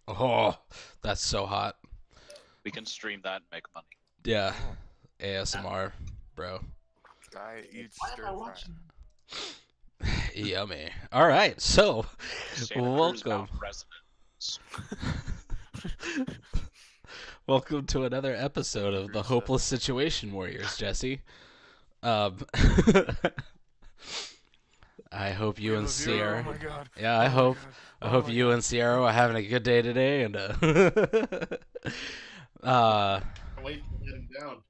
Oh, that's so hot. We can stream that and make money. Yeah, Oh, ASMR, bro. guy eats Why am I stir fry. watching? Yummy. All right, so Santa Cruz welcome, Mountain residents. welcome to another episode of the Cruz Hopeless Situation Warriors, Jesse. Um, I hope you We and love Sierra. Oh my god. Yeah, Oh I my hope. God. I Oh hope my you God. and Sierra are having a good day today, and Wait to let him down.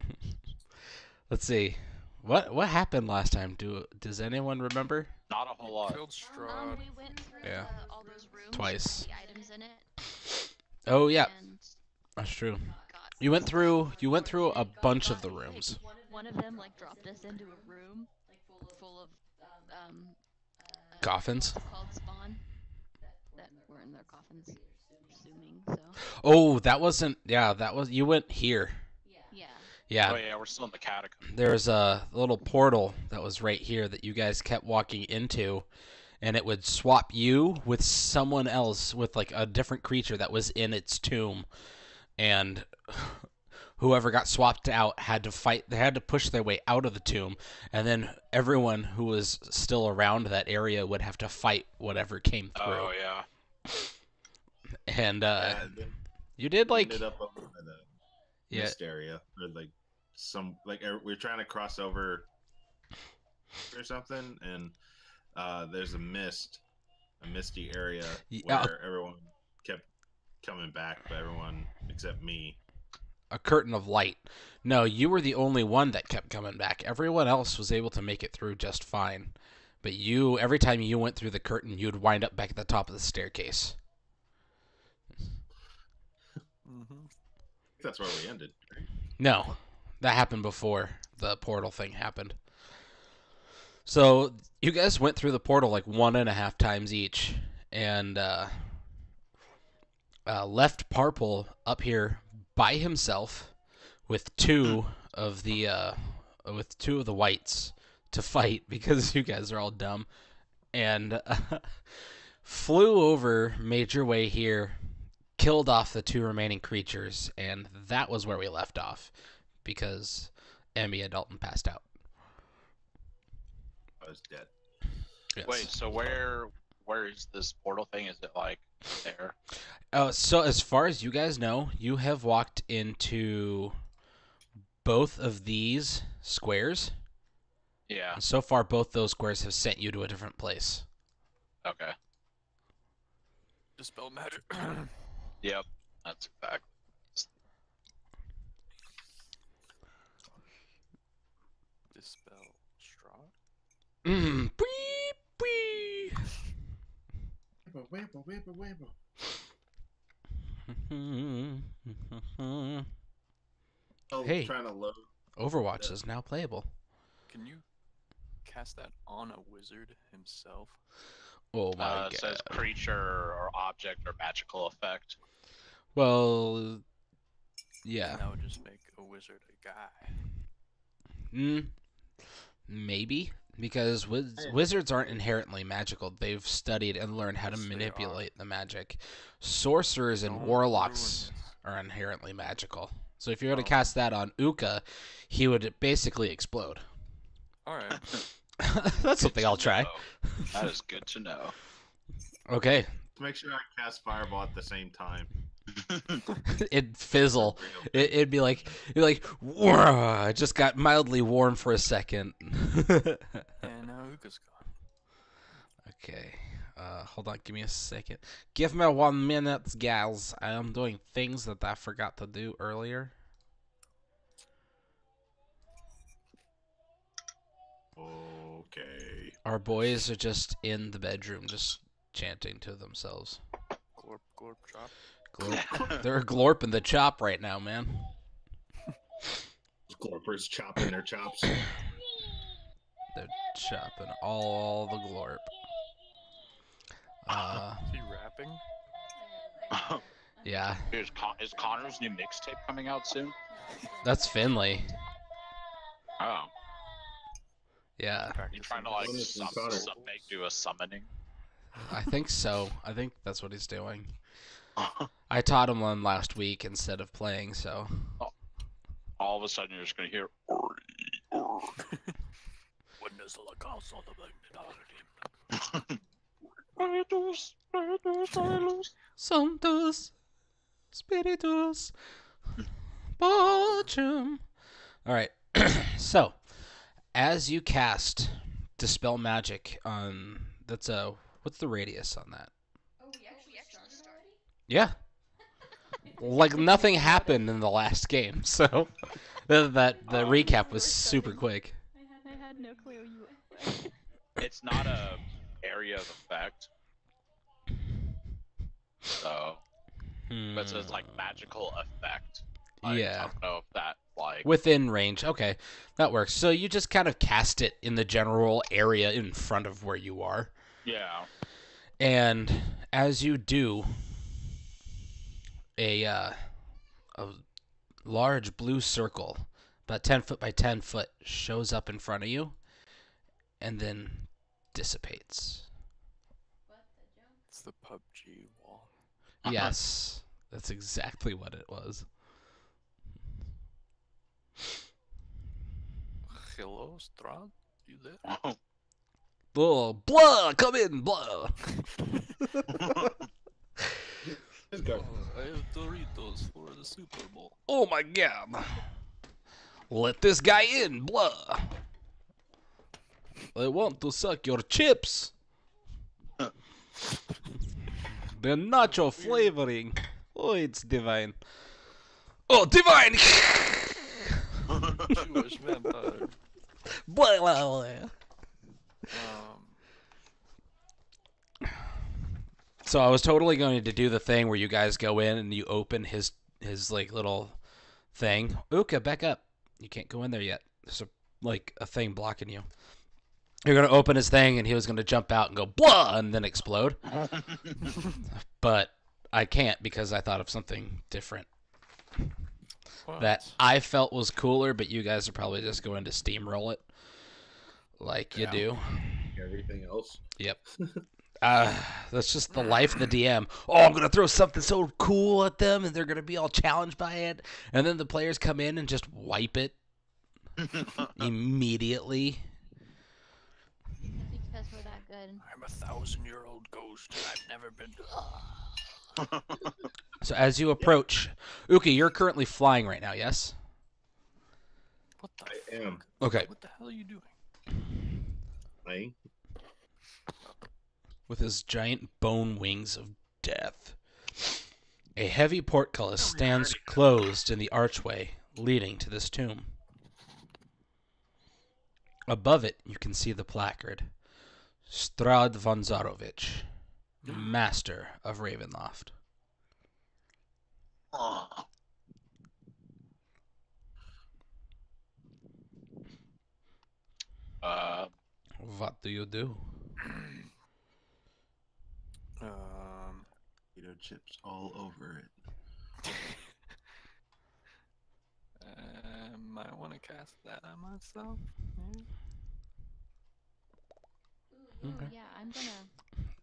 let's see, what happened last time? Does anyone remember? Not a whole lot. Killed Straw. We went through Yeah. all those rooms Twice. with the items in it. Oh yeah, And that's true. got You went through a bunch of the rooms. one of them like dropped us into a room full of Coffins. called spawn that were in their coffins, assuming so. Oh, that wasn't. Yeah, that was. You went here. Yeah. Yeah. Oh yeah, we're still in the catacomb. There's a little portal that was right here that you guys kept walking into, and it would swap you with someone else, with like a different creature that was in its tomb, and whoever got swapped out had to fight. They had to push their way out of the tomb, and then everyone who was still around that area would have to fight whatever came through. Oh yeah. And And then you did we like ended up over by the yeah. mist area, or like we're trying to cross over or something, and there's a misty area Yeah. where everyone kept coming back, but everyone except me. A curtain of light. No, you were the only one that kept coming back. Everyone else was able to make it through just fine. But you, every time you went through the curtain, you'd wind up back at the top of the staircase. Mm-hmm. That's where we ended. Right? No, that happened before the portal thing happened. So you guys went through the portal like 1.5 times each, and left Parple up here by himself with two of the whites to fight because you guys are all dumb, and flew over, made your way here, killed off the two remaining creatures, and that was where we left off because Emmy and Dalton passed out. I was dead. Yes. Wait, so where is this portal thing? Is it like there? So as far as you guys know, you have walked into both of these squares. Yeah. And so far, both those squares have sent you to a different place. Okay. Dispel magic. Yep. That's a fact. Dispel straw. Beep, beep. Wibble. Oh, Hey. trying to load. Overwatch is now playable. Can you cast that on a wizard himself? Oh my It god. says creature or object or magical effect. Well, yeah. That would just make a wizard a guy. Maybe. Because wizards aren't inherently magical. They've studied and learned how to Yes, they manipulate the magic. Sorcerers and Don't warlocks ruin are inherently magical. So if you were to Oh. cast that on Uka, he would basically explode. Alright. That's something I'll try. Oh, that is good to know. Okay. To make sure I cast fireball at the same time. It'd fizzle. It'd be like, "Whoa," it just got mildly warm for a second. And now Uka's gone. Okay. Hold on, give me a second. Give me 1 minute, gals. I am doing things that I forgot to do earlier. Okay. Our boys are just in the bedroom, just chanting to themselves. Glorp, glorp, chop. Glorp. They're glorping the chop right now, man. Glorpers chopping their chops. They're chopping all the glorp. Is he rapping? Yeah, Is Connor's new mixtape coming out soon? that's Finley. Oh, Yeah, you trying to like Bonus and Connor. do a summoning? I think so. I think that's what he's doing. I taught him one last week instead of playing, so. All of a sudden, you're just gonna hear. Santos Spiritus Pacem. Alright, so, as you cast Dispel Magic on. That's a. What's the radius on that? Yeah. Like nothing happened in the last game, so the recap was super quick. I had no clue you. It's not a area of effect. So, but it says like magical effect. Like, Yeah. I don't know if that like. Within range. Okay, that works. So you just kind of cast it in the general area in front of where you are. Yeah. And as you do, a large blue circle, about 10 foot by 10 foot, shows up in front of you and then dissipates. It's the PUBG wall. Yes, that's exactly what it was. Hello, Strahd? You there? Oh, blah! Come in, blah! Let's go. I have Doritos for the Super Bowl. Oh my god! Let this guy in, blah! I want to suck your chips! The nacho flavoring. Oh, it's divine. Oh, divine! Jewish vampire. Blah, blah, blah. So I was totally going to do the thing where you guys go in and you open his like little thing. Uka, back up. You can't go in there yet. There's a thing blocking you. You're gonna open his thing and he was gonna jump out and go blah and then explode. But I can't because I thought of something different that I felt was cooler, but you guys are probably just going to steamroll it like you do. Everything else. Yep. That's just the life of the DM. Oh, I'm gonna throw something so cool at them, and they're gonna be all challenged by it, and then the players come in and just wipe it immediately. Because we're that good. I'm a 1,000-year-old ghost and I've never been to... So as you approach, Uki, you're currently flying right now, yes? What the I am. Okay. What the hell are you doing? Playing. With his giant bone wings of death. A heavy portcullis stands closed in the archway leading to this tomb. Above it, you can see the placard. Strahd von Zarovich, Master of Ravenloft. What do you do? Potato chips all over it. Might want to cast that on myself. Ooh, Okay. yeah, I'm gonna.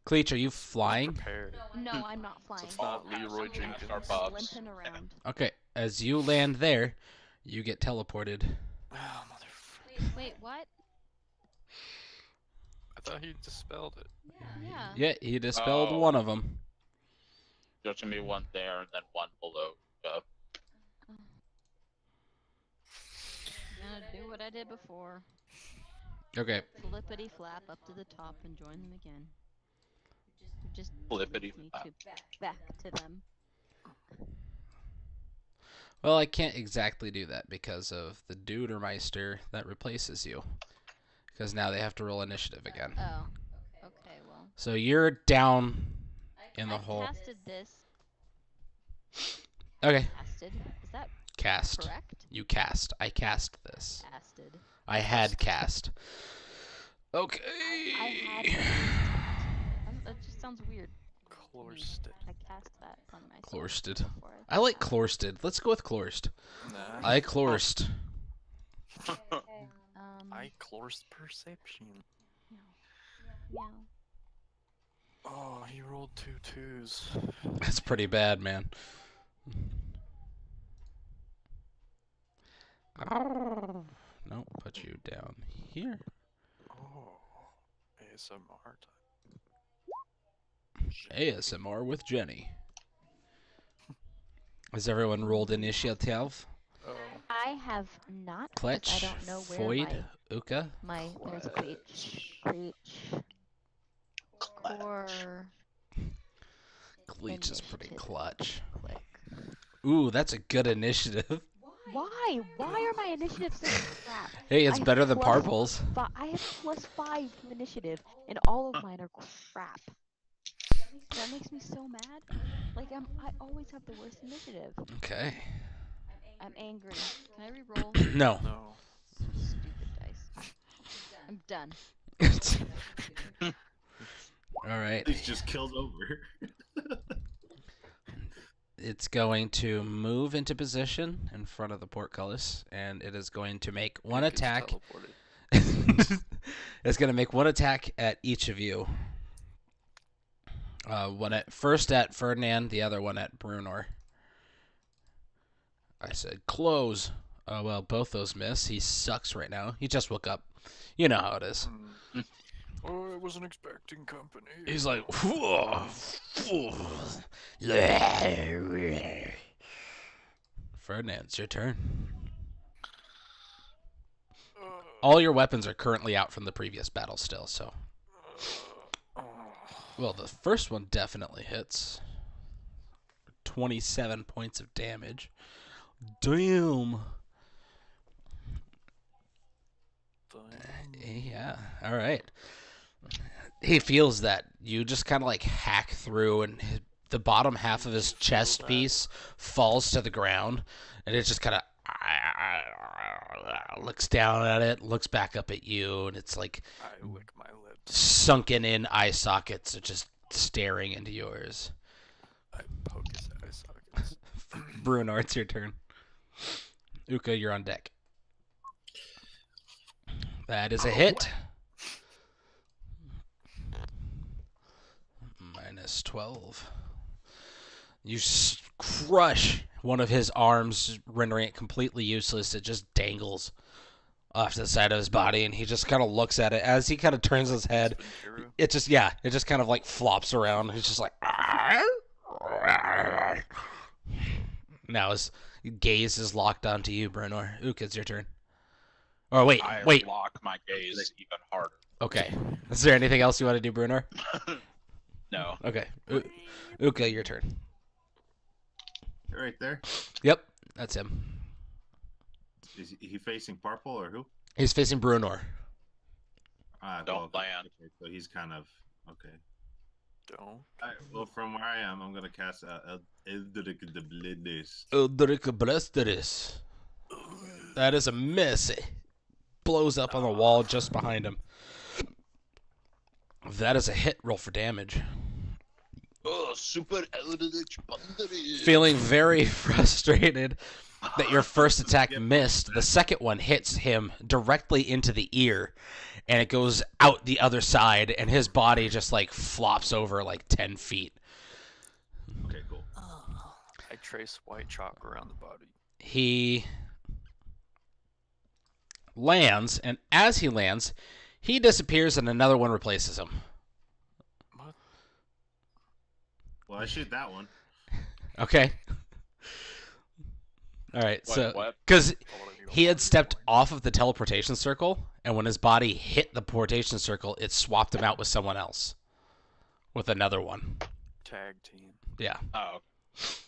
Cleach, are you flying? Prepared. No, I'm not flying. It's not Leroy I'm Jenkins. Our just bubs. limping around. Okay, as you land there, you get teleported. Oh, motherfucker. Wait, what? I thought he dispelled it. Yeah. Yeah, he dispelled Oh. one of them. There's gonna be one there and then one below. Gonna do what I did before. Okay, Flippity flap up to the top and join them again. Just Flippity leads me flap. to back to them. well, I can't exactly do that because of the Dudermeister that replaces you. Because now they have to roll initiative again. Oh. Okay, well. So you're down in the I hole. casted this. Okay, Casted. Is that cast. correct? You cast. I cast this. Casted. I had cast. I Okay. had. That just sounds weird. Chlorsted. I cast that on myself. Chlorsted. before I like thought. Chlorsted. Let's go with Chlorst. Nah. I Chlorst. I chlorst perception. Meow. Oh, he rolled 2 twos. That's pretty bad, man. Nope, put you down here. Oh, ASMR time. ASMR with Jenny. Has everyone rolled initiative? Oh, I have not. 'Cause I Kletch, don't know where Foyd, Uka. there's a Cleach. Or Cleach is pretty Initiative. clutch. click. Ooh, that's a good initiative. Why? Why are my initiatives so crap? Hey, it's I better than plus- Purple's. But I have +5 to initiative, and all of mine are crap. That makes me so mad. Like I always have the worst initiative. Okay. I'm angry. Can I re-roll? No. no. Stupid dice. I'm done. All right. He's just killed over. It's going to move into position in front of the portcullis, and it is going to make one He gets attack. teleported. It's going to make one attack at each of you. First at Ferdinand, the other one at Brunor. I said close. Oh, well, both those miss. He sucks right now. He just woke up. You know how it is. Oh, I wasn't expecting company. He's like, Ferdinand, it's your turn. All your weapons are currently out from the previous battle still, so. Well, the first one definitely hits. 27 points of damage. Damn. Yeah, alright. He feels that you just kind of like hack through, and the bottom half of his chest piece falls to the ground, and it just kind of looks down at it, looks back up at you, and it's like I lick my lips. sunken in eye sockets are just staring into yours. I poke his eye sockets. Bruno, it's your turn. Uka, you're on deck. That is a hit. Minus 12. You crush one of his arms, rendering it completely useless. It just dangles off to the side of his body, and he just kind of looks at it. As he kind of turns his head, Ventura. it just kind of like flops around. He's just like... Now his gaze is locked onto you, Brunor. Uka, it's your turn. Oh, wait. I Wait. lock my gaze even harder. Okay. Is there anything else you want to do, Brunor? No. Okay. Uka, your turn. Right there. Yep, that's him. Is he facing Purple or who? He's facing Brunor. Don't land. Okay, so he's kind of okay. Don't. Alright, well, from where I am, I'm gonna cast Eldritch Blades. Eldritch Blasteris. That is a miss. It blows up on the wall just behind him. That is a hit. Roll for damage. Oh, super Eldritch Blades. Feeling very frustrated that your first attack missed, the second one hits him directly into the ear, and it goes out the other side, and his body just like flops over like 10 feet. Okay, cool. I trace white chalk around the body. He lands, and as he lands, he disappears, and another one replaces him. What? Well, I shoot that one. Okay. All right, What, so what? because he had stepped off of the teleportation circle, and when his body hit the portation circle, it swapped him out with someone else, with another one. Tag team. Yeah, Oh,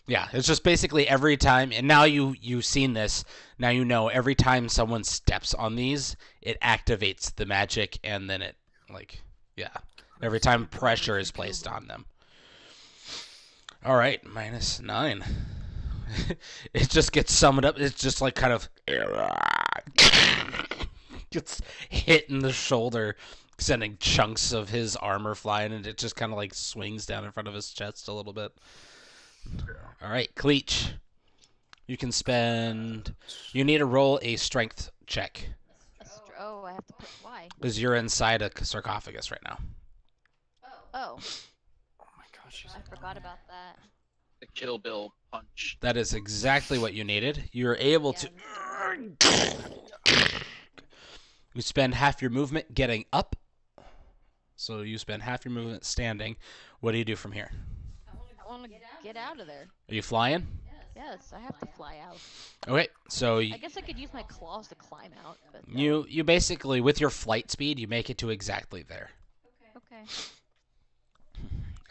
yeah. It's just basically every time, and now you've seen this. Now you know every time someone steps on these, it activates the magic, and then it every time pressure is placed on them. All right, -9. It just gets summoned up. It's just like kind of gets hit in the shoulder, sending chunks of his armor flying, and it just kind of like swings down in front of his chest a little bit. All right, Cleach. You can spend... You need to roll a strength check, Oh, I have to put why? because you're inside a sarcophagus right now. Oh. she's I forgot about that. The Kill Bill punch. That is exactly what you needed. You're able to. You spend half your movement getting up. So you spend half your movement standing. What do you do from here? I want to get out of there. Are you flying? Yes, I have to fly out. Okay, so I guess I could use my claws to climb out. But you basically, with your flight speed, you make it to exactly there. Okay.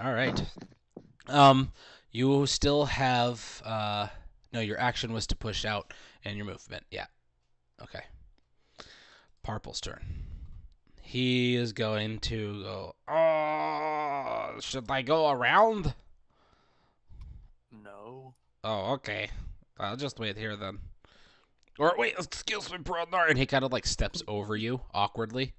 All right. You still have no. Your action was to push out, and your movement. Yeah. Okay. Parple's turn. He is going to go. Oh, should I go around? No. Oh, okay. I'll just wait here then. Or wait, excuse me, brother. And he kind of like steps over you awkwardly.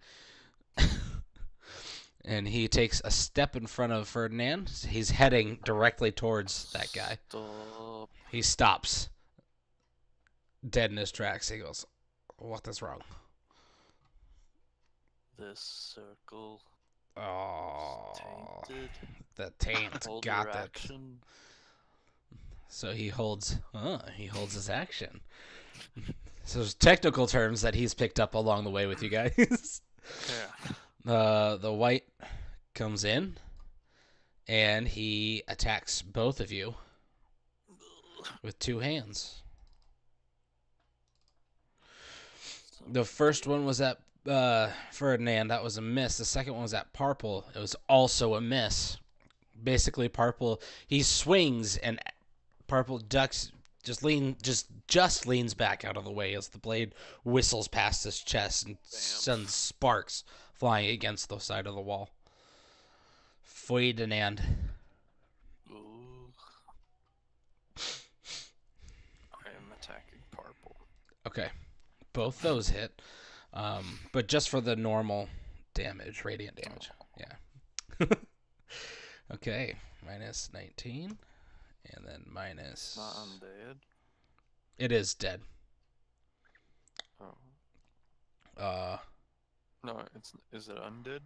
And he takes a step in front of Ferdinand. He's heading directly towards that guy. Stop. He stops. Dead in his tracks. He goes, "What is wrong?" This circle Oh, is tainted. the taint Hold got your it. action. So he holds his action. So there's technical terms that he's picked up along the way with you guys. Yeah. The white comes in, and he attacks both of you with two hands. The first one was at Ferdinand. That was a miss. The second one was at Parple. It was also a miss. Basically, Parple, he swings, and Parple ducks, just leans back out of the way as the blade whistles past his chest and sends sparks flying against the side of the wall. Ferdinand. Ooh. I am attacking purple. Okay. Both those hit. But just for the normal damage, radiant damage. Yeah. Okay. Minus 19. And then minus... Not undead. It is dead. Oh. No, is it undead?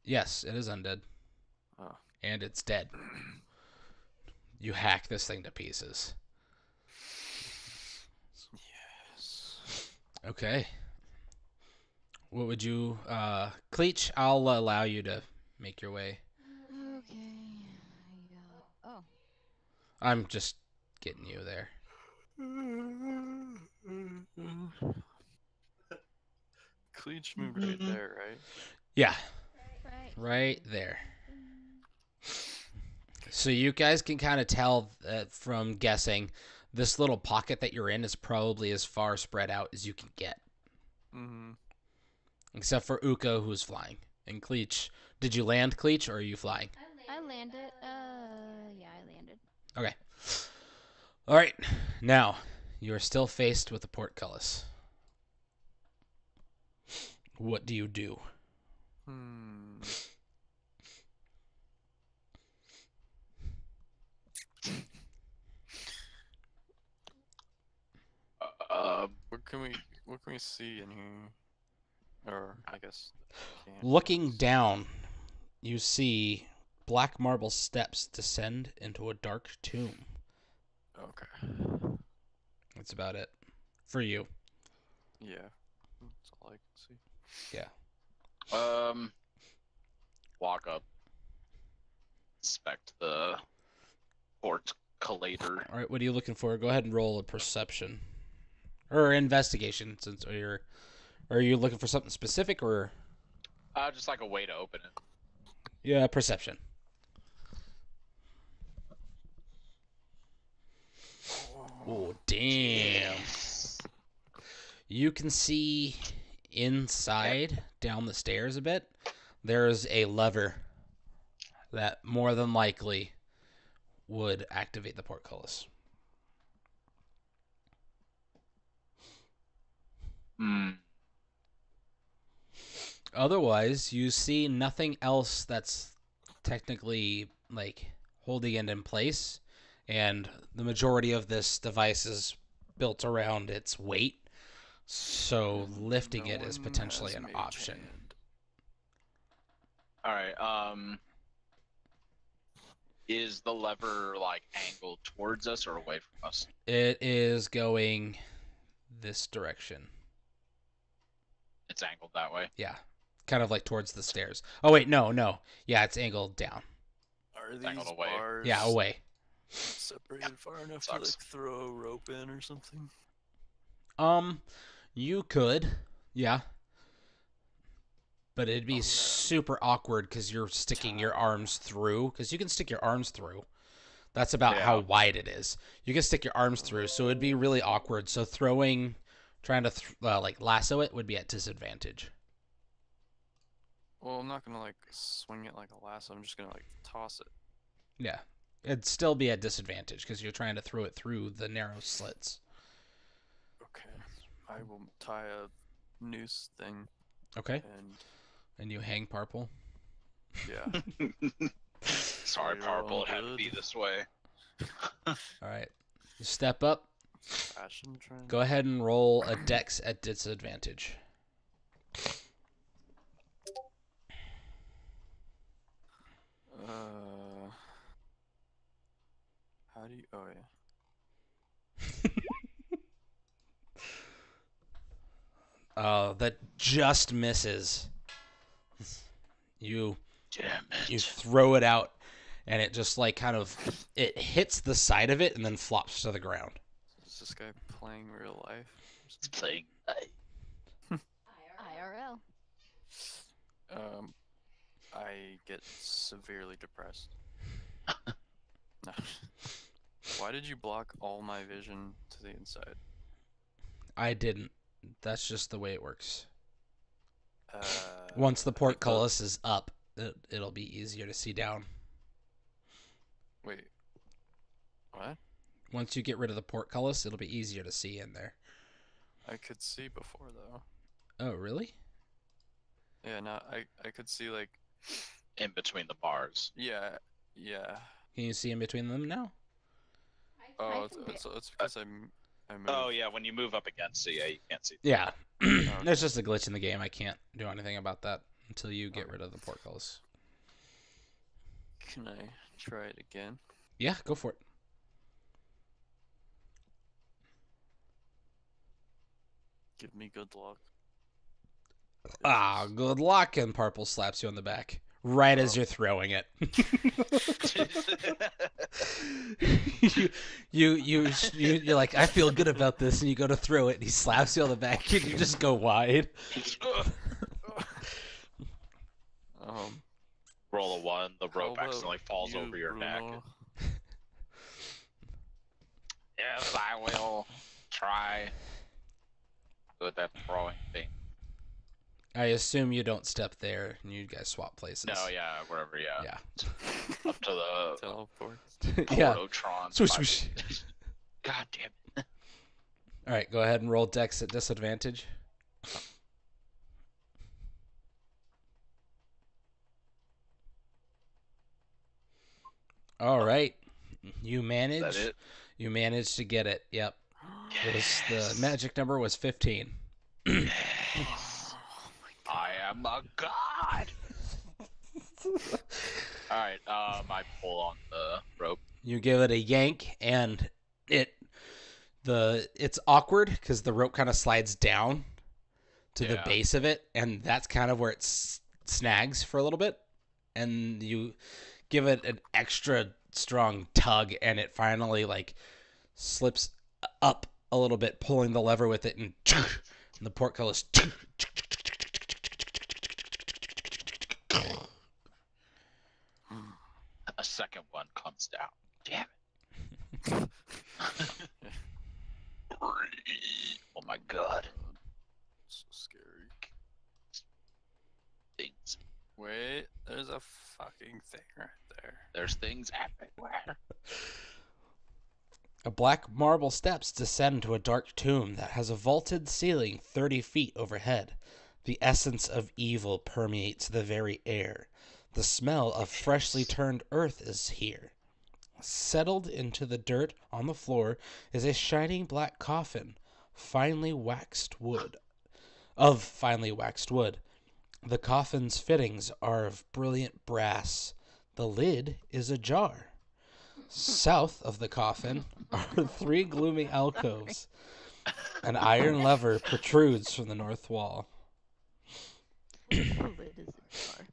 Yes, it is undead. Oh. And it's dead. You hack this thing to pieces. Yes. Okay. What would you... Cleach, I'll allow you to make your way. Okay. Oh. I'm just getting you there. Cleach moved right there, right? Yeah, Right. right there. So you guys can kind of tell from guessing, this little pocket that you're in is probably as far spread out as you can get. Mm-hmm. Except for Uka, who's flying. And Cleach. Did you land, Cleach, or are you flying? I landed. Yeah, I landed. Okay. All right. Now, you are still faced with the portcullis. What do you do? What can we see in here? Or I guess can't. Looking down, you see black marble steps descend into a dark tomb. Okay. That's about it. For you. Yeah. That's all I can see. Yeah. Walk up. Inspect the portculator. All right, what are you looking for? Go ahead and roll a perception. Or investigation, since you're... Are you looking for something specific, or... Just like a way to open it. Yeah, perception. Oh, damn. You can see inside, down the stairs a bit, there's a lever that more than likely would activate the portcullis. Otherwise, you see nothing else that's technically, like, holding it in place, and the majority of this device is built around its weight, so lifting it is potentially an option. Alright, Is the lever like angled towards us or away from us? It is going this direction. It's angled that way. Yeah, kind of like towards the stairs. Oh wait, no. Yeah, it's angled down. Are Angled these away. bars Yeah, away. separated far enough to sucks. like throw a rope in or something? You could, yeah. But it'd be Oh, yeah. super awkward because you're sticking your arms through. Because you can stick your arms through. That's about how Yeah. wide it is. You can stick your arms through, so it'd be really awkward. So trying to like lasso it would be at disadvantage. Well, I'm not gonna like swing it like a lasso. I'm just gonna like toss it. Yeah, it'd still be at disadvantage because you're trying to throw it through the narrow slits. Okay. I will tie a noose thing Okay, and and you hang Parple. yeah. Sorry, You're Purple, all it had to be good. this way. All right, you step up. Fashion trend. Go ahead and roll a dex at disadvantage. How do you? Oh yeah. That just misses. You Damn you it. throw it out, and it just like kind of it hits the side of it and then flops to the ground. Is this guy playing real life? It's playing. IRL. I get severely depressed. No. Why did you block all my vision to the inside? I didn't. That's just the way it works. I Once the think portcullis is up, it'll be easier to see down. Wait. What? Once you get rid of the portcullis, it'll be easier to see in there. I could see before though. Oh, really? Yeah, no, I could see like In between the bars. yeah. Can you see in between them now? Oh, can it's because I moved. Oh yeah, when you move up against it, yeah, you can't see. Yeah. Okay. There's just a glitch in the game. I can't do anything about that until you get Okay. rid of the portcullis. Can I try it again? Yeah, go for it. Give me good luck. Ah, good luck, and Purple slaps you on the back right as Oh. you're throwing it. You're like, I feel good about this, and you go to throw it, and he slaps you on the back, and you just go wide. Roll a 1, the How rope about accidentally falls you, over your neck. Bruno? Yes, I will try with that throwing thing. I assume you don't step there, and you guys swap places. No, yeah, wherever, yeah. Yeah. Up to the Teleport. Yeah. Portotron. Swoosh, swoosh. God damn it. All right, go ahead and roll dex at disadvantage. All right, you manage. Is that it? You managed to get it. Yep. It was, the Yes. magic number was 15. Yes. I am a god. Alright, I pull on the rope. You give it a yank, and it's awkward because the rope kind of slides down to the Yeah. base of it, and that's kind of where it snags for a little bit. And you give it an extra strong tug, and it finally like slips up a little bit, pulling the lever with it, and the portcullis. A second one comes down. Damn it. Oh my god. So scary. Things. Wait, there's a fucking thing right there. There's things everywhere. A black marble steps descend to a dark tomb that has a vaulted ceiling 30 feet overhead. The essence of evil permeates the very air. The smell of freshly turned earth is here. Settled into the dirt on the floor is a shining black coffin, finely waxed wood. The coffin's fittings are of brilliant brass. The lid is ajar. South of the coffin are 3 gloomy alcoves. An iron lever protrudes from the north wall. The lid is ajar.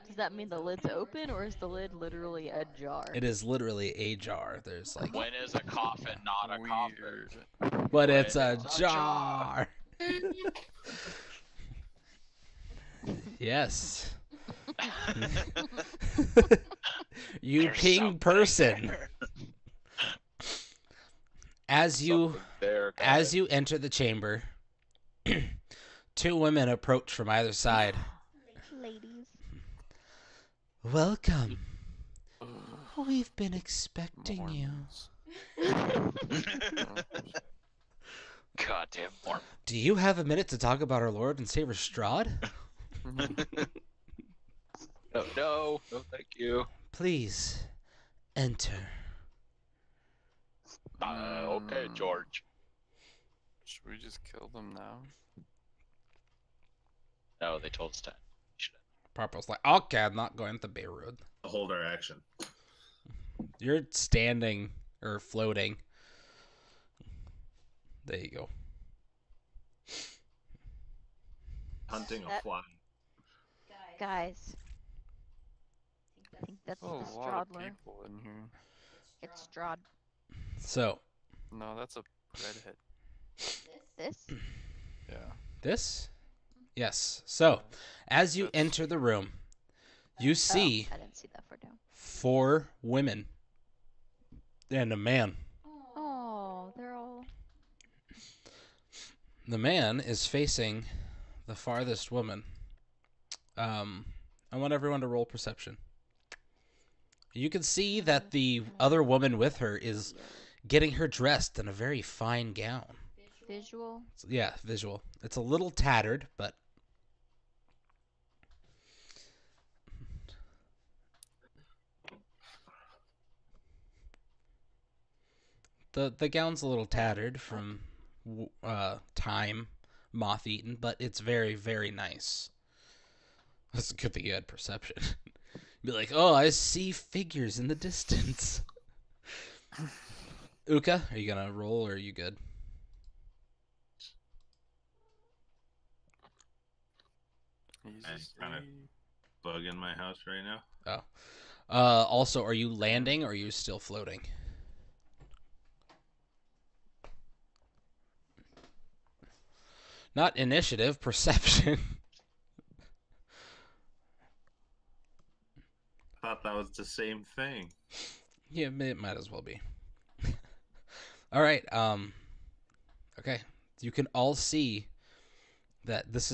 Does that mean the lid's open, or is the lid literally ajar? It is literally a jar. There's like, When is a coffin not a coffin? Weird. but it's a It's a jar. Yes. You There's ping something person. there. As you Something there, as guys. you enter the chamber, 2 women approach from either side. Ladies. Welcome. We've been expecting you. Mormons. Goddamn Mormon. Do you have a minute to talk about our Lord and Savior Strahd? No, thank you. Please enter. Okay, George. Should we just kill them now? No, they told us to. Papa's like, okay, I'm not going to be rude. Hold our action. You're standing or floating. There you go. Hunting or That- flying. Guys. I think that's Oh, the a lot of Stradler. people in here. It's Strahd. So, No, that's a redhead. This? Yeah. this? Yes. So, as you That's- enter the room, you see Oh, I didn't see that far down. 4 women and a man. Oh, they're all. The man is facing the farthest woman. I want everyone to roll perception. You can see that the other woman with her is getting her dressed in a very fine gown. Visual. Yeah, visual. It's a little tattered, but the gown's a little tattered from time, moth-eaten, but it's very, very nice. That's a good thing you had perception. Be like, oh, I see figures in the distance. Uka, are you gonna roll or are you good? Easy kinda- street. Bug in my house right now. Also, are you landing or are you still floating? Not initiative, perception. Thought that was the same thing. Yeah, it might as well be. All right. Okay. You can all see that this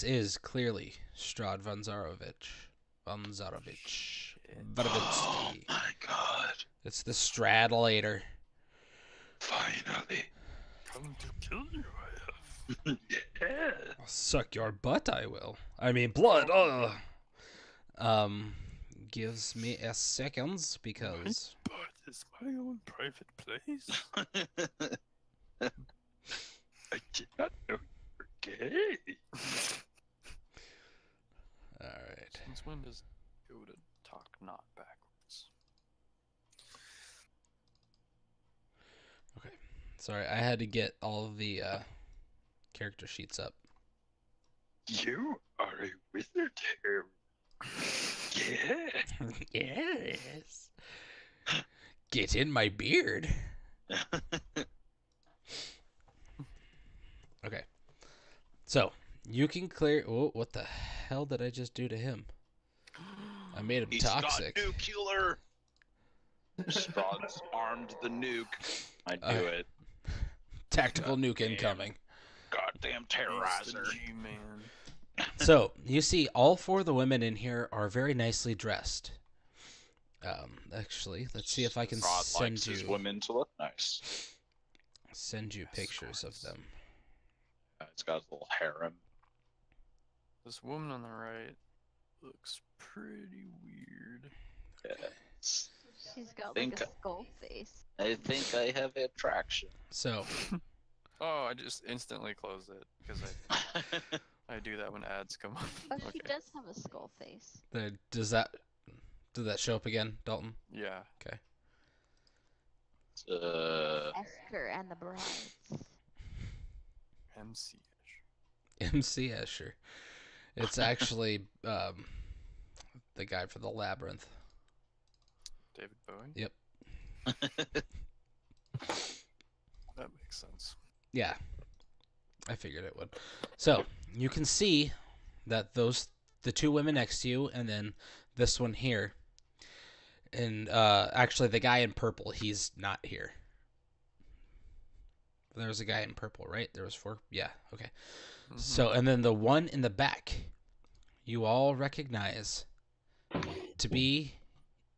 is clearly Strahd Vanzarovich. Vanzarovich. Varvitsky. my god. It's the Stradlater. Finally. Come to kill you, I have. Yeah. I'll suck your butt, I will. I mean, blood. Gives me a seconds because But it's my own private place. I did not know you were gay. all right. Since when does Yoda talk not backwards? Sorry, I had to get all of the character sheets up. You are a wizard, Harry. Yeah. Yes. Get in my beard. Okay. So, you can clear... Oh, what the hell did I just do to him? I made him He's toxic. got nuclear. Strahd's armed the nuke. I do it. Tactical nuke Goddamn. incoming. Goddamn He's terrorizer. the G-man. So, you see, all 4 of the women in here are very nicely dressed. Actually, let's see if I can Strahd send likes his you women to look nice. pictures of them. It's got a little harem. This woman on the right looks pretty weird. Yes. She's got like Think- a skull face. I think I have attraction. So, Oh, I just instantly closed it because I do that when ads come up. Oh, she Okay. does have a skull face. did that show up again, Dalton? Yeah. Esther and the Brides. MC. MC Escher. It's actually the guy for the Labyrinth. David Bowie? Yep. That makes sense. Yeah. I figured it would. So, you can see that the two women next to you, and then this one here. And actually, the guy in purple, he's not here. There was a guy in purple, right? There was 4? Yeah, okay. So, and then the one in the back, you all recognize to be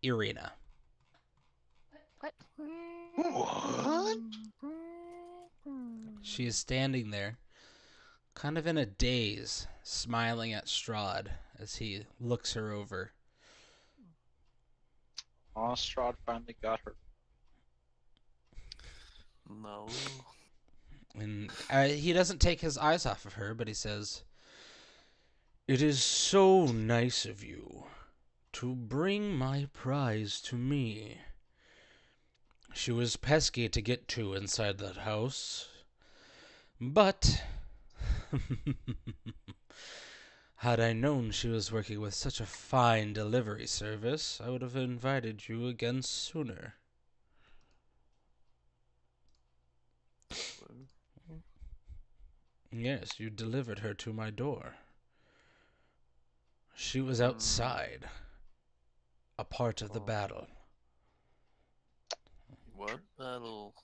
Irina. What? What? She is standing there, kind of in a daze, smiling at Strahd as he looks her over. Oh, Strahd finally got her. No. And he doesn't take his eyes off of her, but he says, "It is so nice of you to bring my prize to me. She was pesky to get to inside that house, but had I known she was working with such a fine delivery service, I would have invited you again sooner." "Yes, you delivered her to my door. She was outside, a part of the battle." What battle?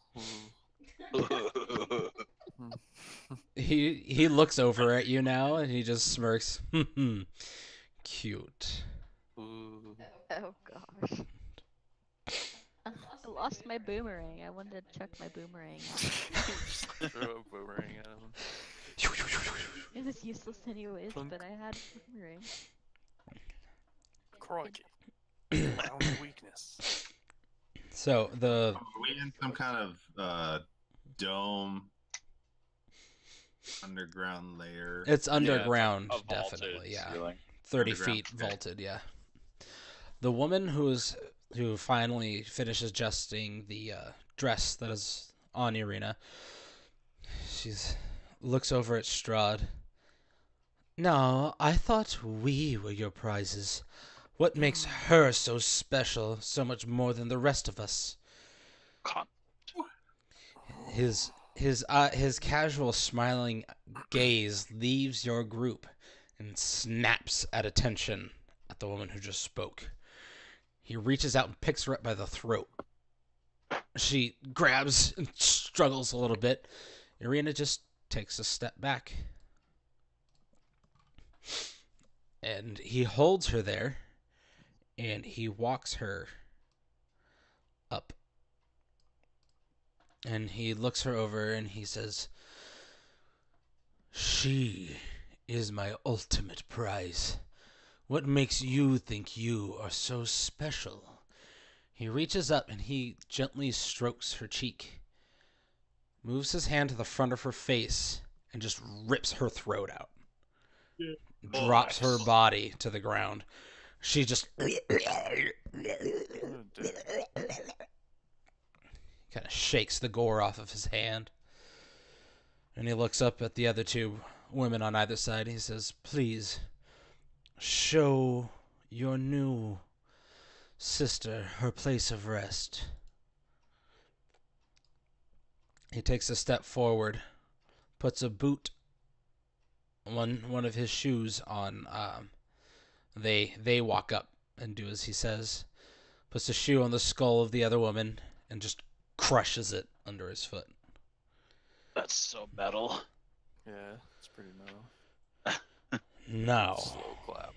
He looks over at you now and he just smirks. Cute. Ooh. Oh gosh. I lost my boomerang. I wanted to chuck my boomerang. Throw a boomerang at him. It was useless anyways, Plunk. but I had a boomerang. Crikey. Found a weakness. So the Are we in some kind of dome underground layer? it's underground, A vaulted definitely. Yeah, ceiling. 30 Underground, feet okay. vaulted. Yeah. The woman who finally finishes adjusting the dress that is on Irina. She's looks over at Strahd. "No, I thought we were your prizes. What makes her so special, so much more than the rest of us?" Con- His casual smiling gaze leaves your group and snaps at attention at the woman who just spoke. He reaches out and picks her up by the throat. She grabs and struggles a little bit. Irina just takes a step back. And he holds her there, and he walks her up. And he looks her over and he says, "She is my ultimate prize. What makes you think you are so special?" He reaches up and he gently strokes her cheek, moves his hand to the front of her face, and just rips her throat out. Drops her body to the ground. She just What a dick. kind of shakes the gore off of his hand. And he looks up at the other two women on either side. He says, "Please, show your new sister her place of rest." He takes a step forward, puts a boot, one of his shoes on. They walk up and do as he says. Puts a shoe on the skull of the other woman and just crushes it under his foot. That's so metal. Yeah, it's pretty metal. Now, Slow clap.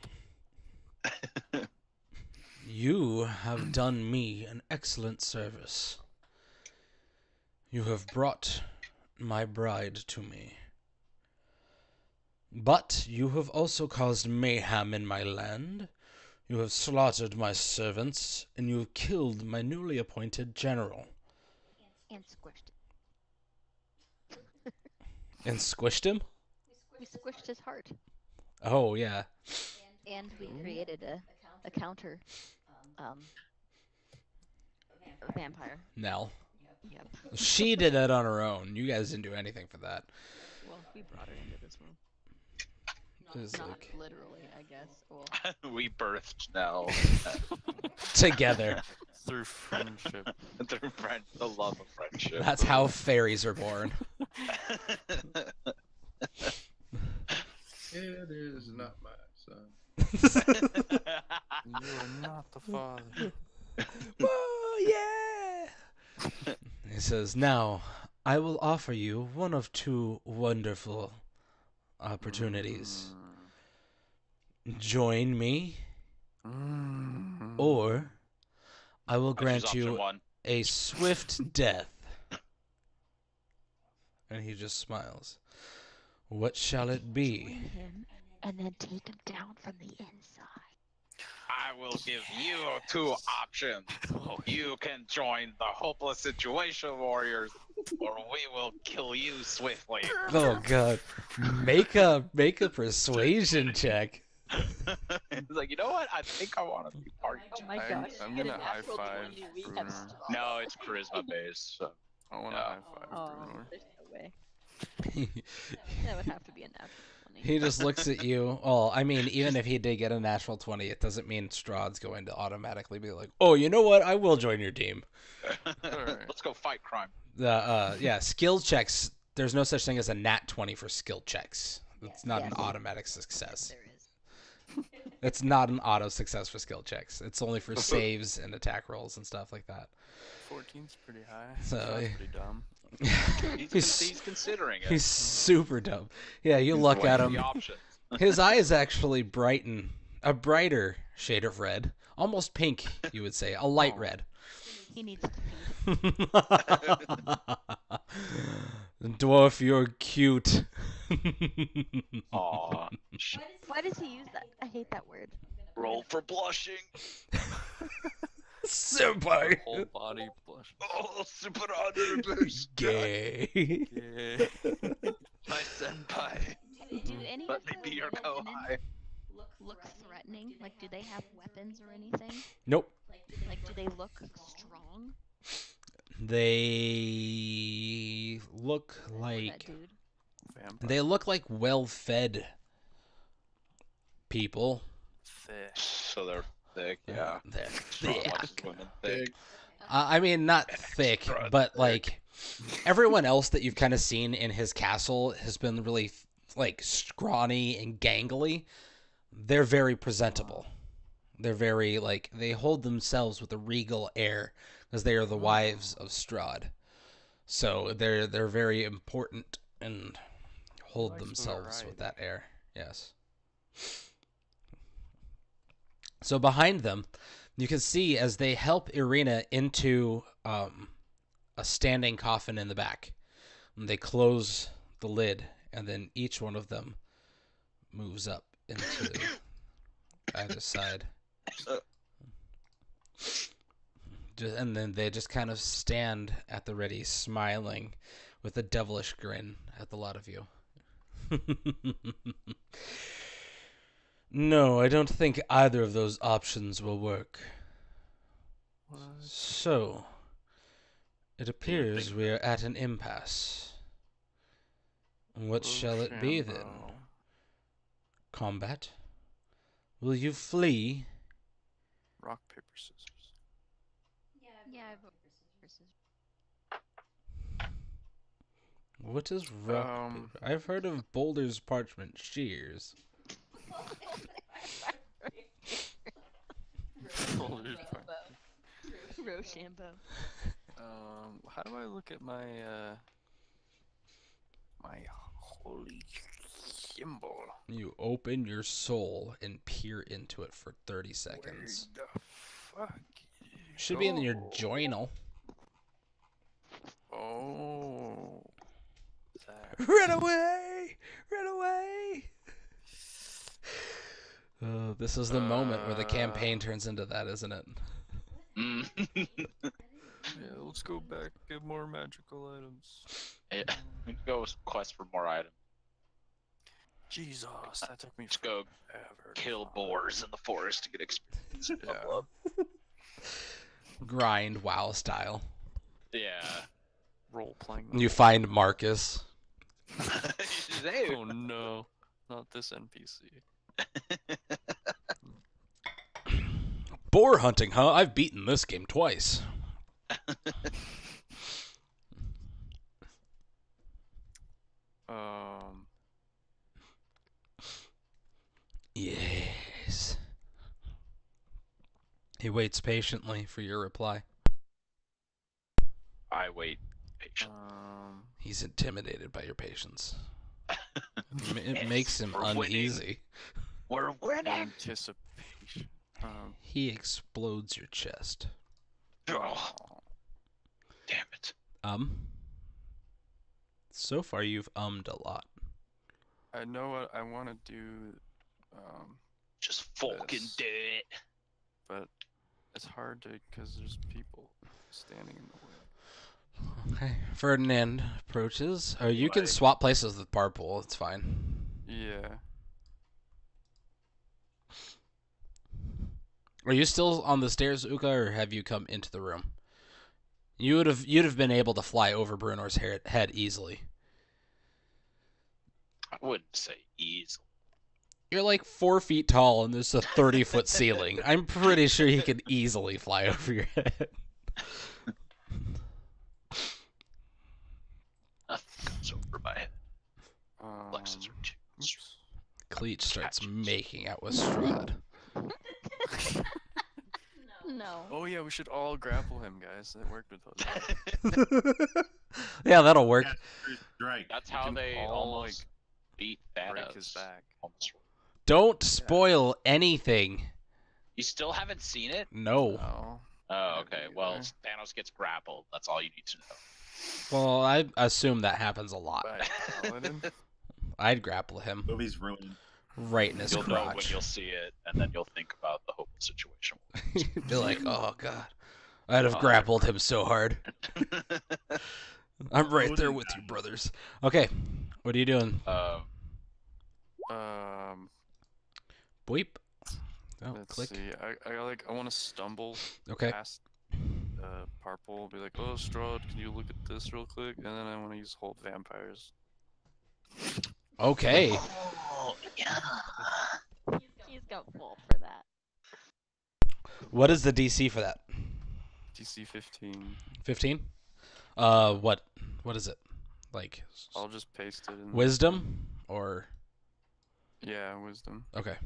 you have done me an excellent service. You have brought my bride to me. But you have also caused mayhem in my land. You have slaughtered my servants, and you have killed my newly appointed general. And squished it. And squished him? We squished his heart. Oh, yeah. And we created a counter vampire. Nell. Yep. She did that on her own. You guys didn't do anything for that. Well, we brought her into this room. It's Not like literally, I guess. Well, We birthed Nell together. Through friendship. through the love of friendship. That's how fairies are born. It is not my son. You are not the father. Whoa, yeah! He says, now, I will offer you one of two wonderful opportunities. Join me, or I will I choose grant option you one. a swift death. And he just smiles. What shall it be? Join him and then take him down from the inside. I will give you two options. You can join the Hopeless Situation Warriors, or we will kill you swiftly. Oh god. Make a persuasion check. It's like, you know what? I think I want to be part of oh my I'm- gosh. I'm get a gonna high natural five 20, we have Bruner. straw. No, it's charisma based. So. I want to Yeah. high five Oh, Bruner. there's no way. he That would have to be a natural 20. just looks at you. Well, I mean, even if he did get a natural 20, it doesn't mean Strahd's going to automatically be like, oh, you know what? I will join your team. Alright. Let's go fight crime. Yeah, skill checks. There's no such thing as a nat 20 for skill checks. It's not an Yes. automatic success. There is. It's not an auto success for skill checks. It's only for saves and attack rolls and stuff like that. 14's pretty high. So, That's yeah. pretty dumb. He's considering it. He's super dumb. Yeah, you look Weighing at the him. options. His eyes actually brighten. A brighter shade of red. Almost pink, you would say. A light Oh. red. He needs to feed. Dwarf, you're cute. Aw. Why does he use that? I hate that word. Roll for blushing. Senpai. Whole body blush. Oh, super honorable. Gay. Yeah. My senpai. Do any Let of me the be your women kohai. look threatening? Like, do they have weapons or anything? Nope. Like, do they look strong? They look That like dude. Vampire. they look like well-fed people. Thick. So they're thick, yeah. They're Strong thick. likes women thick. I mean, not thick, Strut but thick. like everyone else that you've kind of seen in his castle has been really like scrawny and gangly. They're very presentable. They're very like they hold themselves with a regal air because they are the wives of Strahd. So they're very important and hold Likes themselves with that variety. air. Yes. So behind them, you can see as they help Irina into a standing coffin in the back. And they close the lid, and then each one of them moves up into either side. And then they just kind of stand at the ready, smiling with a devilish grin at the lot of you. No, I don't think either of those options will work. What? So, it appears we are at an impasse. What shall it be then? Rochambeau. Combat? Will you flee? Rock, paper, scissors. Yeah, I vote versus. What is rock paper? I've heard of Boulder's parchment shears. Shoulders back. Rochambeau. How do I look at my my holy symbol? You open your soul and peer into it for 30 seconds. Where the fuck? Should be in your go? journal. Oh. That. Run away! Run away! This is the moment where the campaign turns into that, isn't it? Mm. Yeah, let's go back, get more magical items. Yeah, we can go quest for more items. Jesus, that took me Let's go forever. to kill find. boars in the forest to get experience. Yeah. Grind WoW style. Yeah. Role playing. You find Marcus. Hey, Oh no, not this NPC. Boar hunting, huh? I've beaten this game twice. Yes. He waits patiently for your reply. I wait patiently. He's intimidated by your patience. It makes him We're winning. uneasy. We're winning. Anticipation. He explodes your chest. Oh, damn it. So far you've ummed a lot. I know what I want to do, Just fucking Yes. do it. but it's hard to because there's people standing in the way. Okay. Ferdinand approaches. Oh, you can Like- swap places with Parpool. It's fine. Yeah. Are you still on the stairs, Uka, or have you come into the room? You'd have been able to fly over Brunor's head easily. I wouldn't say easily. You're like 4 feet tall and there's a 30-foot ceiling. I'm pretty sure he could easily fly over your head. Nothing comes over my head. Flexes Um, are too. oops. Cleach starts Catches. making out with Strahd. No. Oh yeah, we should all grapple him, guys. That worked with us. Yeah, that'll work. Yeah, Drake. That's You how can they all, almost beat Thanos. Break his back. Almost. Don't spoil anything. You still haven't seen it? No. Oh. Oh, Yeah, okay. me Well, either. Thanos gets grappled. That's all you need to know. Well, I assume that happens a lot. By Paladin? I'd grapple him Movie's ruined. right in his You'll know when crotch. you'll see it, and then you'll think about the hopeless situation. Be like, oh god, I'd have Oh. grappled him so hard. I'm right there Odin with you, died. brothers. Okay, what are you doing? Boop. Oh, Let's click. see. I want to stumble Okay. past Parpol. Be like, oh, Strahd, can you look at this real quick? And then I want to use hold vampires. Okay. Oh, yeah. He's got full for that. What is the DC for that? DC 15. 15? What is it? Like I'll just paste it in. wisdom or Yeah, wisdom. okay.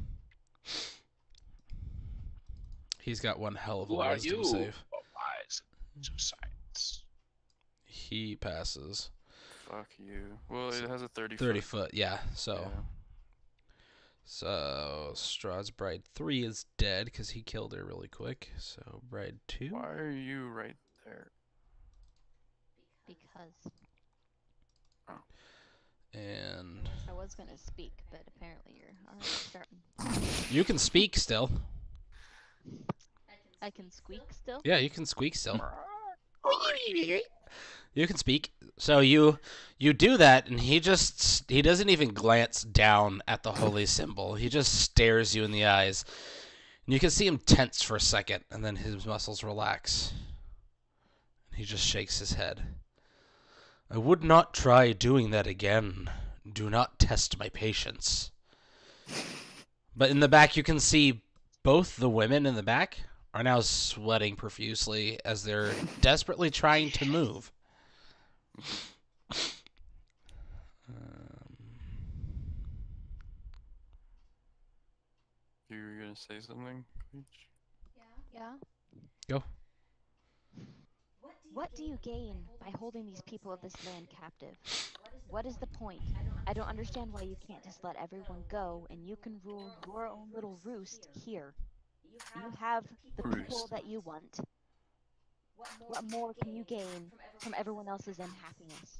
He's got one hell of a Who are wisdom you? save. Oh, wise to science. He passes. Fuck you. Well, it has a 30. 30 foot. foot, yeah. So Strahd's Bride 3 is dead because he killed her really quick. So Bride 2. Why are you right there? Because And I was gonna speak, but apparently you're already starting. you can speak still. I can squeak still. Yeah, you can squeak still. You can speak. So you do that, and he doesn't even glance down at the holy symbol. He just stares you in the eyes, and you can see him tense for a second, and then his muscles relax. He just shakes his head. I would not try doing that again. Do not test my patience. But in the back, you can see both the women in the back are now sweating profusely as they're desperately trying to move. You were gonna say something, Cleach? Yeah. Go. What do you gain by holding these people of this land captive? What is the point? I don't understand why you can't just let everyone go and you can rule your own little roost here. You have the people Roost. that you want. What more can you gain from everyone else's unhappiness?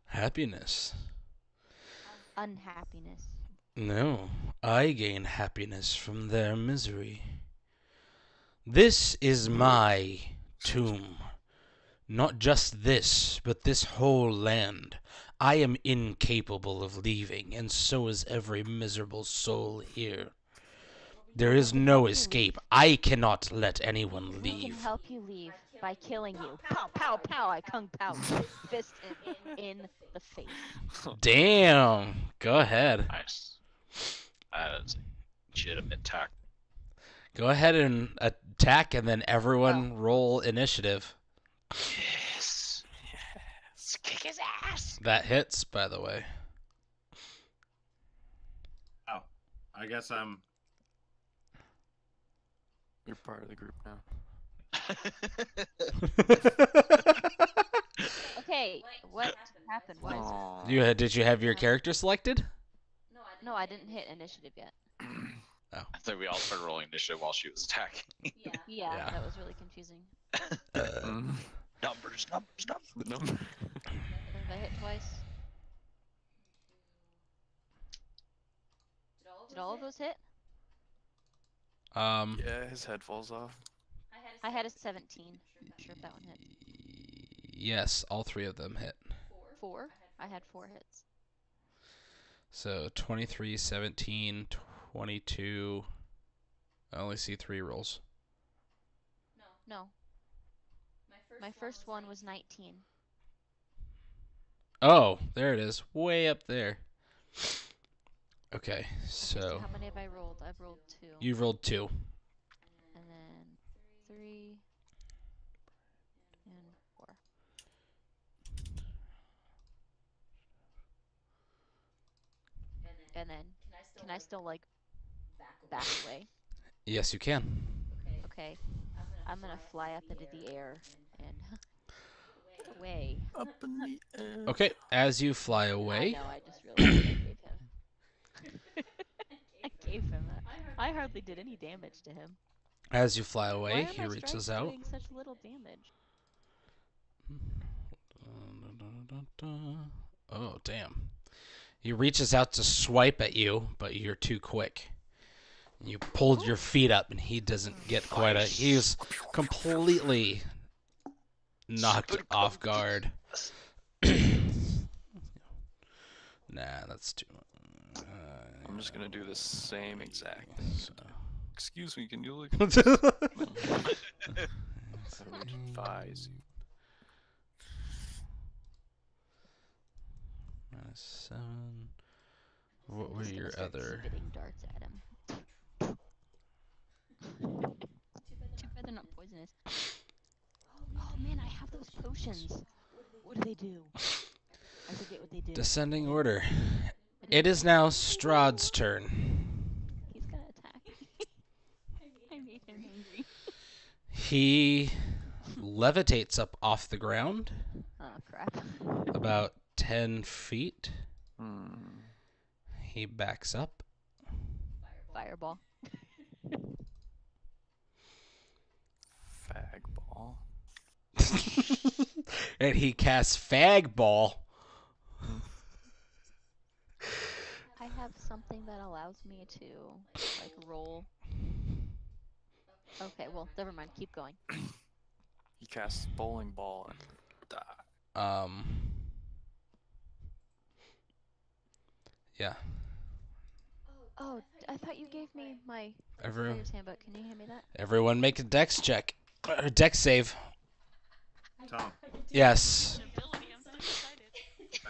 Happiness. Unhappiness. No, I gain happiness from their misery. This is my tomb. Not just this, but this whole land. I am incapable of leaving, and so is every miserable soul here. There is no escape. I cannot let anyone We can leave. help you leave. by killing you. Pow, pow, pow. I kung pao. Fist in the face. Damn. Go ahead. Nice. That is a legitimate tack. Go ahead and attack, and then everyone roll initiative. Yes. Yes. Kick his ass. That hits, by the way. Oh, I guess I'm. You're part of the group now. Okay, what happened? Why is Aw. Did you have your character selected? No, I didn't hit initiative yet. I think we all started rolling initiative while she was attacking. Yeah, Yeah. that was really confusing. Mm. Numbers, numbers, numbers. The number. Have I hit twice? Did all of those hit? Yeah, his head falls off. I had a 17. I'm not sure if that one hit. Yes, all 3 of them hit. 4? I had 4 hits. So 23, 17, 22. I only see 3 rolls. No. My first one was 19. Oh, there it is. Way up there. Okay, So so how many have I rolled? I've rolled 2. you've rolled 2. And then 3 and 4. And then can I still like back away? Yes, you can. Okay. I'm gonna fly up into the air and get away. Up in the air. Okay, as you fly I away, know, I just realized I gave him. I gave him that. I hardly did any damage to him. as you fly Why away, are he my reaches strikes out. doing such little damage? Oh, damn. He reaches out to swipe at you, but you're too quick. You pulled your feet up, and he doesn't get quite a... He's completely knocked off guard. Nah, that's too... I'm just gonna do the same exact thing. so- Excuse me, can you look at this? I would advise you. -7. What were I'm just gonna your start other... spitting darts at him. Too bad they're not poisonous. Oh man, I have those potions. What do they do? I forget what they do. Descending order. What It do is now Strahd's turn. He's gonna attack me. I made him angry. He levitates up off the ground Oh crap. about 10 feet. Hmm. He backs up. Fireball. Fag ball. And he casts Fag Ball. I have something that allows me to like roll. Okay, well, never mind. Keep going. He casts bowling ball and die. Yeah. Oh, I thought you gave me my Everyone, player's handbook. Can you hand me that? everyone make a dex check. Dex save. Tom, Yes.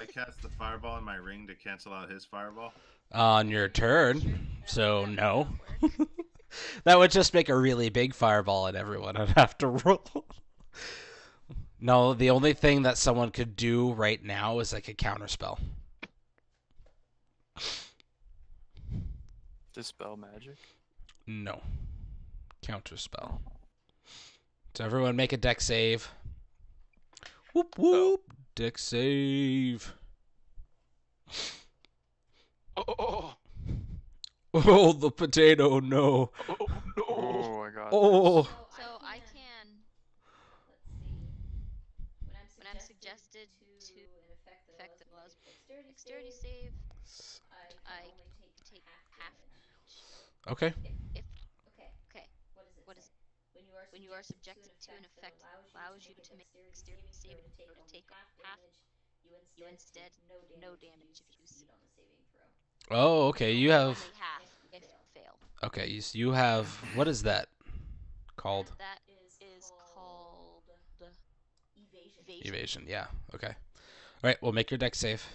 I cast the fireball in my ring to cancel out his fireball. On your turn. So, no. That would just make a really big fireball and everyone would have to roll. No, the only thing that someone could do right now is like a counterspell. Dispel magic. No. Counterspell. So everyone make a dex save. Whoop whoop. Dex save. Oh, Oh, the potato, no. oh, no. Oh, I got Oh. So I can. When I'm suggested to an effect that allows dexterity save, I take half. Okay. Okay. What is it? When you are subjected to an effect that allows you to make dexterity save or to take half, you instead no damage if you succeed on the saving throw. Oh, okay. You have... Only half if you fail. Okay, you have... What is that called? That is called Evasion, yeah. Okay. All right, we'll make your deck save.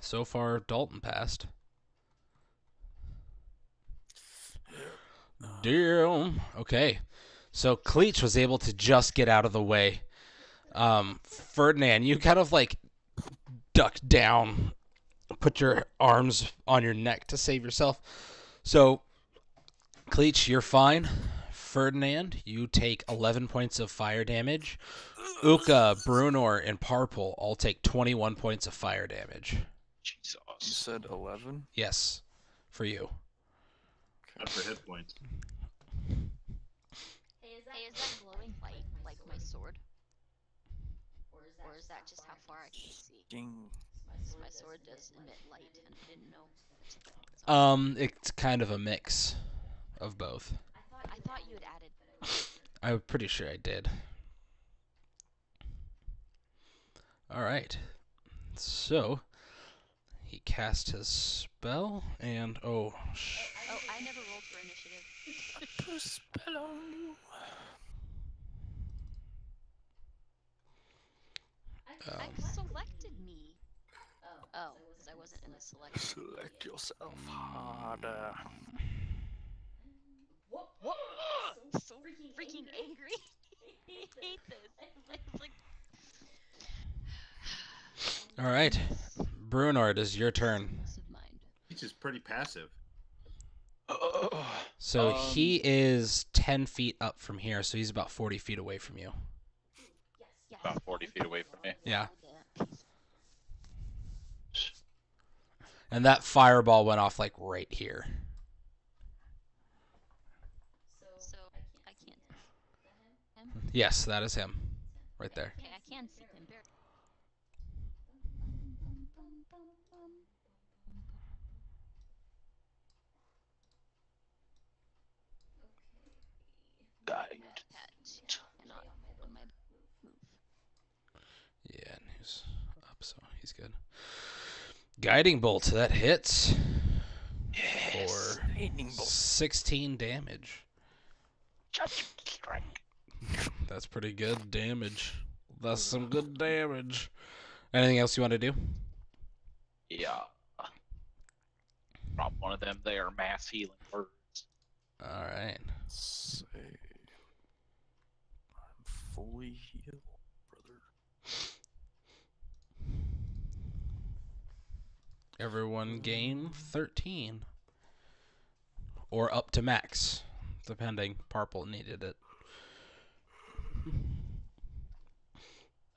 So far, Dalton passed. Damn. Okay. So Cleach was able to just get out of the way. Ferdinand, you kind of like ducked down, put your arms on your neck to save yourself. So, Cleach, you're fine. Ferdinand, you take 11 points of fire damage. Uka, Brunor, and Parpel all take 21 points of fire damage. Jesus. You said 11? Yes, for you. Up for hit points. Hey, is that glowing light like my sword? Or is that just how far I can see? Ding. My sword does emit light, and I didn't know. It's kind of a mix of both. I thought you had added. I'm pretty sure I did. Alright. So, he cast his spell, and Oh, I never rolled for initiative. Put a spell on you. I selected me. Oh, because I wasn't in the selection. Select yourself harder. What? So freaking angry. I hate this. It's like. Alright. Brunor, it is your turn. Peace of mind. He's just pretty passive. So he is 10 feet up from here, so he's about 40 feet away from you. Yes. About 40 feet away from me. Yeah. Hold it. And that fireball went off, like, right here. So I can't. Him? Yes, that is him. Right there. Okay, I can see him. Guide. Cannot on my move. Yeah, and he's up, so he's good. Guiding bolt, that hits for Lightning bolt. 16 damage. Judge strike. That's pretty good damage. That's some good damage. Anything else you want to do? Yeah. Drop one of them there mass healing words. All right. Say, I'm fully healed, brother. Everyone gain 13. Or up to max, depending. Parpel needed it.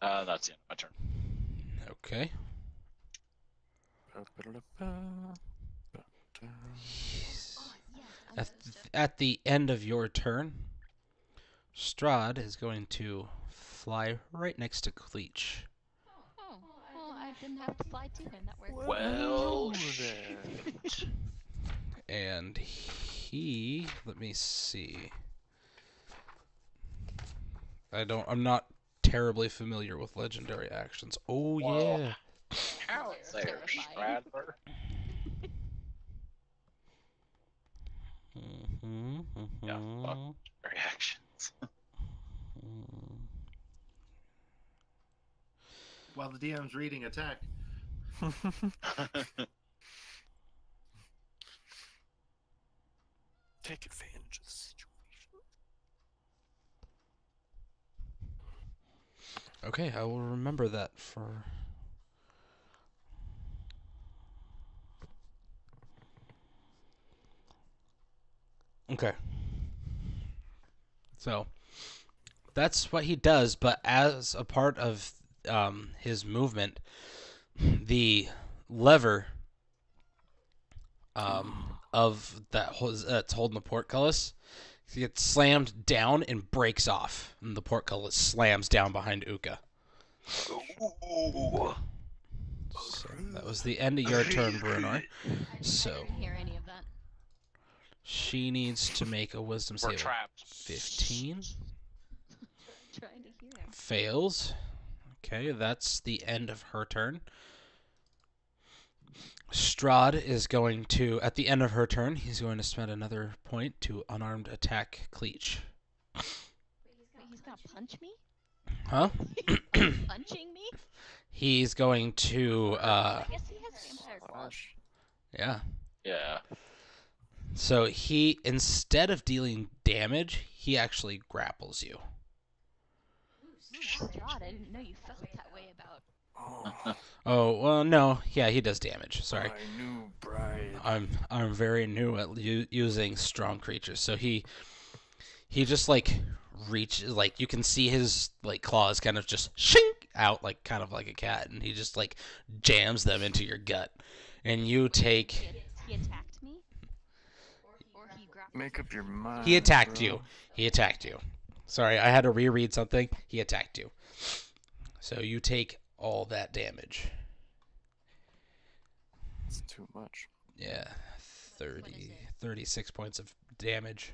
That's the end of my turn. Okay. Oh, yes. I'm At the end of your turn, Strahd is going to fly right next to Cleach. Oh, well, I didn't have to fly to him. That worked. Well, then. And he, let me see. I'm not terribly familiar with legendary actions. Oh, Well, yeah. how That's there, terrifying. Stradler? Yeah, fuck. Reactions. While the DM's reading attack. Take advantage of the situation. Okay, I will remember that for... Okay. So, that's what he does, but as a part of his movement, the lever of that's holding the portcullis gets slammed down and breaks off, and the portcullis slams down behind Uka. Ooh. So that was the end of your turn, Brunor. I So didn't hear any of that. she needs to make a wisdom We're save. trapped. 15 Trying to hear him. fails. Okay, that's the end of her turn. Strahd is going to, at the end of her turn, he's going to spend another point to unarmed attack Cleach. Wait, he's gonna punch me? Huh? Punching me? He's going to I guess he has vampire claws. Slash. yeah. Yeah. So he, instead of dealing damage, he actually grapples you. Ooh, Strahd, I didn't know you felt that way about. Oh, Oh well, no, yeah, he does damage. Sorry, my new bride. I'm very new at using strong creatures. So he just like reaches, like you can see his like claws kind of just shink out, like kind of like a cat, and he just like jams them into your gut, and you take. He attacked me? Or he grabbed Make up your mind. He attacked bro. you. He attacked you. Sorry, I had to reread something. He attacked you. So you take all that damage. It's too much. Yeah, What is 30, it? 36 points of damage.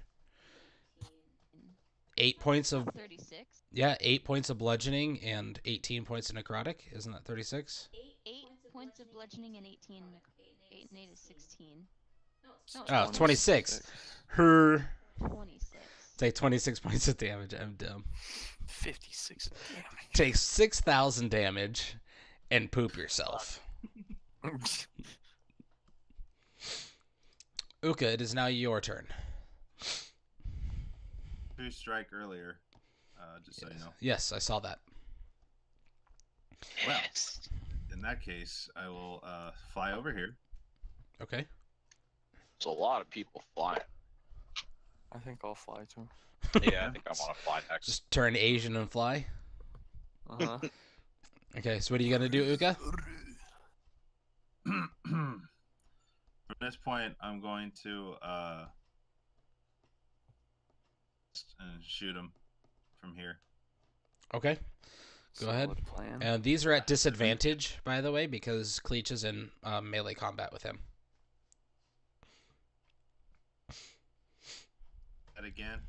8 points of 36? 8 points of bludgeoning and 18 points of necrotic. Isn't that 36? 8 points of bludgeoning and 18. 8 and 8 is 16. No, Oh, 26. Her 26. take 26 points of damage. I'm dumb. 56 Take 6,000 damage and poop yourself. damage. Uka, it is now your turn. True strike earlier. Just so you know. Yes, I saw that. Well. Yes. In that case, I will fly over here. Okay. There's a lot of people flying. I think I'll fly too. Yeah, I think I want to fly next. Just turn Asian and fly. Uh-huh. Okay, so what are you gonna do, Uka? From this point, I'm going to shoot him from here. Okay. Go ahead. Solid plan. And these are at disadvantage, by the way, because Cleach is in melee combat with him. That again.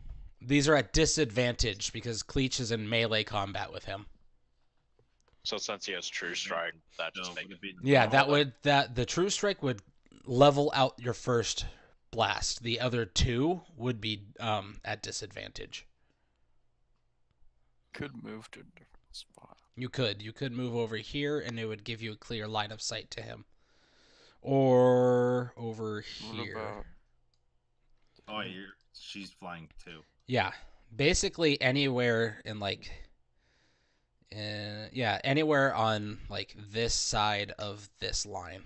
These are at disadvantage because Cleach is in melee combat with him. So since he has True Strike, that just So makes would it be Yeah, normal? the true strike would level out your first blast. The other two would be at disadvantage. Could move to a different spot. You could move over here, and it would give you a clear line of sight to him, or over What here. about Oh, she's flying too. Yeah, basically anywhere in like, anywhere on like this side of this line,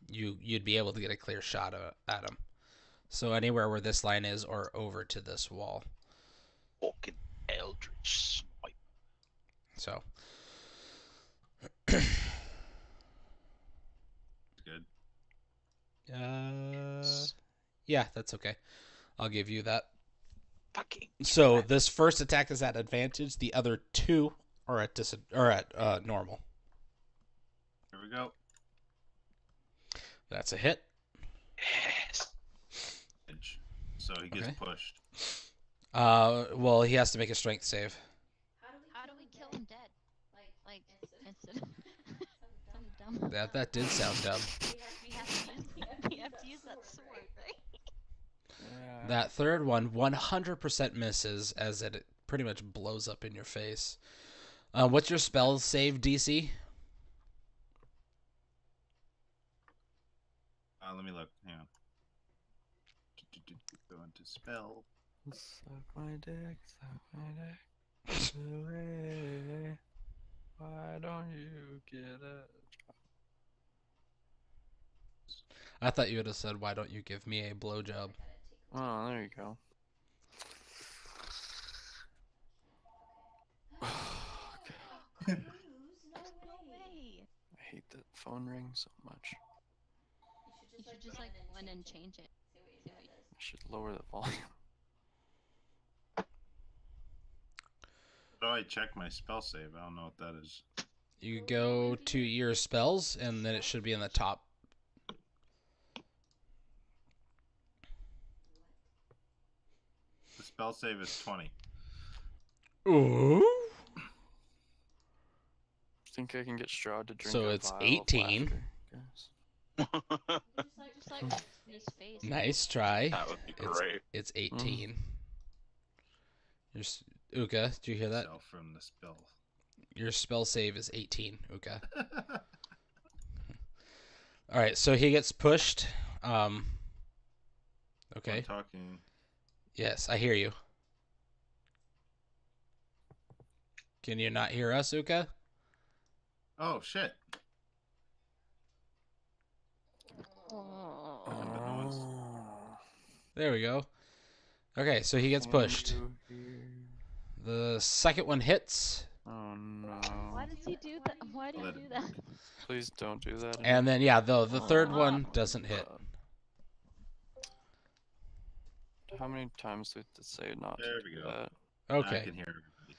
you'd be able to get a clear shot at him. So anywhere where this line is, or over to this wall. fucking Eldritch Swipe. So Good. yeah, that's okay. I'll give you that. Fucking. So this first attack is at advantage. The other two are at normal. Here we go. That's a hit. Yes. Edge. So he gets Okay. pushed. Well, he has to make a strength save. How do we kill him dead? Like instead of sounded dumb. That did sound dumb. We have to use that sword, right? yeah. That third one 100% misses as it pretty much blows up in your face. What's your spell save DC? Let me look. Hang on. Go into spell. Suck my dick, suck my dick. Away. Why don't you get it? I thought you would have said, "Why don't you give me a blowjob?" Oh, there you go. No way. I hate that phone ring so much. You should just like go in and change it. See what you- I should lower the volume. How do I check my spell save? I don't know what that is. You go to your spells, and then it should be in the top. The spell save is 20. Ooh. Think I can get Strahd to drink So a it's vial of 18. laughter, guys? Just like his face. Nice try. That would be It's- great. It's 18. Uka, did you hear that? myself from the spell. Your spell save is 18, Uka. All right, so he gets pushed. I'm Okay. talking. Yes, I hear you. Can you not hear us, Uka? Oh shit! Oh. But no one's- There we go. Okay, so he gets pushed. The second one hits, Oh no. Why does he do that? Why do you do that? Please don't do that. and then yeah, the third Oh. one doesn't hit. How many times do we have to say not There to we do go. that? I Okay, can hear everybody.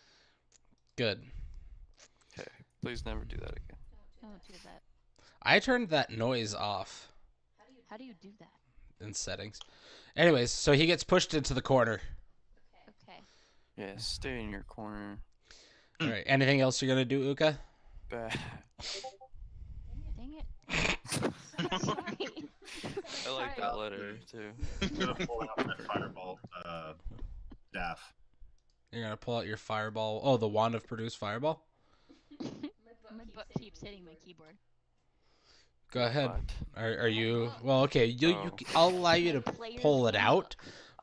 good. Okay. Please never do that again. Don't do that. I turned that noise off How do you do that? in settings. Anyways, so he gets pushed into the corner. Okay. Yeah, stay in your corner. All right. Anything else you're gonna do, Uka? Bad. Dang it. Sorry. I like that letter too. I'm gonna pull out my fireball staff. You're gonna pull out your fireball. Oh, the wand of produce fireball. My butt keeps hitting my keyboard. Go ahead. But, Are you? Well, okay. Oh. I'll allow you to Players pull it only. out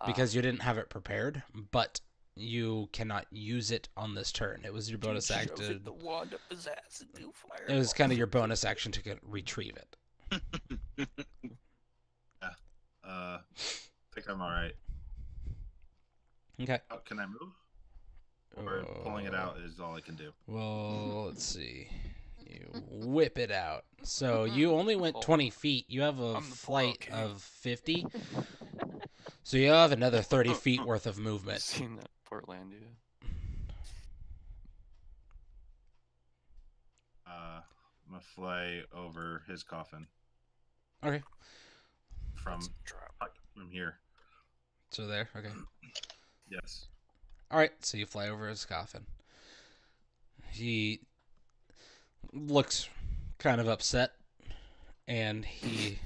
because you didn't have it prepared, but you cannot use it on this turn. It was your bonus shove action. the wand up his ass and do fire. It was kind of your bonus action to retrieve it. Think I'm all right. Okay. Oh, can I move? Or pulling it out is all I can do. Well, let's see. You whip it out. So you only went 20 feet. You have a I'm the flight king. of 50. So you have another 30 feet worth of I've movement. seen that Portlandia. I'm gonna fly over his coffin Okay. from That's a trap. from here. So there. Okay. Yes. All right. So you fly over his coffin. He looks kind of upset, and he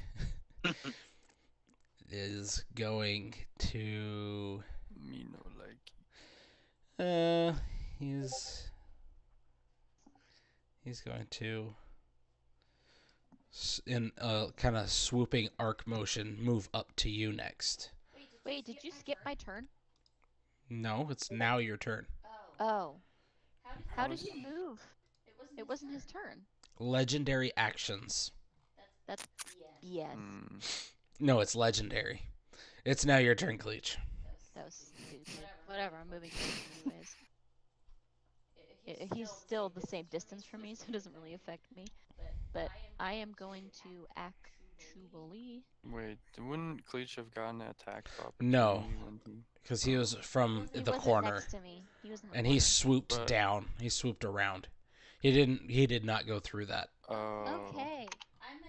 is going to. Me no like. He's going to, in a kind of swooping arc motion, move up to you next. Wait, did you skip my turn? No, it's now your turn. Oh. How did he move? It wasn't his turn. Legendary actions. That's BS. Hmm. No, it's legendary. It's now your turn, Cleach. That was stupid. Whatever, I'm moving anyways. He's still the same distance from me, so it doesn't really affect me. But I am going to actually. Wait, wouldn't Cleach have gotten an attack of No. opportunity when he- Because he was from He the wasn't corner, next to me. He was in the and he corner. swooped But- down. He swooped around. He did not go through that. Oh. Okay.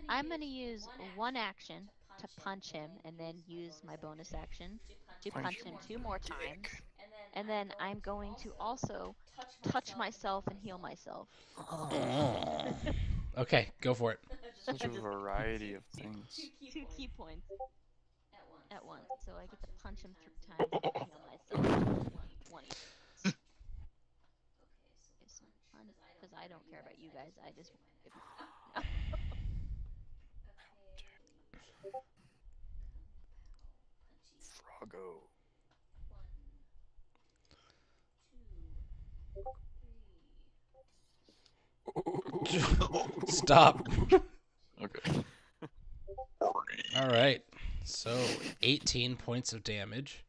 I'm gonna use one action to punch him, and then use my bonus action to punch him 2 more times. And then I'm going to also touch myself and heal myself. Okay, go for it. Such a variety of things. 2 key points at once. So I get to punch him 3 times and heal myself 20. Because I don't care about you guys. I just want to Froggo. Stop. Okay. All right. So 18 points of damage.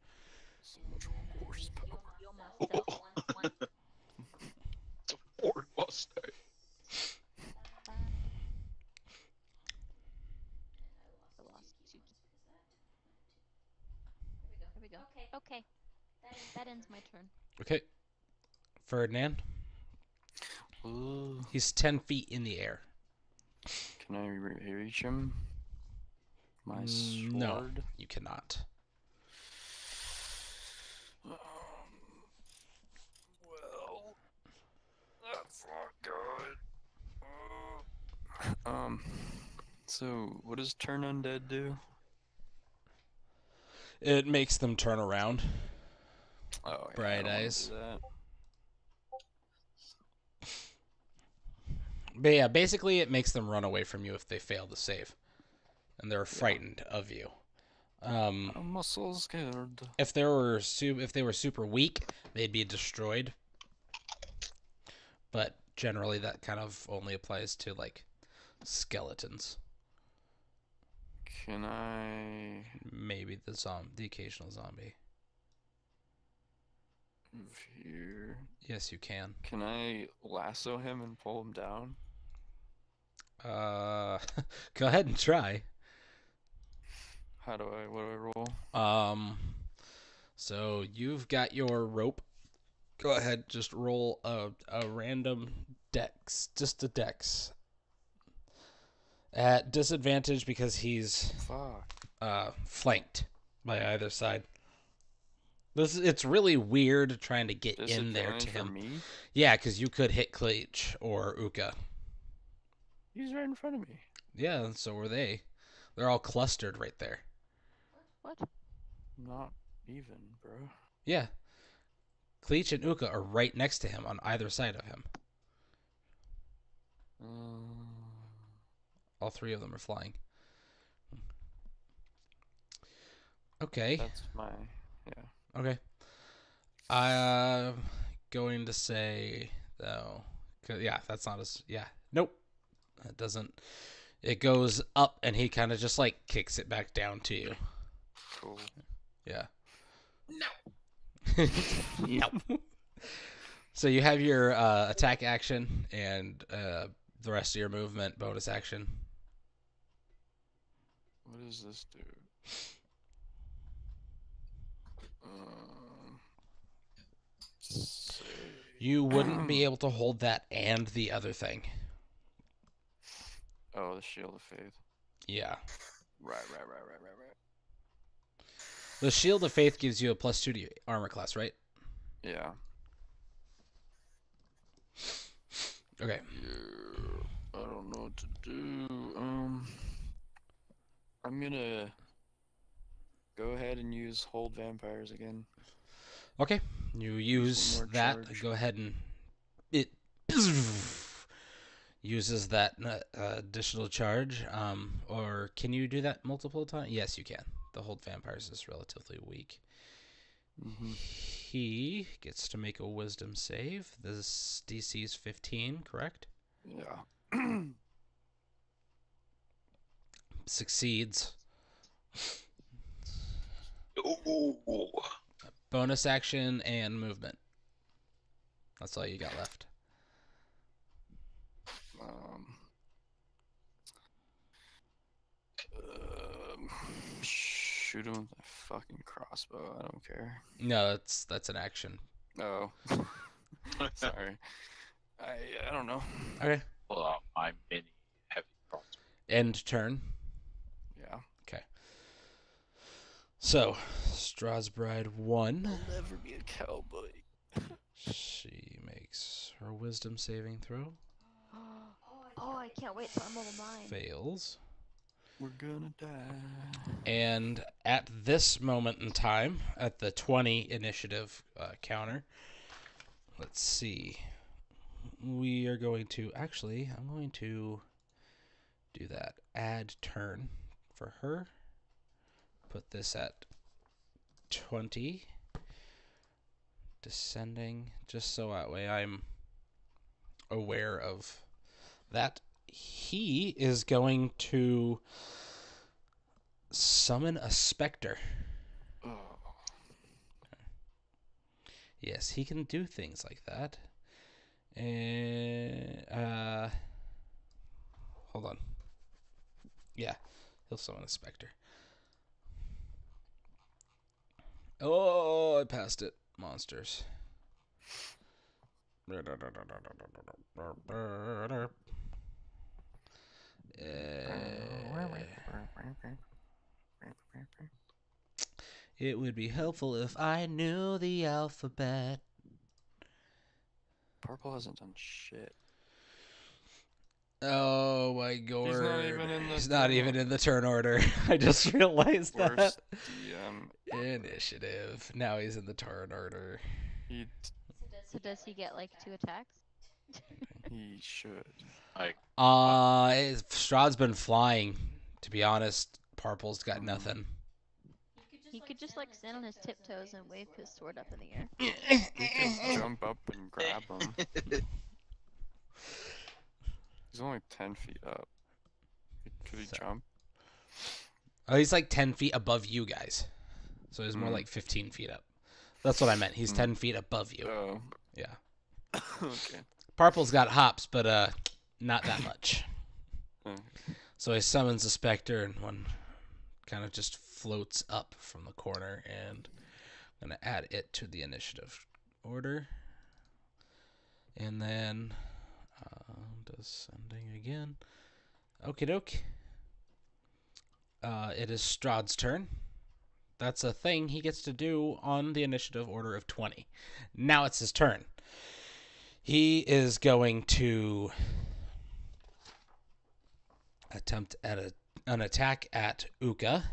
So much horsepower. heal myself. One. Ford Mustang. I lost 2 keys. There we go. Okay. That ends my turn. Okay. Ferdinand. Ooh. He's 10 feet in the air. Can I reach him? My sword? No, you cannot. Well, that's not good. So what does turn undead do? It makes them turn around. Oh, yeah, Bright I don't wanna eyes. do that. But yeah, basically it makes them run away from you if they fail to save, and they're frightened of you. I'm so scared. If they were super weak, they'd be destroyed. But generally, that kind of only applies to like skeletons. Can I Maybe the occasional zombie. move here? Yes, you can. Can I lasso him and pull him down? Go ahead and try. What do I roll? So you've got your rope. Go ahead, just roll a random dex, just a dex. At disadvantage because he's Fuck. flanked by either side. It's really weird trying to get in there to Disadvantage for him. me? Yeah, because you could hit Kleach or Uka. He's right in front of me. Yeah, and so were they. They're all clustered right there. What? Not even, bro. Yeah. Kleach and Uka are right next to him on either side of him. All three of them are flying. Okay. That's my Okay. I'm going to say though, yeah, that's not as Nope. It doesn't. It goes up, and he kind of just like kicks it back down to you. cool. Yeah. No. So you have your attack action and the rest of your movement bonus action. What does this do? Save. You wouldn't be able to hold that and the other thing. Oh, the Shield of Faith. Yeah. Right. The Shield of Faith gives you a +2 to your armor class, right? Yeah. Okay. Yeah. I don't know what to do. I'm gonna go ahead and use Hold Vampires again. Okay. You use more that. charge. Go ahead and it uses that additional charge. Or can you do that multiple times? Yes, you can. The Hold Vampires is relatively weak. Mm-hmm. He gets to make a Wisdom save. This DC is 15, correct? Yeah. Succeeds. Ooh. Bonus action and movement. That's all you got left. Shoot him with a fucking crossbow. I don't care. No, that's an action. Oh. Sorry. I don't know. Okay. Pull out my mini heavy crossbow. End turn. Yeah. So, Strasbride 1. I'll never be a cowboy. She makes her Wisdom saving throw. Oh, I can't wait till I'm level 9. Fails. We're gonna die. And at this moment in time, at the 20 initiative counter, let's see. We are going to, actually, I'm going to do that. Add turn for her. Put this at 20. Descending, just so that way I'm aware of that. He is going to summon a specter. Oh. Yes, he can do things like that. And hold on. Yeah, he'll summon a specter. Oh, I passed it. Monsters. It would be helpful if I knew the alphabet. Purple hasn't done shit. Oh my god. He's not even in the He's not turn even order. in the turn order. I just realized that. Worst DM. Initiative. Now he's in the turn order. He So does he get like 2 attacks? He should. Strahd's been flying. To be honest, Parple's got nothing. He could just like stand on his tiptoes and wave his sword up in the air. He could jump up and grab him. He's only 10 feet up. Could he jump? Oh, he's like 10 feet above you guys. So he's more like 15 feet up. That's what I meant. He's 10 feet above you. Oh. Yeah. Okay. Parple's got hops, but not that much. Mm. So he summons a specter, and one kind of just floats up from the corner, and I'm going to add it to the initiative order. And then descending again. Okie doke. It is Strahd's turn. That's a thing he gets to do on the initiative order of 20. Now it's his turn. He is going to attempt at an attack at Uka.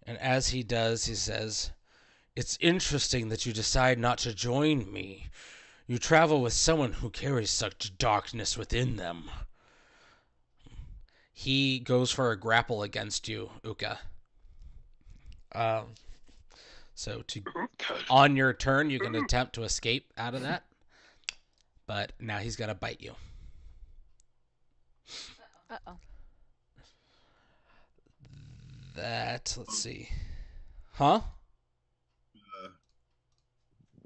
And as he does, he says, "It's interesting that you decide not to join me. You travel with someone who carries such darkness within them." He goes for a grapple against you, Uka. So on your turn, you can attempt to escape out of that. But now he's going to bite you. Uh-oh. Let's see. Huh?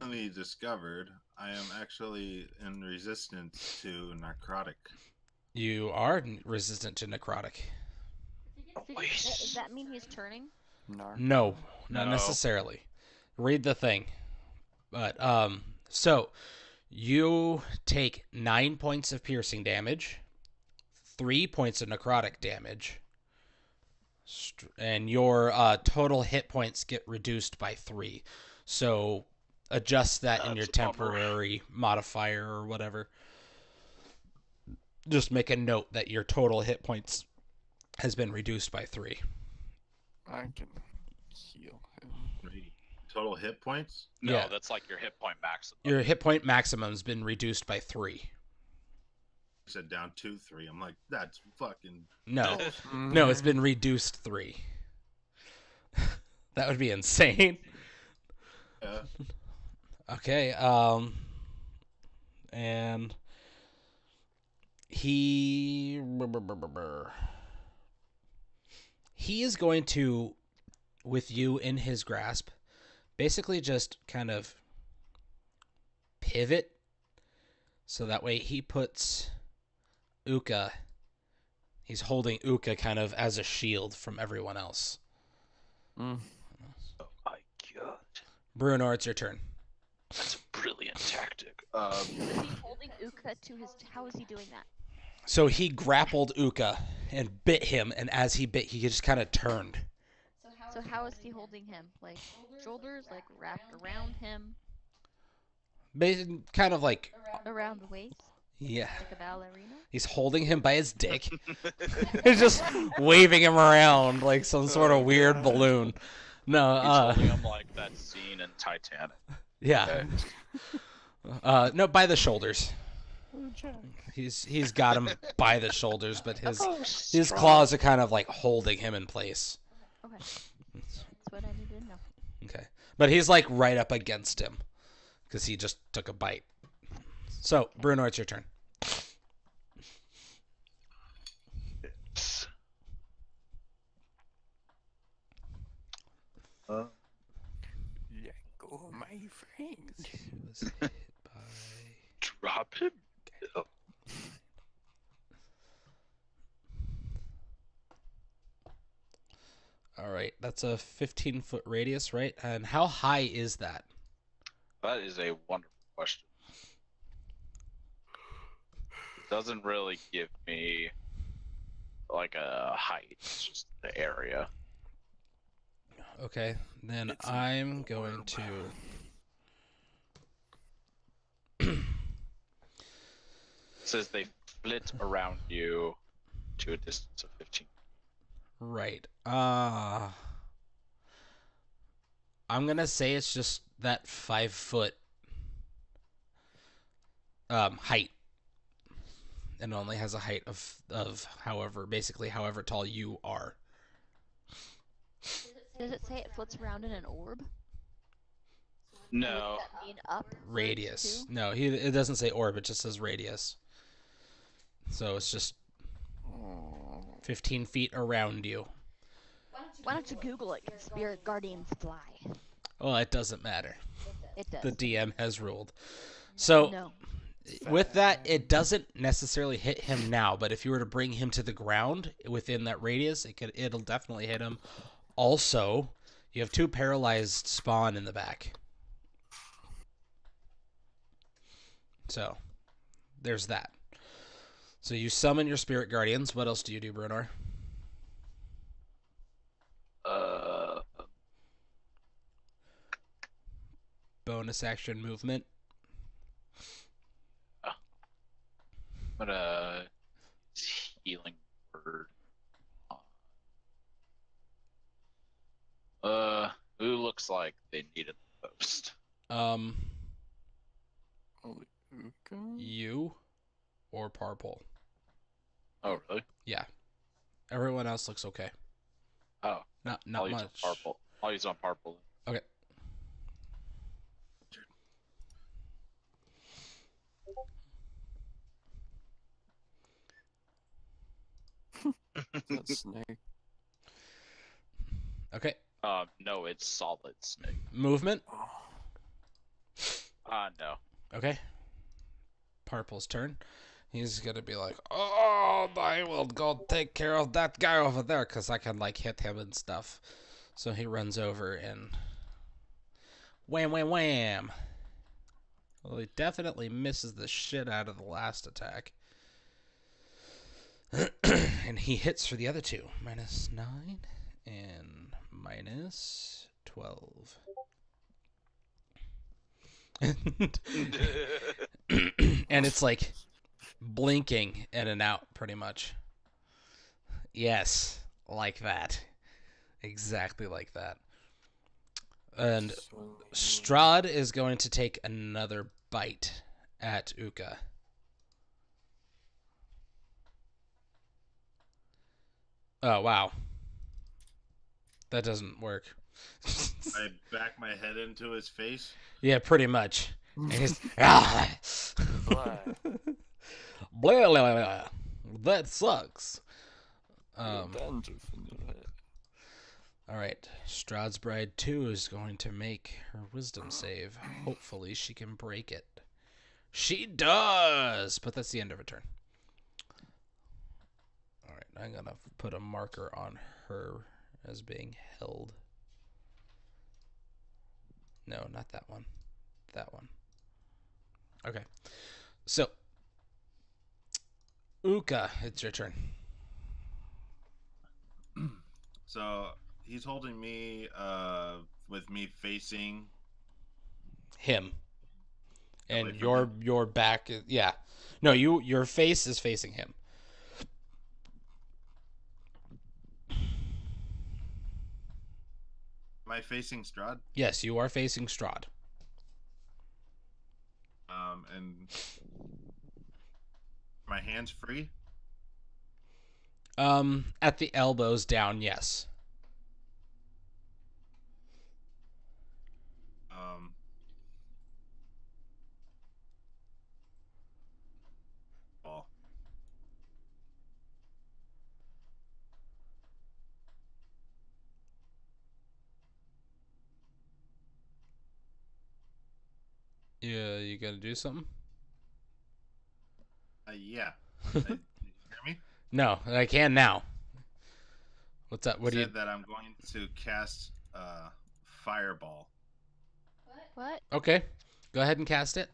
Only discovered I am actually in resistance to necrotic. You are resistant to necrotic. Does that mean he's turning? No, not No. necessarily. Read the thing. But so you take 9 points of piercing damage, 3 points of necrotic damage, and your total hit points get reduced by 3. So adjust that in your That's a bummer. temporary modifier or whatever. Just make a note that your total hit points has been reduced by 3. I can heal him. Total hit points? No, Yeah. that's like your hit point maximum. Your hit point maximum's been reduced by 3. You said down 2, 3. I'm like, that's fucking. No. No, it's been reduced 3. That would be insane. Okay, and he is going to, with you in his grasp, basically just kind of pivot so that way he puts Uka, he's holding Uka kind of as a shield from everyone else. Mm. Oh my god. Bruno, it's your turn. That's a brilliant tactic. Is he holding Uka to his... How is he doing that? So he grappled Uka and bit him, and as he bit, he just kind of turned. So how is he holding him? Like, shoulders, like, wrapped around him? Kind of like, Around the waist? yeah. Like a ballerina? He's holding him by his dick. He's just waving him around like some sort of weird balloon. No, He's holding him like that scene in Titanic. yeah. No, by the shoulders. He's got him by the shoulders, but his claws are kind of like holding him in place. Okay. That's what I needed to know. Okay, but he's like right up against him because he just took a bite. So Bruno, it's your turn. Yeah, go, my friend. Was hit by... Drop him. All right, that's a 15-foot radius, right? And how high is that? That is a wonderful question. It doesn't really give me like a height, it's just the area. Okay, then It's I'm going to... It says they flit around you to a distance of 15. Right. I'm gonna say it's just that 5-foot height and only has a height of however tall you are. Does it say it floats around in an orb? No. Would that mean up? Radius. Too? No, it doesn't say orb. It just says radius. So it's just 15 feet around you. Why don't you Google it? Can spirit guardians fly? Well, it doesn't matter. It does. The DM has ruled. So No. with that, it doesn't necessarily hit him now, but if you were to bring him to the ground within that radius, it'll definitely hit him. Also, you have 2 paralyzed spawn in the back. So, there's that. So you summon your spirit guardians. What else do you do, Brunar? Bonus action movement. But healing word. Who looks like they needed the most? Only Uka? You or Parpol. Oh, really? Yeah. Everyone else looks okay. Oh, Not I'll use much. on purple. I'll use on purple. Okay. That snake. Okay. No, it's solid snake. Movement. No. Okay. Purple's turn. He's gonna be like, "Oh, I will go take care of that guy over there, cause I can like hit him and stuff." So he runs over and wham, wham, wham. Well, he definitely misses the shit out of the last attack, and he hits for the other 2. -9 and -12. And it's like blinking in and out pretty much. Yes, like that. Exactly like that. And Strahd is going to take another bite at Uka. Oh, wow. That doesn't work. I back my head into his face. Yeah, pretty much. And he's, Blah. blah, blah, blah. That sucks. All right, Strahd's Bride 2 is going to make her wisdom save. Hopefully she can break it. She does! But that's the end of her turn. All right, I'm going to put a marker on her as being held. No, not that one. That one. Okay. So, Uka, it's your turn. So he's holding me, with me facing Him. And Away from your back is, yeah. No, your face is facing him. Am I facing Strahd? Yes, you are facing Strahd. And my hands free? At the elbows down, yes. Oh. Yeah, you gotta do something? Yeah. You hear me? No, I can now. What's up? What do you... Said that I'm going to cast Fireball. What? Okay, go ahead and cast it.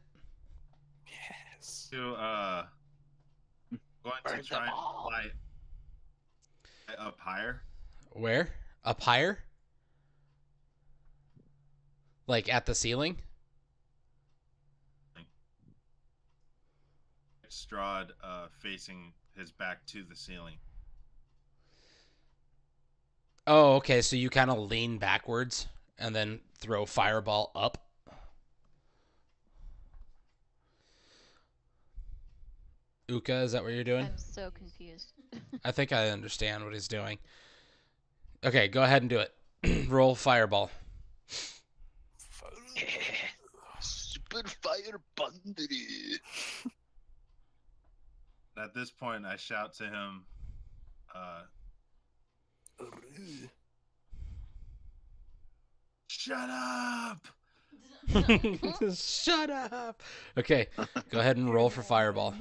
Yes. To going Burn to try them and all. fly up higher. Where? Up higher? Like at the ceiling? Strahd facing his back to the ceiling. Oh, okay, so you kind of lean backwards and then throw Fireball up. Uka, is that what you're doing? I'm so confused. I think I understand what he's doing. Okay, go ahead and do it. Roll fireball. Super fire bandit. At this point, I shout to him, "Shut up!" Shut up. Okay, go ahead and roll for fireball.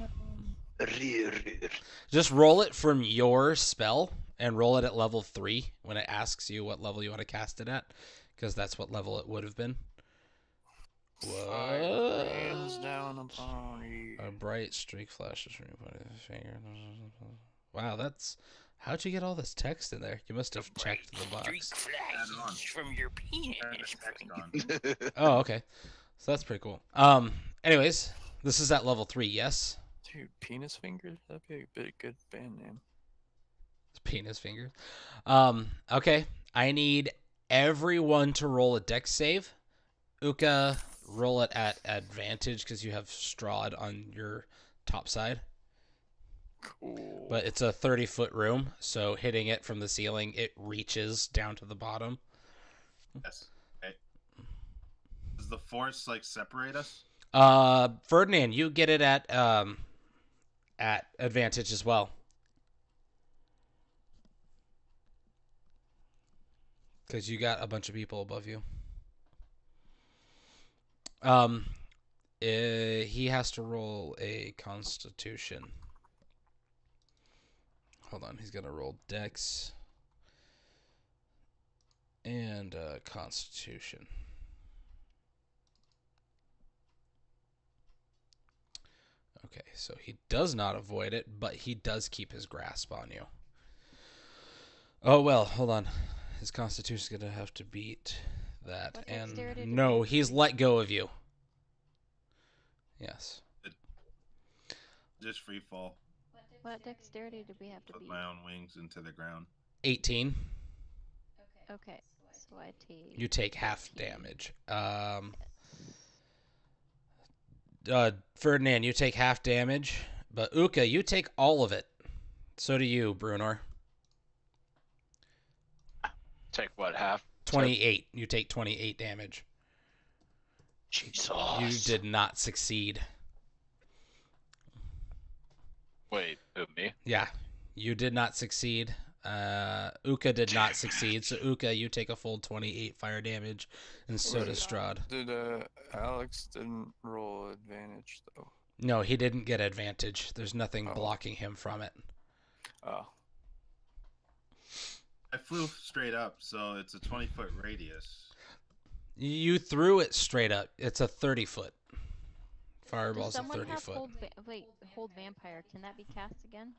Just roll it from your spell and roll it at level 3 when it asks you what level you want to cast it at, because that's what level it would have been. Fire rains down upon you. A bright streak flashes from your finger. Wow, that's... How'd you get all this text in there? You must have checked the box. Add it on. From your penis. Turn the text on. Oh, okay. So that's pretty cool. Anyways, this is at level 3, yes? Dude, penis fingers? That'd be a bit good band name. Penis fingers. Okay. I need everyone to roll a dex save. Uka, roll it at advantage because you have Strahd on your top side. Cool. But it's a 30-foot room, so hitting it from the ceiling, it reaches down to the bottom. Yes. Okay. Does the force like separate us? Ferdinand, you get it at advantage as well. Because you got a bunch of people above you. He has to roll a Constitution. Hold on, he's gonna roll Dex and Constitution. Okay, so he does not avoid it, but he does keep his grasp on you. Oh well, hold on. His Constitution's gonna have to beat that, What and dexterity did no, you he's let go of you. Yes. Just free fall. What dexterity do we have to Put beat? my own wings into the ground. 18. Okay, so I take. You take half damage. Ferdinand, you take half damage, but Uka, you take all of it. So do you, Brunor. Take what, half? 28. You take 28 damage. Jesus. You did not succeed. Wait, who, me? Yeah, you did not succeed. Uka did not succeed. So Uka, you take a full 28 fire damage, and so does Strahd. Did Alex didn't roll advantage though? No, he didn't get advantage. There's nothing Oh. blocking him from it. Oh. I flew straight up, so it's a 20-foot radius. You threw it straight up. It's a 30-foot. Does Fireball's a someone 30 have foot. hold vampire? Can that be cast again?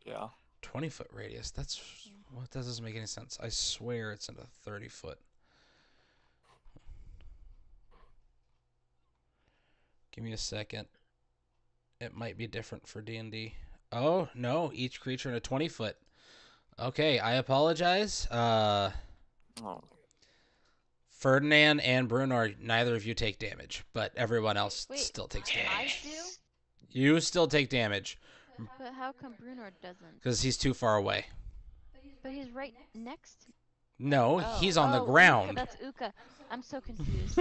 Yeah. 20-foot radius. That's what, that doesn't make any sense. I swear it's in a 30-foot. Give me a second. It might be different for D&D. Oh, no, each creature in a 20-foot. Okay, I apologize. Oh. Ferdinand and Brunor, neither of you take damage, but everyone else Wait, still takes I damage. do? You still take damage But how come Brunor doesn't? because he's too far away. But he's right next. No, Oh, he's on the Uka, ground. that's Uka. I'm so confused.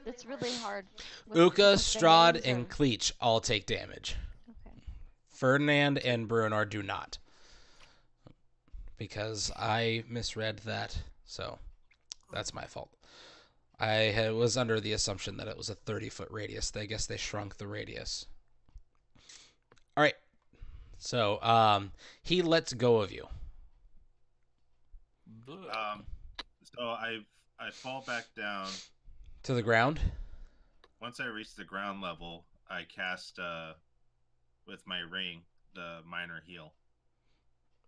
It's really hard. with- Uka, with the Strahd, names and of- Cleach all take damage. Okay. Ferdinand and Brunor do not. Because I misread that, so that's my fault. I was under the assumption that it was a 30-foot radius. I guess they shrunk the radius. All right. So, he lets go of you. So I fall back down. To the ground? Once I reach the ground level, I cast with my ring the minor heal.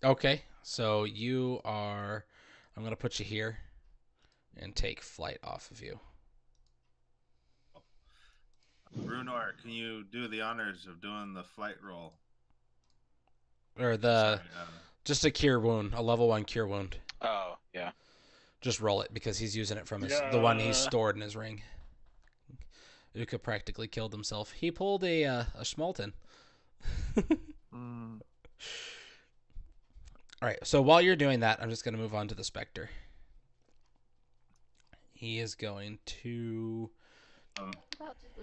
Okay. So you are... I'm going to put you here and take flight off of you. Brunor, can you do the honors of doing the flight roll? Or the... Sorry, Just a cure wound. A level 1 cure wound. Oh, yeah. Just roll it because he's using it from the one he's stored in his ring. Uka practically killed himself. He pulled a Schmalten. Mm, All right. So while you're doing that, I'm just gonna move on to the Spectre. He is going to.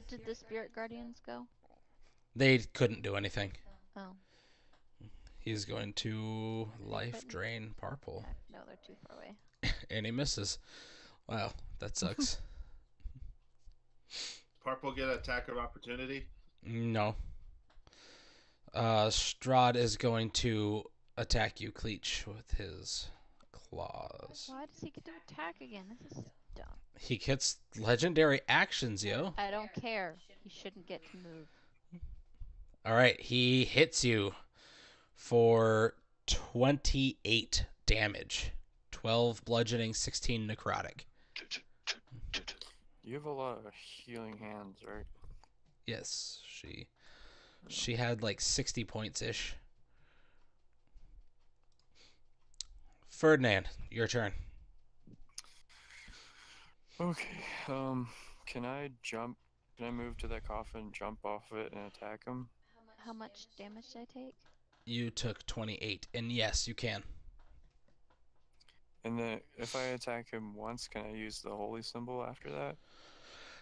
Did the spirit guardians go? They couldn't do anything. Oh, He's going to life couldn't? drain Parpol, no, they're too far away. and he misses. Wow, that sucks. Parpol get an attack of opportunity. No. Strahd is going to attack you, Cleach, with his claws. Why does he get to attack again? This is dumb. He gets legendary actions, yo. I don't care. He shouldn't get to move. All right, he hits you for 28 damage. 12 bludgeoning, 16 necrotic. you have a lot of healing hands, right? Yes, she had like 60 points ish. Ferdinand, your turn. Okay. Can I jump? Can I move to that coffin, jump off it, and attack him? How much damage did I take? You took 28, and yes, you can. And then if I attack him once, can I use the holy symbol after that?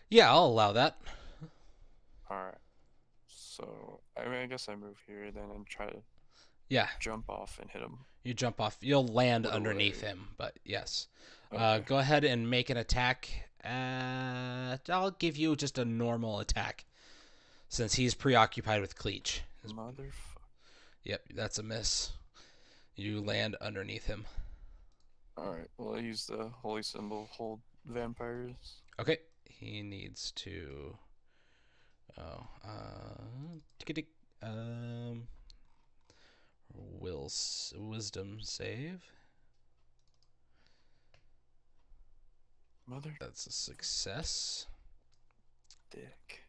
Yeah, I'll allow that. Alright. So, I mean, I guess I move here then and try to Yeah, jump off and hit him. you jump off. You'll land What underneath away. him, but yes. Okay. Go ahead and make an attack. I'll give you just a normal attack, since he's preoccupied with Cleach. Motherfucker. Yep, that's a miss. You land underneath him. Alright, well, I use the holy symbol, hold vampires. Okay, he needs to. Oh, tick-a-tick, wisdom save. Mother That's a success. dick.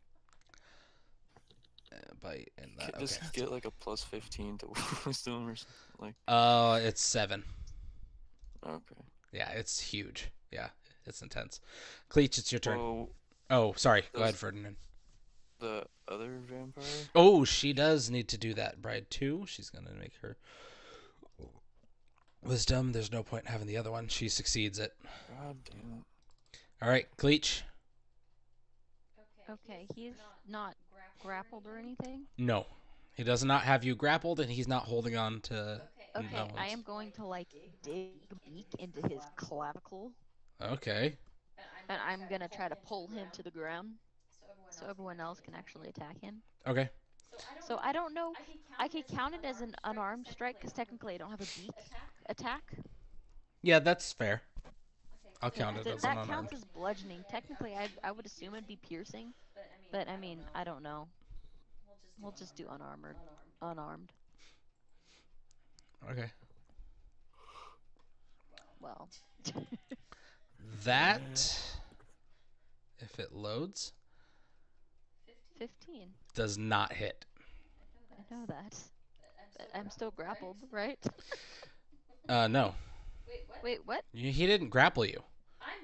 Bite and that. Does Okay. he get like a plus 15 to wisdom or something? Like, It's 7. okay. Yeah, it's huge. Yeah, it's intense. Cleach, it's your turn. Well, Oh, sorry. Go does- ahead, Ferdinand. the other vampire? Oh, she does need to do that. Bride 2. She's going to make her wisdom. There's no point in having the other one. She succeeds it. God damn it. All right, Cleach. Okay, he's not grappled or anything. No. He does not have you grappled, and he's not holding on to. Okay, no I one's- am going to like dig a beak into his clavicle, Okay. and I'm gonna try to pull him to the ground, so everyone else can actually attack him. Okay. So I don't know. I could count it as an unarmed strike because technically I don't have a beak attack. Yeah, that's fair. I'll count it That, as that an unarmed. counts as bludgeoning. Technically, I would assume it'd be piercing, but I mean I don't know. We'll just do unarmed. Okay. Well, That, if it loads, 15. does not hit. I know that, but I'm still grappled, right? No. Wait, what? He didn't grapple you.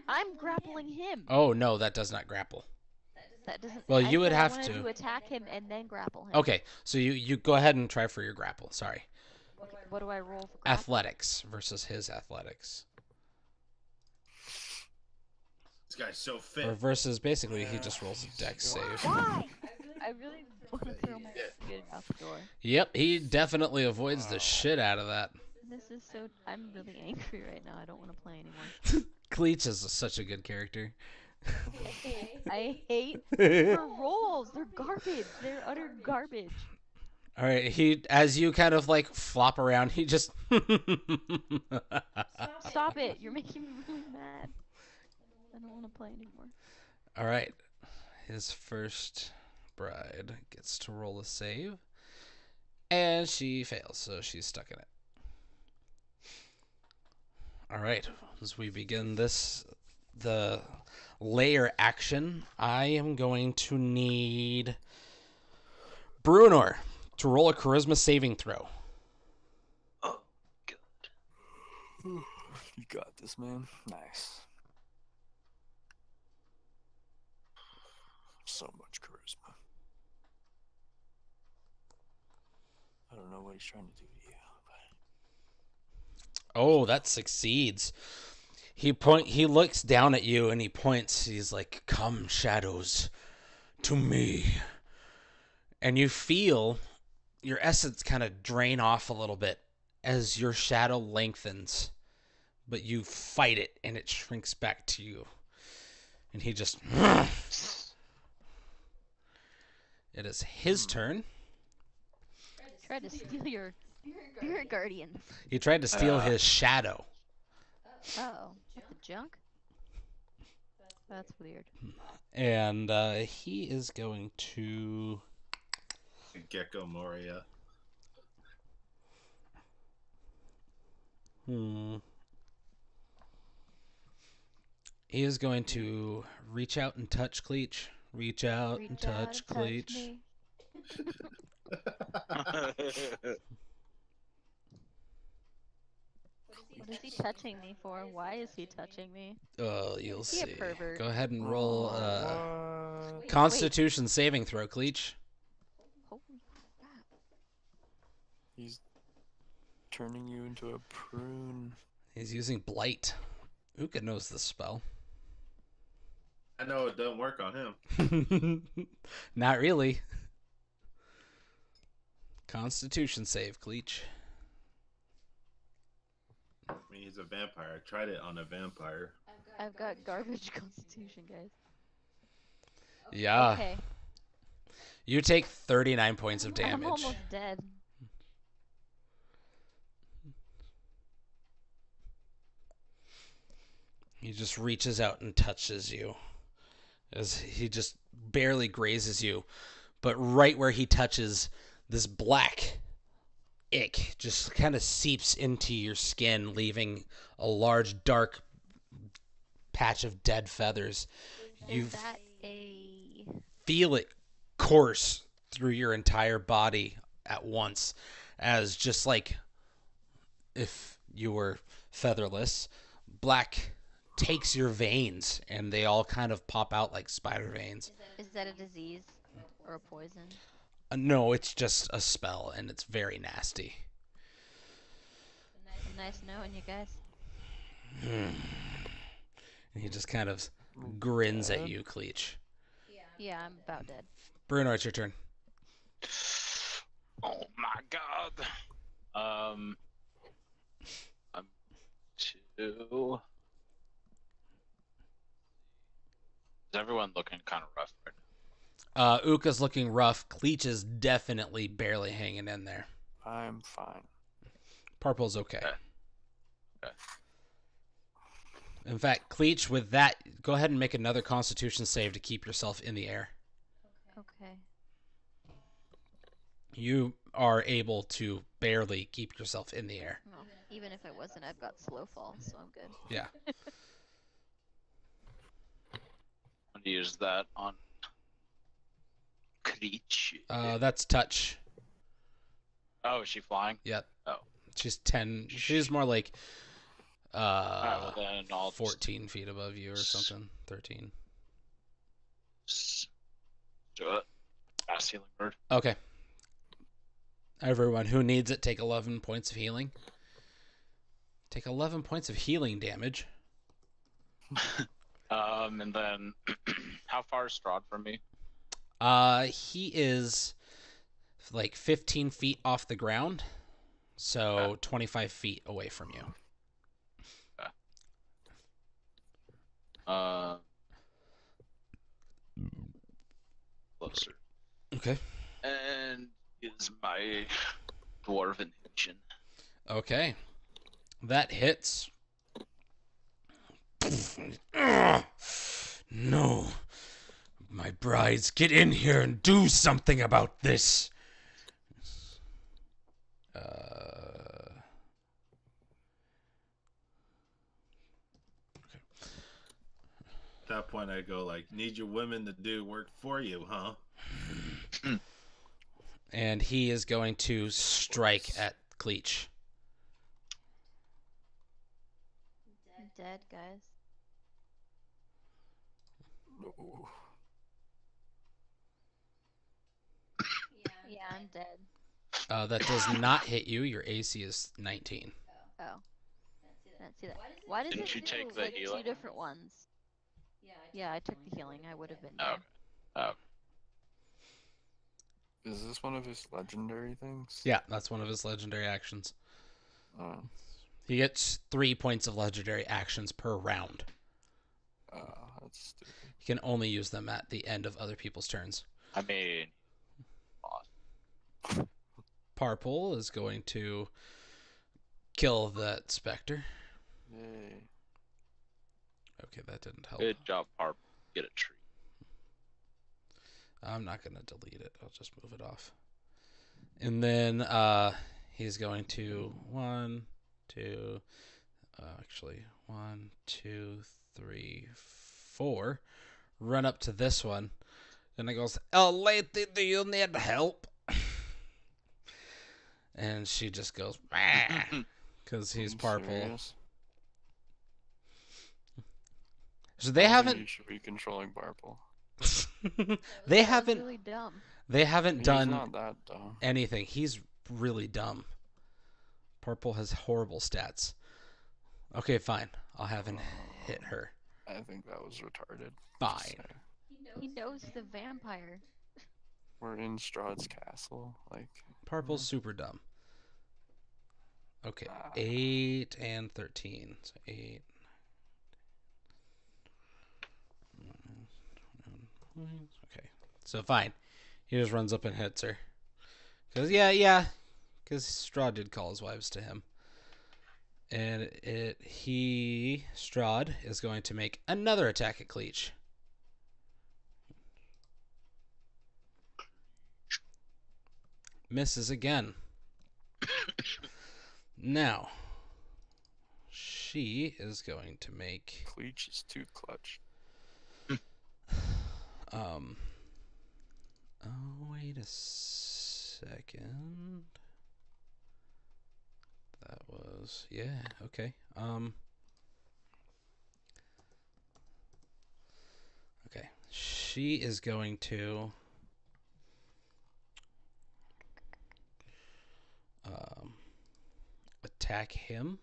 I'm grappling him. Oh, no, that does not grapple. That doesn't. Well, I you would said I have wanted to. attack him and then grapple him. Okay, so you go ahead and try for your grapple. Sorry. Okay, what do I roll for grapple? Athletics versus his athletics. This guy's so Or fit. versus, basically, he just rolls a dex save. Why? I really want to throw my kid out the door. Yep, he definitely avoids the shit out of that. This is so. I'm really angry right now. I don't want to play anymore. Cleach is such a good character. I hate her rolls. They're garbage. They're utter garbage. All right, he as you kind of like flop around, he just Stop it. You're making me really mad. I don't want to play anymore. All right. His first bride gets to roll a save and she fails, so she's stuck in it. All right, as we begin the layer action, I am going to need Bruenor to roll a charisma saving throw. Oh, good. You got this, man. Nice. So much charisma. he's trying to do to you. Oh, that succeeds. He looks down at you and he points. He's like, "Come, shadows, to me." And you feel your essence kind of drain off a little bit as your shadow lengthens, but you fight it and it shrinks back to you. And he just It is his turn. Try to steal your spirit guardians. He tried to steal his shadow. Oh, the junk? That's weird. And he is going to Gecko Moria. He is going to reach out and touch Cleach. Reach out and touch Cleach. me. What is he touching me for? Why is he touching me? Oh, you'll Is he a see. pervert? Go ahead and roll What? Constitution saving throw, Cleach. Holy crap. He's turning you into a prune. He's using Blight. Uka knows this spell. I know it doesn't work on him. Not really. Constitution save, Cleach. I mean, he's a vampire. I tried it on a vampire. I've got garbage constitution, guys. Yeah. Okay. You take 39 points of damage. I'm almost dead. He just reaches out and touches you. As he just barely grazes you. But right where he touches, this black ick just kind of seeps into your skin, leaving a large dark patch of dead feathers. You Is that a... feel it course through your entire body at once, as just like if you were featherless, black takes your veins and they all kind of pop out like spider veins. Is that a disease or a poison? No, it's just a spell and it's very nasty. Nice knowing you guys. And he just kind of grins at you, Cleach. Yeah, I'm about dead. Bruno, it's your turn. Oh my god. I'm two. Is everyone looking kind of rough right now? Uka's looking rough. Cleach is definitely barely hanging in there. I'm fine. Purple's okay. Okay. In fact, Cleach, with that, go ahead and make another Constitution save to keep yourself in the air. Okay. You are able to barely keep yourself in the air. Well, even if I wasn't, I've got slow fall, so I'm good. Yeah. I'm gonna use that on Creech. That's touch. Oh, is she flying? Yep. Oh. She's 10. She's more like Alright, well then I'll 14 feet above you or something. 13. just do it. Fast healing word. Okay. Everyone who needs it, take 11 points of healing. Take 11 points of healing damage. And then how far is Strahd from me? He is like 15 feet off the ground, so 25 feet away from you. Closer. Okay. And is my dwarven engine. Okay. That hits. No. My brides, get in here and do something about this. At that point, I go like, "Need your women to do work for you, huh?" And he is going to strike at Cleach. I'm dead, guys. No. Yeah, I'm dead. That does not hit you. Your AC is 19. Oh. I didn't see that. Why does Didn't it you do, take the like, healing? 2 different ones? Yeah, I took the healing. I would have been Okay. down. Is this one of his legendary things? Yeah, that's one of his legendary actions. Oh, He gets 3 points of legendary actions per round. that's stupid. He can only use them at the end of other people's turns. I mean, Parpol is going to kill that specter. Yay. Okay, that didn't help. good job, Harp. Get a treat. I'm not going to delete it. I'll just move it off. And then he's going to 1, 2, 3, 4. Run up to this one. And it goes, "Oh, lady, do you need help?" And she just goes, because he's I'm Parpol. serious? So they I think haven't You should be controlling Barple. they That was haven't really dumb. they haven't He's done not that dumb. anything. He's really dumb. Purple has horrible stats. Okay, fine. I'll have him hit her. I think that was retarded. Just Fine. saying. He knows the vampire. We're in Strahd's castle. Like, Purple's super dumb. Okay, Ah. 8 and 13. So 8. Okay, so fine. He just runs up and hits her. Because, because Strahd did call his wives to him. And Strahd is going to make another attack at Cleach. Misses again. Now, she is going to make Cleach is too clutch. oh, wait a second. That was okay. Okay. She is going to attack him,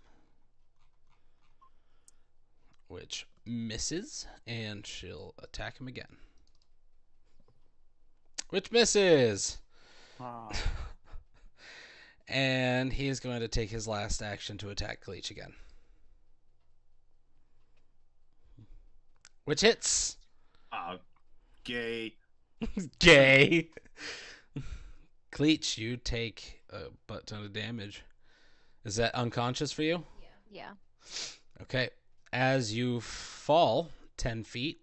which misses, and she'll attack him again, which misses. Ah. And he is going to take his last action to attack Cleach again, which hits. Gay. Gay. Cleach, you take a butt ton of damage. Is that unconscious for you? Yeah. Okay. As you fall 10 feet,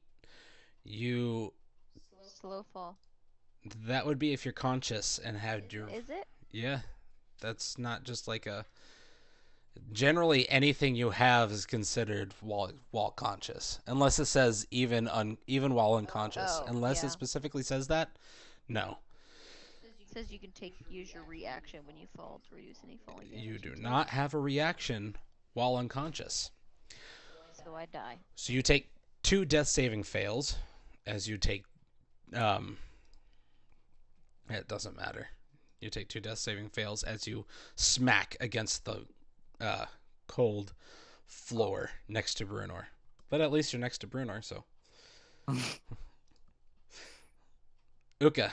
Slow fall. that would be if you're conscious and had your... Is it? Yeah. That's not just like a... Generally, anything you have is considered while conscious. Unless it says even while unconscious. Oh, Unless yeah. it specifically says that, no. It says you can use your reaction when you fall to reduce any falling damage. You do not have a reaction while unconscious. So I die. So you take 2 death saving fails as you take... It doesn't matter. You take 2 death saving fails as you smack against the cold floor next to Brunor. But at least you're next to Brunor, so... Uka.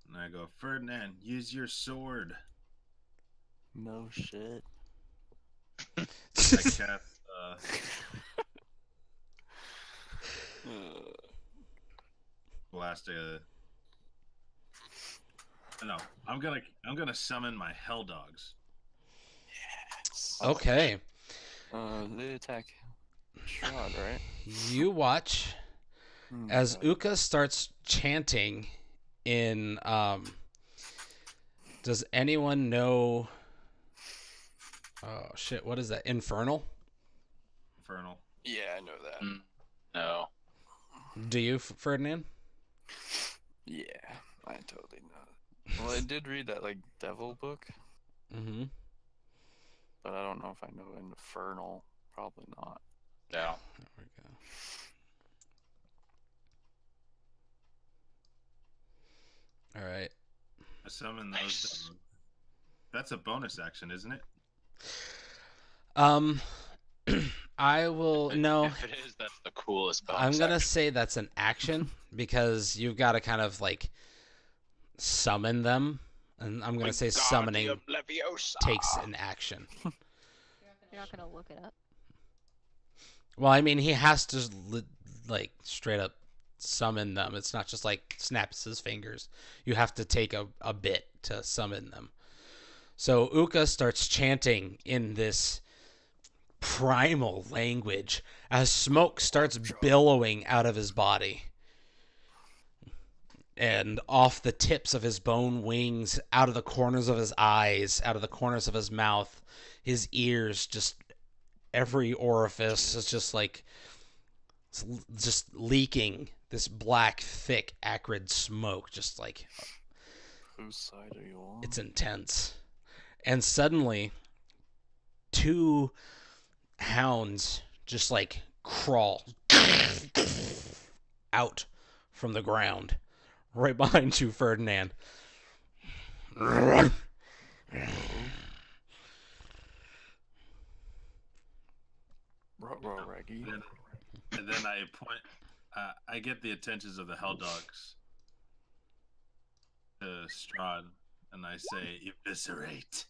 And I go, Ferdinand, use your sword. No shit. I cast, blast a... No, I'm gonna summon my hell dogs. Yes. Okay. They attack Strahd, right? You watch as Uka starts chanting in does anyone know oh shit, what is that? Infernal? Infernal. Yeah, I know that. No. Do you, Ferdinand? Yeah, I totally know that. Well, I did read that like devil book, Mm-hmm. but I don't know if I know infernal. Probably not. No. There we go. Summon those. Nice. dogs. That's a bonus action, isn't it? I will no. If it is, that's the coolest bonus I'm gonna action. say that's an action because you've got to kind of like summon them, and I'm gonna say summoning Wingardium Leviosa. takes an action. You're not gonna look it up. Well, I mean, he has to like straight up summon them. It's not just like snaps his fingers. You have to take a bit to summon them. So Uka starts chanting in this primal language as smoke starts billowing out of his body. And off the tips of his bone wings, out of the corners of his eyes, out of the corners of his mouth, his ears, just every orifice is just like just leaking this black, thick, acrid smoke. Just like Whose side are you on? it's intense. And suddenly, two hounds just like crawl out from the ground right behind you, Ferdinand. Ruh-roh, Reggie. And then I point. I get the attentions of the Hell Dogs to Strahd, and I say, "Eviscerate."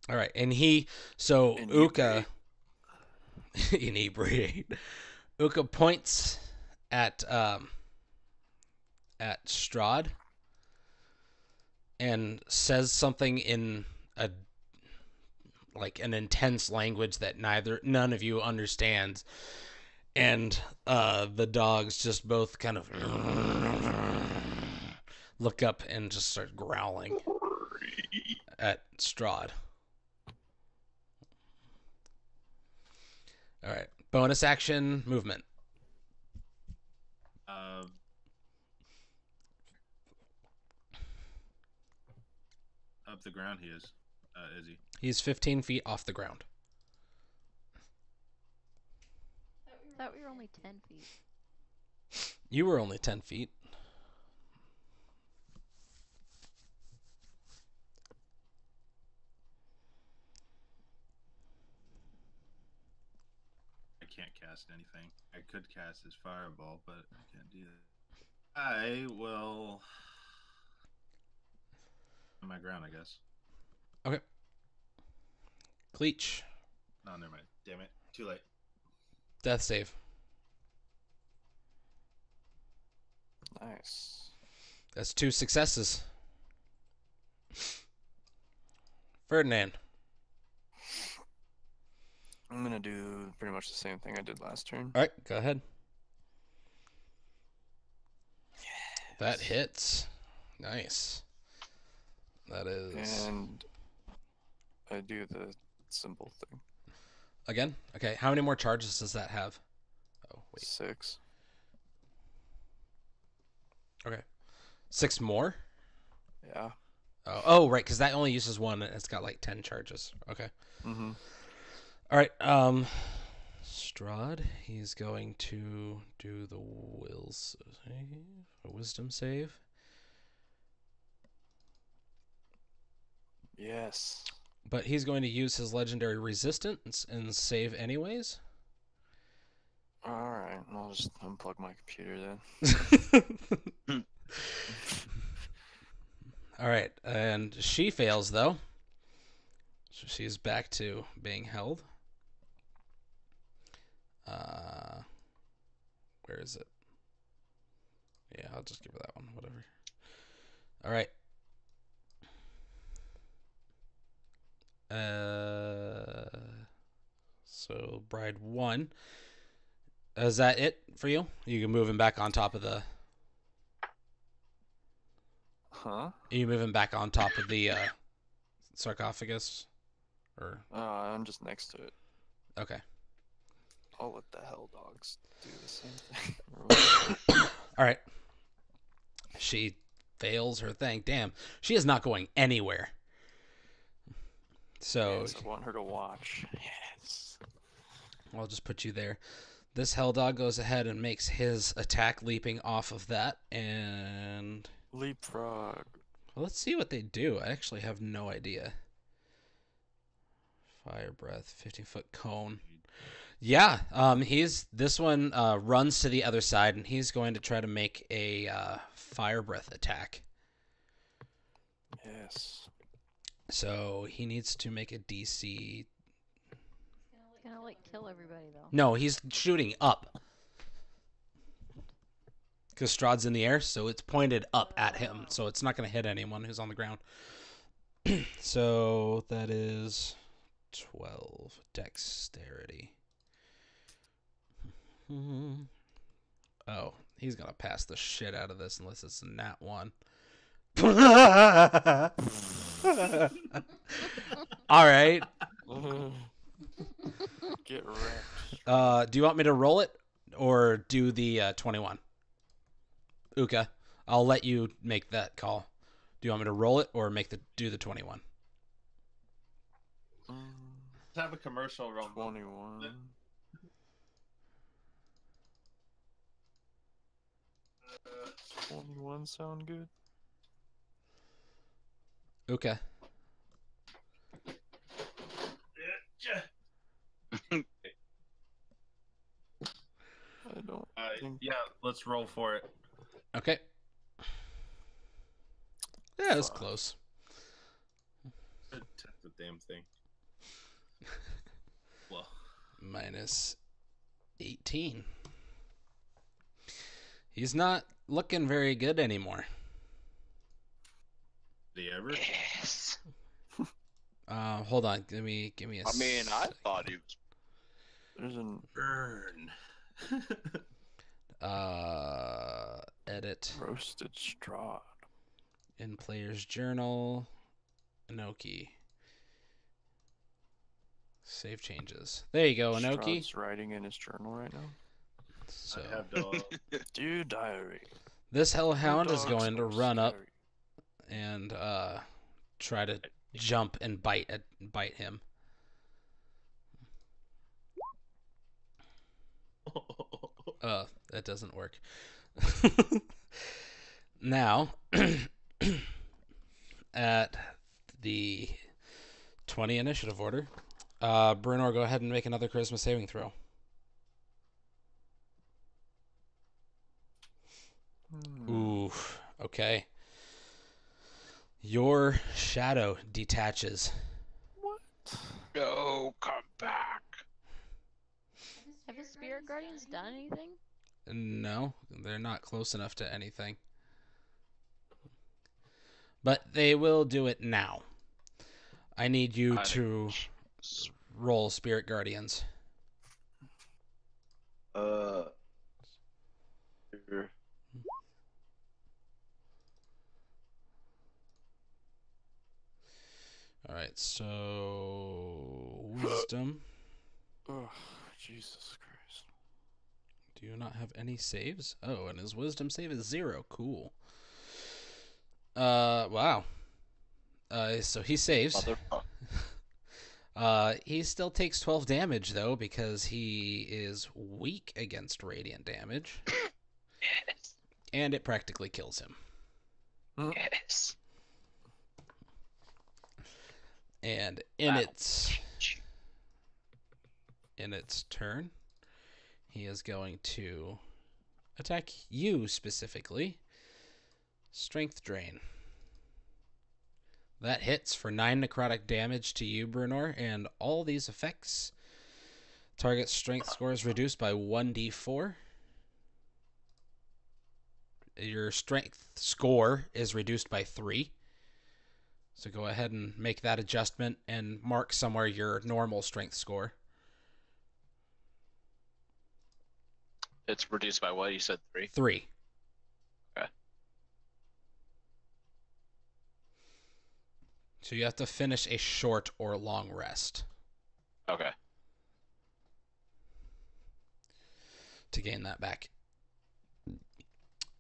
All right, and so Uka Inebriate. inebriate. Uka points at Strahd and says something in an intense language that none of you understands, and the dogs just both kind of look up and just start growling at Strahd. All right, bonus action movement. Up the ground, he is he? He's 15 feet off the ground. I thought we were only 10 feet. You were only 10 feet. I can't cast anything. I could cast his fireball, but I can't do that. I will on my ground, I guess. Okay. Cleach. No, never mind. Damn it. Too late. Death save. Nice. That's 2 successes. Ferdinand. I'm gonna do pretty much the same thing I did last turn. All right, go ahead. That hits. Nice. That is... And I do the symbol thing. Again? Okay, how many more charges does that have? Oh, wait. 6. Okay. 6 more? Yeah. Oh, right, because that only uses 1, and it's got like 10 charges. Okay. Mm-hmm. All right, Strahd, he's going to do the wisdom save. Yes. But he's going to use his legendary resistance and save anyways. Alright, I'll just unplug my computer then. All right, and she fails though. So she's back to being held. Where is it? Yeah, I'll just give her that one, whatever. All right. So Bride 1. Is that it for you? You can move him back on top of the... Huh? Are you moving back on top of the sarcophagus? Or I'm just next to it. okay. I'll let the Hell Dogs do the same thing. All right. She fails her thing. Damn. She is not going anywhere. So Yes, I want her to watch. Yes. I'll just put you there. This Hell Dog goes ahead and makes his attack leaping off of that, and Leapfrog. Well, let's see what they do. I actually have no idea. Fire breath, 15-foot cone. Yeah, this one runs to the other side, and he's going to try to make a fire breath attack. Yes. So he needs to make a DC. It's gonna like kill everybody though. No, he's shooting up. Because Strahd's in the air, so it's pointed up at him. So it's not going to hit anyone who's on the ground. So that is 12 dexterity. Oh, he's going to pass the shit out of this unless it's a nat 1. All right. Get wrecked. Do you want me to roll it or do the 21? Uka, I'll let you make that call. Do you want me to roll it or do the 21? Let's have a commercial roll. 21. Uh, 21 sound good? Okay. I don't think... yeah, let's roll for it. Okay. Yeah, it was Fuck. close. Test the damn thing. Well, Minus 18. He's not looking very good anymore. did he ever? Yes. Hold on. Give me a I mean, I thought he was. There's an Burn. edit roasted straw. in player's journal. Inoki. Save changes. There you go, Inoki. Strahd's writing in his journal right now. So I have to. Dear diary. this hellhound Your is dog's going to most run up scary. and try to jump and bite him. That doesn't work. Now, at the 20 initiative order, Brunor, go ahead and make another charisma saving throw. Ooh, okay. Your shadow detaches. What? No, come back. Have the spirit guardians done anything? No, they're not close enough to anything. But they will do it now. I need you to roll Spirit Guardians. Here. Alright, so Wisdom. Oh, Jesus Christ. Do you not have any saves? Oh, and his Wisdom save is 0. Cool. Wow. So he saves. He still takes 12 damage, though, because he is weak against radiant damage. Yes. And it practically kills him. Yes. And in Wow. its turn, he is going to attack you specifically. Strength drain. That hits for 9 necrotic damage to you, Brunor, and all these effects. Target strength score is reduced by 1d4. Your strength score is reduced by 3. So go ahead and make that adjustment and mark somewhere your normal strength score. It's reduced by what? You said 3? 3. Okay. So you have to finish a short or long rest Okay. to gain that back.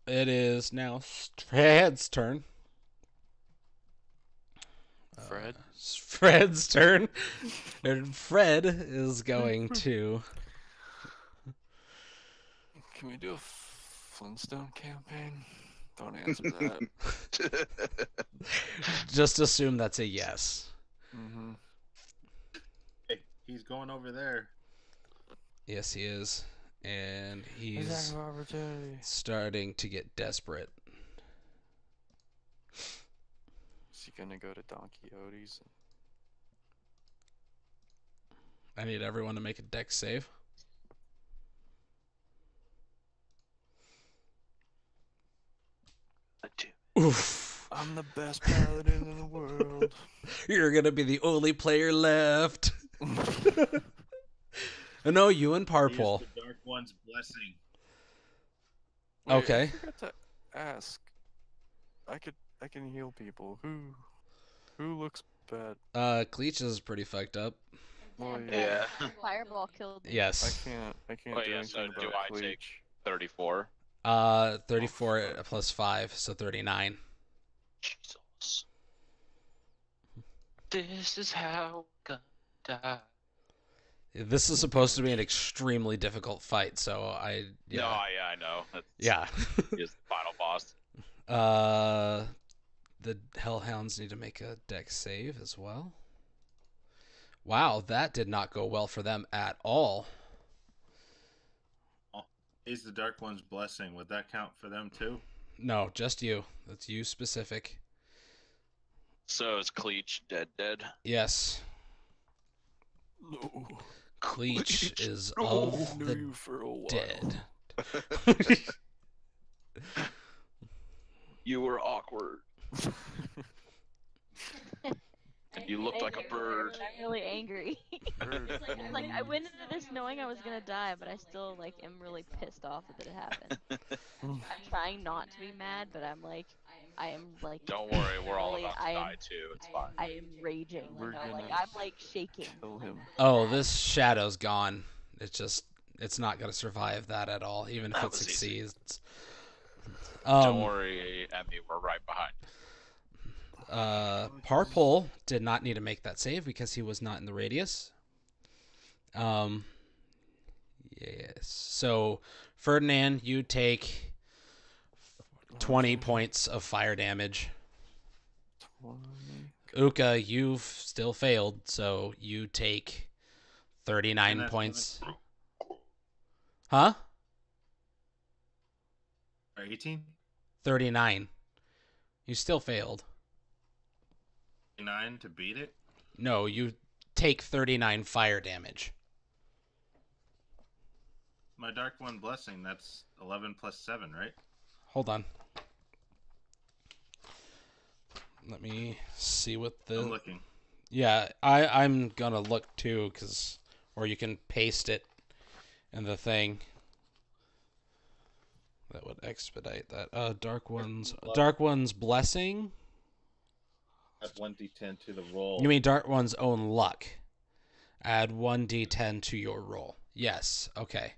It is now Fred's turn. Fred? It's Fred's turn. And Fred is going to... Can we do a Flintstone campaign? Don't answer that. Just assume that's a yes. Mm-hmm. Hey, he's going over there. Yes, he is. And he's Attack of opportunity. starting to get desperate. Is he gonna go to Don Quixote's? I need everyone to make a dex save. Oof. I'm the best paladin in the world. You're gonna be the only player left. No, you and Parpol. He is the Dark One's blessing. Wait, Okay. I forgot to ask. I can heal people. Who looks bad? Cleach is pretty fucked up. Well, Yeah. Fireball killed me. Yes. I can't Oh, do yeah, anything so do about I take- Cleach. 34. 34 plus 5, so 39. Jesus. This is how we're gonna die. This is supposed to be an extremely difficult fight, so No, yeah. yeah, I know. That's, Yeah. He's the final boss. The Hellhounds need to make a dex save as well. Wow, that did not go well for them at all. He's the Dark One's blessing. Would that count for them too? No, just you. That's you specific. So is Cleach dead? Yes. No. Cleach is No, of knew the you for a while. dead. You were awkward. You looked like a bird. I'm really angry. Bird. Like I went into this knowing I was gonna die, but I still like am really pissed off that it happened. I'm trying not to be mad, but I am like. Don't worry, we're all really- about to I am- die too. It's fine. I am raging. We're Like, gonna I'm like shaking. Kill him. Oh, this shadow's gone. It's not gonna survive that at all, even if That it was easy. succeeds. Don't worry, Emmy, we're right behind. Parpol did not need to make that save because he was not in the radius. Yes. So, Ferdinand, you take 20 points of fire damage. 20. Uka, you've still failed, so you take 39 And that's points. Huh? 18? 39. You still failed. 9 to beat it? No, you take 39 fire damage. My Dark One blessing, that's 11 plus 7, right? Hold on. Let me see what the... I'm looking. Yeah, I'm gonna look too, or you can paste it in the thing. That would expedite that. Dark One's blessing. Add 1d10 to the roll. You mean Dark One's own luck? Add 1d10 to your roll. Yes. Okay.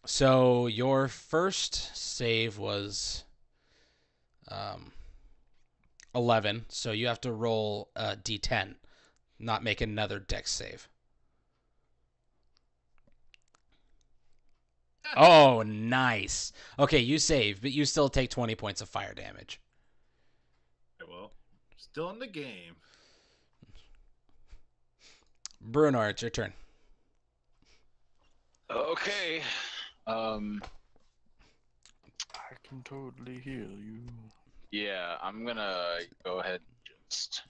So your first save was 11. So you have to roll a d10, not make another dex save. Oh, nice. Okay, you save, but you still take 20 points of fire damage. Okay, well, still in the game. Bruno, it's your turn. Okay. I can totally heal you. Yeah, I'm gonna go ahead and just.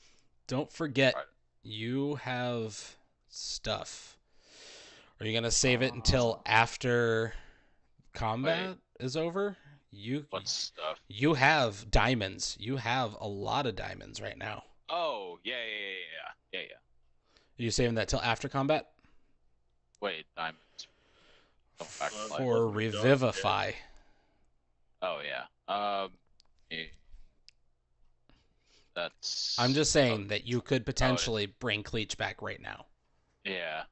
Don't forget, Right. you have stuff. Are you gonna save it until after combat is over? What stuff? You have diamonds. You have a lot of diamonds right now. Oh, yeah. Are you saving that till after combat? Wait, diamonds. Come back to life. For Wasn't it done? Revivify. Oh yeah. Yeah. That's. I'm just saying that you could potentially bring Cleach back right now. Yeah.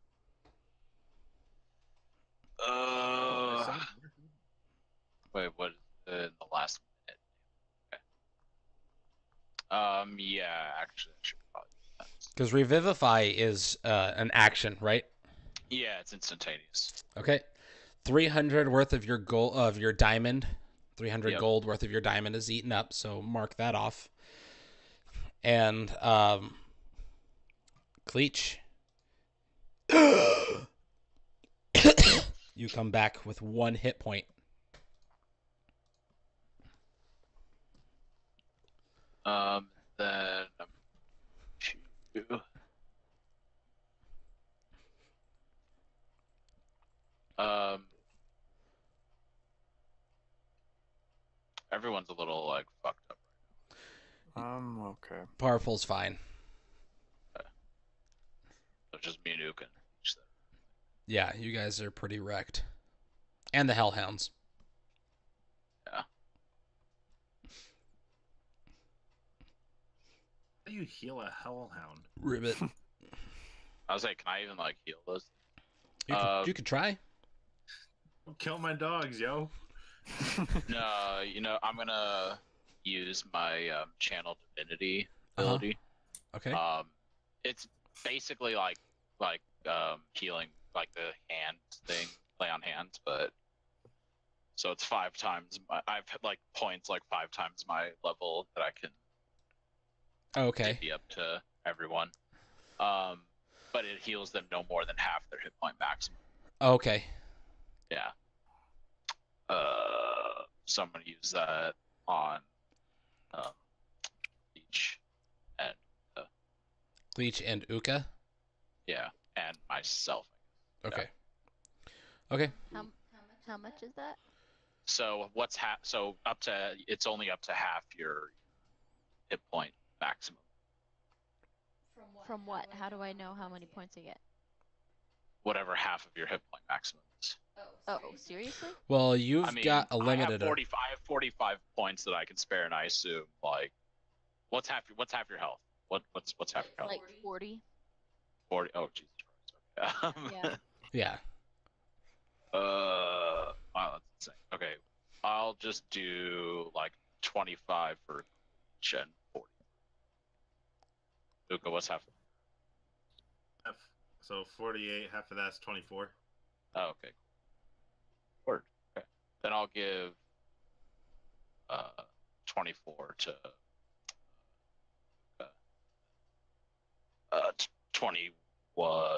Wait, what? The last minute. Okay. Yeah. Actually, I should probably. Do that. Because Revivify is an action, right? Yeah, it's instantaneous. Okay. 300 worth of your diamond 300 Yep. gold worth of your diamond is eaten up, so mark that off. And Cleach, you come back with 1 hit point. Then two. Everyone's a little like fucked up. Okay. Powerful's fine. So just me and Uka. Yeah, you guys are pretty wrecked. And the Hellhounds. Yeah. How do you heal a hellhound? Ribbit. I was like, can I even like heal those? You could try. Kill my dogs, yo. No, I'm gonna use my channel divinity ability. Okay. It's basically like healing, like the hand thing, lay on hands, but so it's 5 times. I've had like points like 5 times my level that I can Okay. be up to everyone. But it heals them no more than half their hit point maximum. Okay. Yeah. So I'm gonna use that on each and Leech and Uka. yeah, and myself. Okay. Okay. How much is that? So so it's only up to half your hit point maximum. From what? How do I know how many points I get? Whatever half of your hit point maximum is. Oh, seriously? Well, you've I mean, got a I limited. have 45 points that I can spare, and I assume like, what's half your health? What's half your health? Like 40? 40. Oh Jesus Christ. Okay. Yeah. Yeah. Wow, that's insane. Okay, I'll just do like 25 for Gen 40. Luca, what's half? So 48, half of that's 24. Oh, okay. Word. Okay. Then I'll give 24 to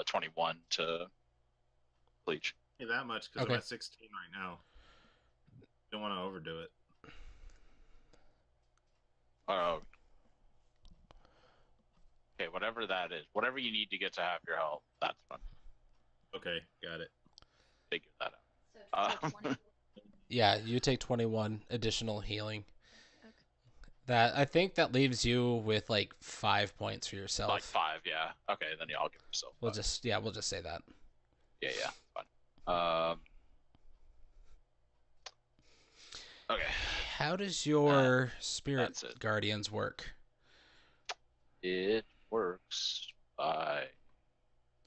21 to Bleach. Hey, that much because Okay. I'm at 16 right now. Don't want to overdo it. Oh. Okay, whatever that is, whatever you need to get to half your health, that's fun. Okay, got it. Figure that out. Yeah, you take 21 additional healing. Okay. That I think that leaves you with like 5 points for yourself. Like 5, yeah. Okay, then yeah, I'll give myself. We'll 5. just say that. Yeah, fine. Okay. How does your spirit that's it. guardians work? It works by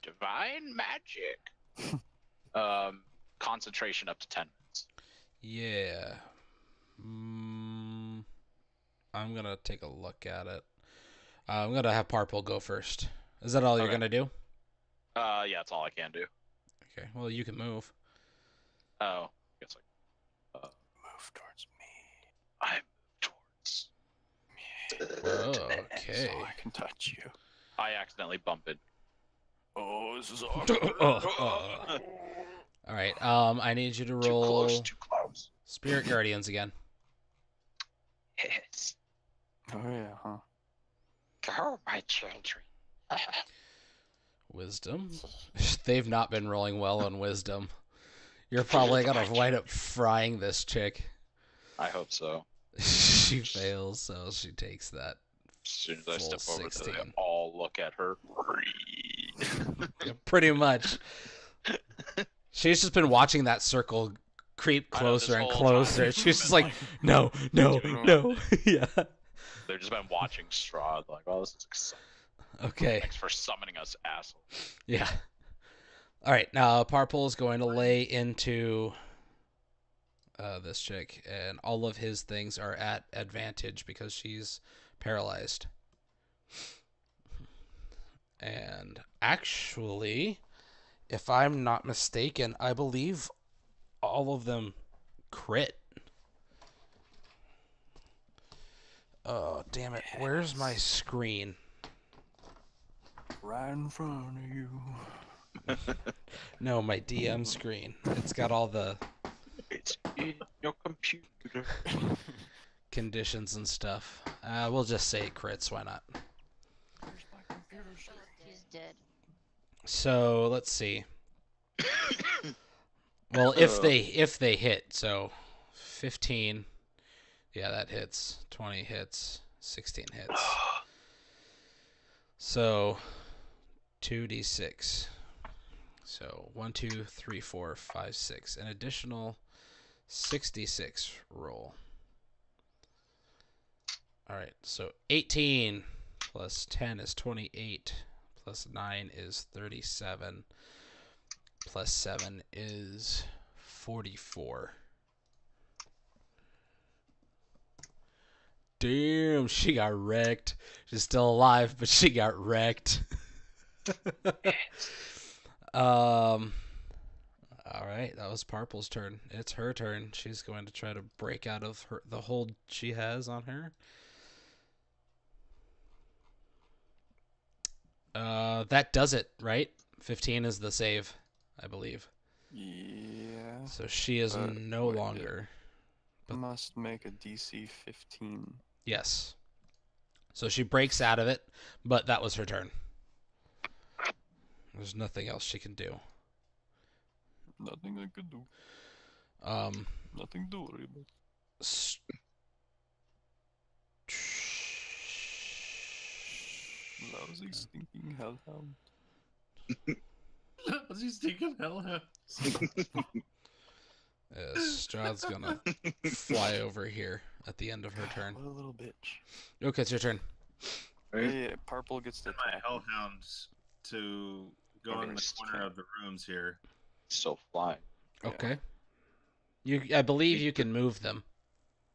divine magic. Concentration up to 10 minutes. Yeah. I'm gonna take a look at it. I'm gonna have Parpol go first. Is that all you're Okay. gonna do? Yeah, that's all I can do. Okay. Well, you can move. Oh, I guess Move towards me. I move towards. Okay. So I can touch you. I accidentally bumped it. Oh, this is All right. I need you to Too roll close, too close. spirit guardians again. Yes. Oh yeah, huh? Go, my children. Wisdom. They've not been rolling well on wisdom. You're probably gonna wind up frying this chick. I hope so. She fails, so she takes that. As soon as I Full step over, they 16. all look at her. Yeah, pretty much. She's just been watching that circle creep I know, this closer and whole closer. time She's you've just been like, no, no, no. Yeah. They've just been watching Strahd, like, oh, this is exciting. Okay. Thanks for summoning us, asshole. Yeah. All right. Now Parpol is going to lay into this chick, and all of his things are at advantage because she's paralyzed. And actually, if I'm not mistaken, I believe all of them crit. Oh, damn it. Where's my screen? Right in front of you. No, my DM screen. It's got all the It's in your computer. conditions and stuff. We'll just say crits. Why not? Where's my computer? She's dead. So let's see. Well, if they hit, so 15. Yeah, that hits. 20 hits. 16 hits. So 2d6. So 1, 2, 3, 4, 5, 6. An additional 66 roll. All right. So 18 plus 10 is 28. Plus 9 is 37. Plus 7 is 44. Damn, she got wrecked. She's still alive, but she got wrecked. All right, that was Purple's turn. It's her turn. She's going to try to break out of the hold she has on her. That does it, right? 15 is the save, I believe. Yeah. So she is But no wait, longer. But- Must make a DC 15. Yes. So she breaks out of it, but that was her turn. There's nothing else she can do. Nothing I could do. Nothing to worry about. S- Lousy stinking hellhound. What's he stinking hell? Strahd's gonna fly over here at the end of her turn. What a little bitch. Okay, it's your turn. Hey, Purple gets to My attack. hellhounds to go in the corner of the rooms here. Still flying. Yeah. Okay. I believe you can move them.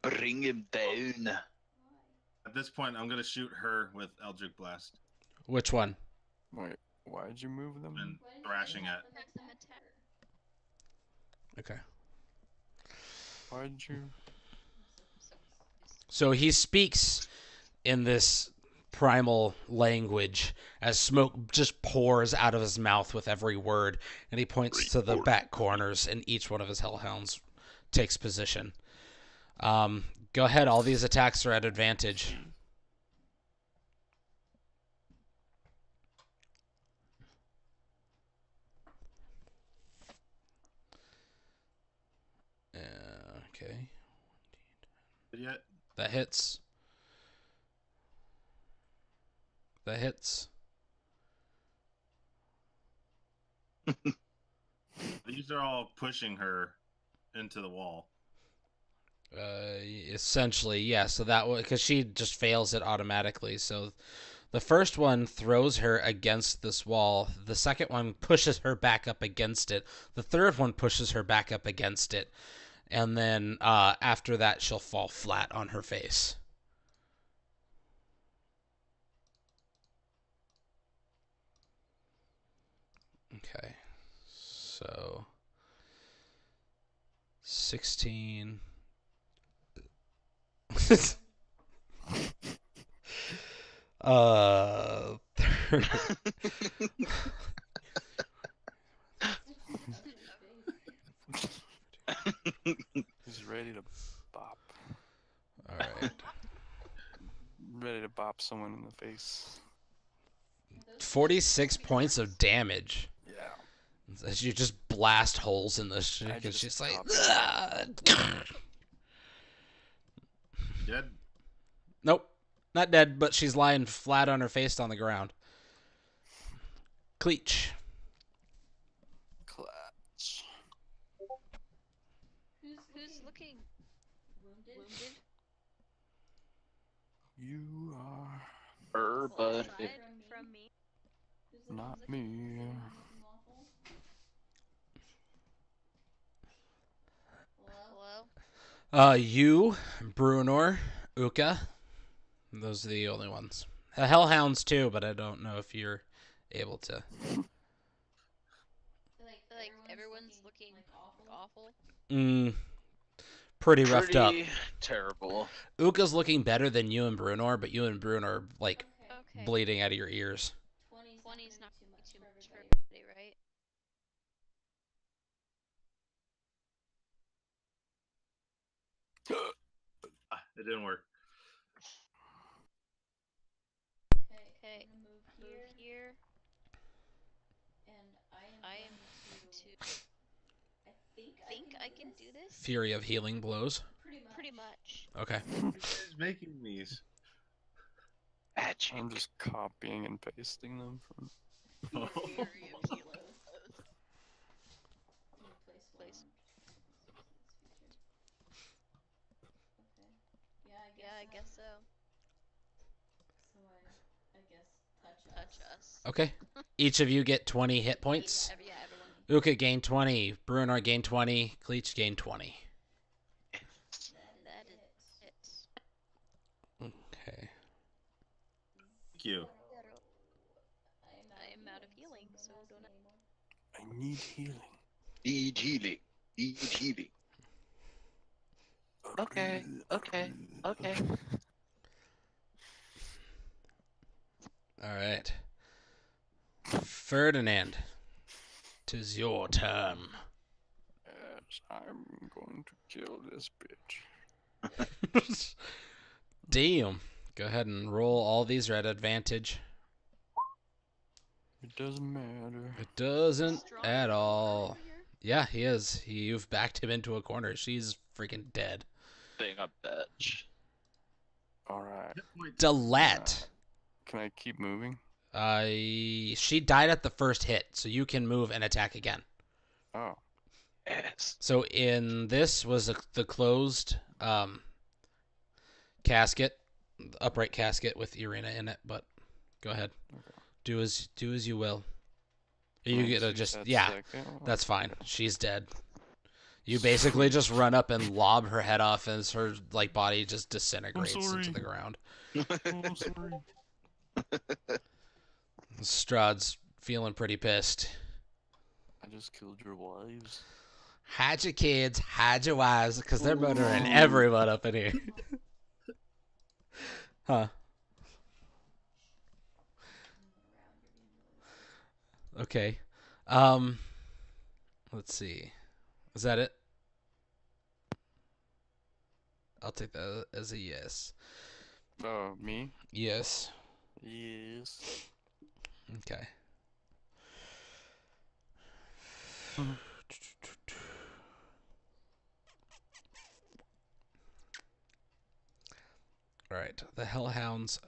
Bring him down. At this point, I'm gonna shoot her with Eldritch Blast Which one? Wait, why'd you move them? and thrashing at. Okay. Why'd you? So he speaks in this primal language as smoke just pours out of his mouth with every word, and he points to the back corners, and each one of his hellhounds takes position. Go ahead. All these attacks are at advantage. Okay. Yet That hits. That hits. these are all pushing her into the wall. Essentially, yeah. So that because she just fails it automatically. So the first one throws her against this wall. The second one pushes her back up against it. The third one pushes her back up against it. And then after that, she'll fall flat on her face. Okay. So 16. uh He's ready to bop. all right. Ready to bop someone in the face. 46 points of damage. Yeah. As you just blast holes in the shit, I because just she's like, stopped. Dead. nope, not dead, but she's lying flat on her face on the ground. Cleach. Clutch. Who's looking wounded? You are But Aside from me. not me. Hello? You, Brunor, Uka. Those are the only ones. Hellhounds too, but I don't know if you're able to. Like everyone's looking awful. pretty roughed up. Pretty terrible. Uka's looking better than you and Brunor, but you and Brunor are like Okay. bleeding out of your ears. 20's not too much for everybody, right? It didn't work. Okay. Move here. I am to. I think I can do this. Fury of healing blows. Pretty much. Okay. Who is making these? Magic. I'm just copying and pasting them from. Place. Yeah, I guess so. Touch us. Okay. Each of you get 20 hit points. Yeah, everyone. Uka gained 20. Brunor gained 20. Cleach gained 20. That is it. Okay. Thank you. I am out of healing, so don't. I need healing. Need healing. Need healing. Okay. Okay. All right. Ferdinand, 'tis your turn. Yes, I'm going to kill this bitch. Damn. Go ahead and roll all these are at advantage. It doesn't matter. It doesn't Strong at all. over here? Yeah, he is. You've backed him into a corner. She's freaking dead. Being a bitch. Alright. Delette. Can I keep moving? She died at the first hit, so you can move and attack again. Oh. Yes. So in this was the closed casket, upright casket with Irina in it. But go ahead, do as you will. You get to just that's fine. She's dead. You basically just run up and lob her head off as her like body just disintegrates into the ground. I'm sorry. Strahd's feeling pretty pissed. I just killed your wives. Hide your kids, hide your wives, because they're murdering everyone up in here. Huh. Okay. Let's see. Is that it? I'll take that as a yes. Oh, me? Yes. Yes. Okay. All right, the Hellhounds.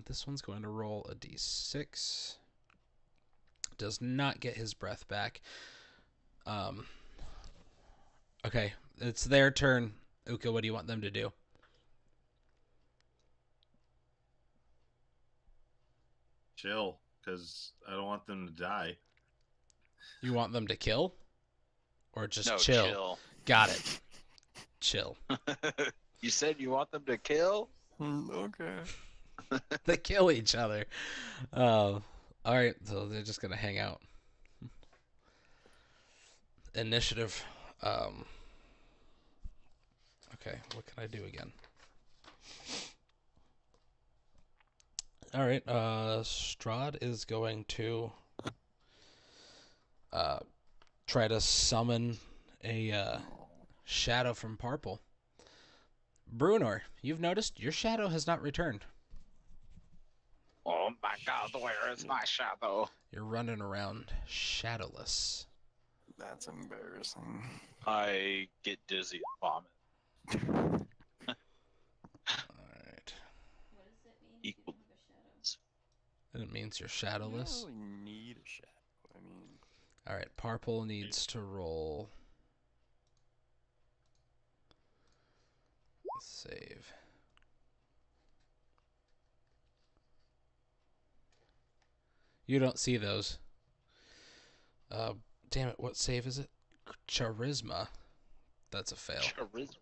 This one's going to roll a d6. Does not get his breath back. Okay, it's their turn. Uka, what do you want them to do? Chill, because I don't want them to die. You want them to kill? Or just No, chill? Got it. Chill. You said you want them to kill? Okay. They kill each other. Alright, so they're just gonna hang out. Initiative. Okay, what can I do again? Alright, Strahd is going to try to summon a shadow from Parple. Brunor, you've noticed your shadow has not returned. Oh my god, where is my shadow? You're running around shadowless. That's embarrassing. I get dizzy and vomit. Alright. Equal. It means you're I shadowless. don't really need a shadow. I mean, Alright, Parple needs to roll. Save. You don't see those. Damn it, what save is it? Charisma. That's a fail. Charisma.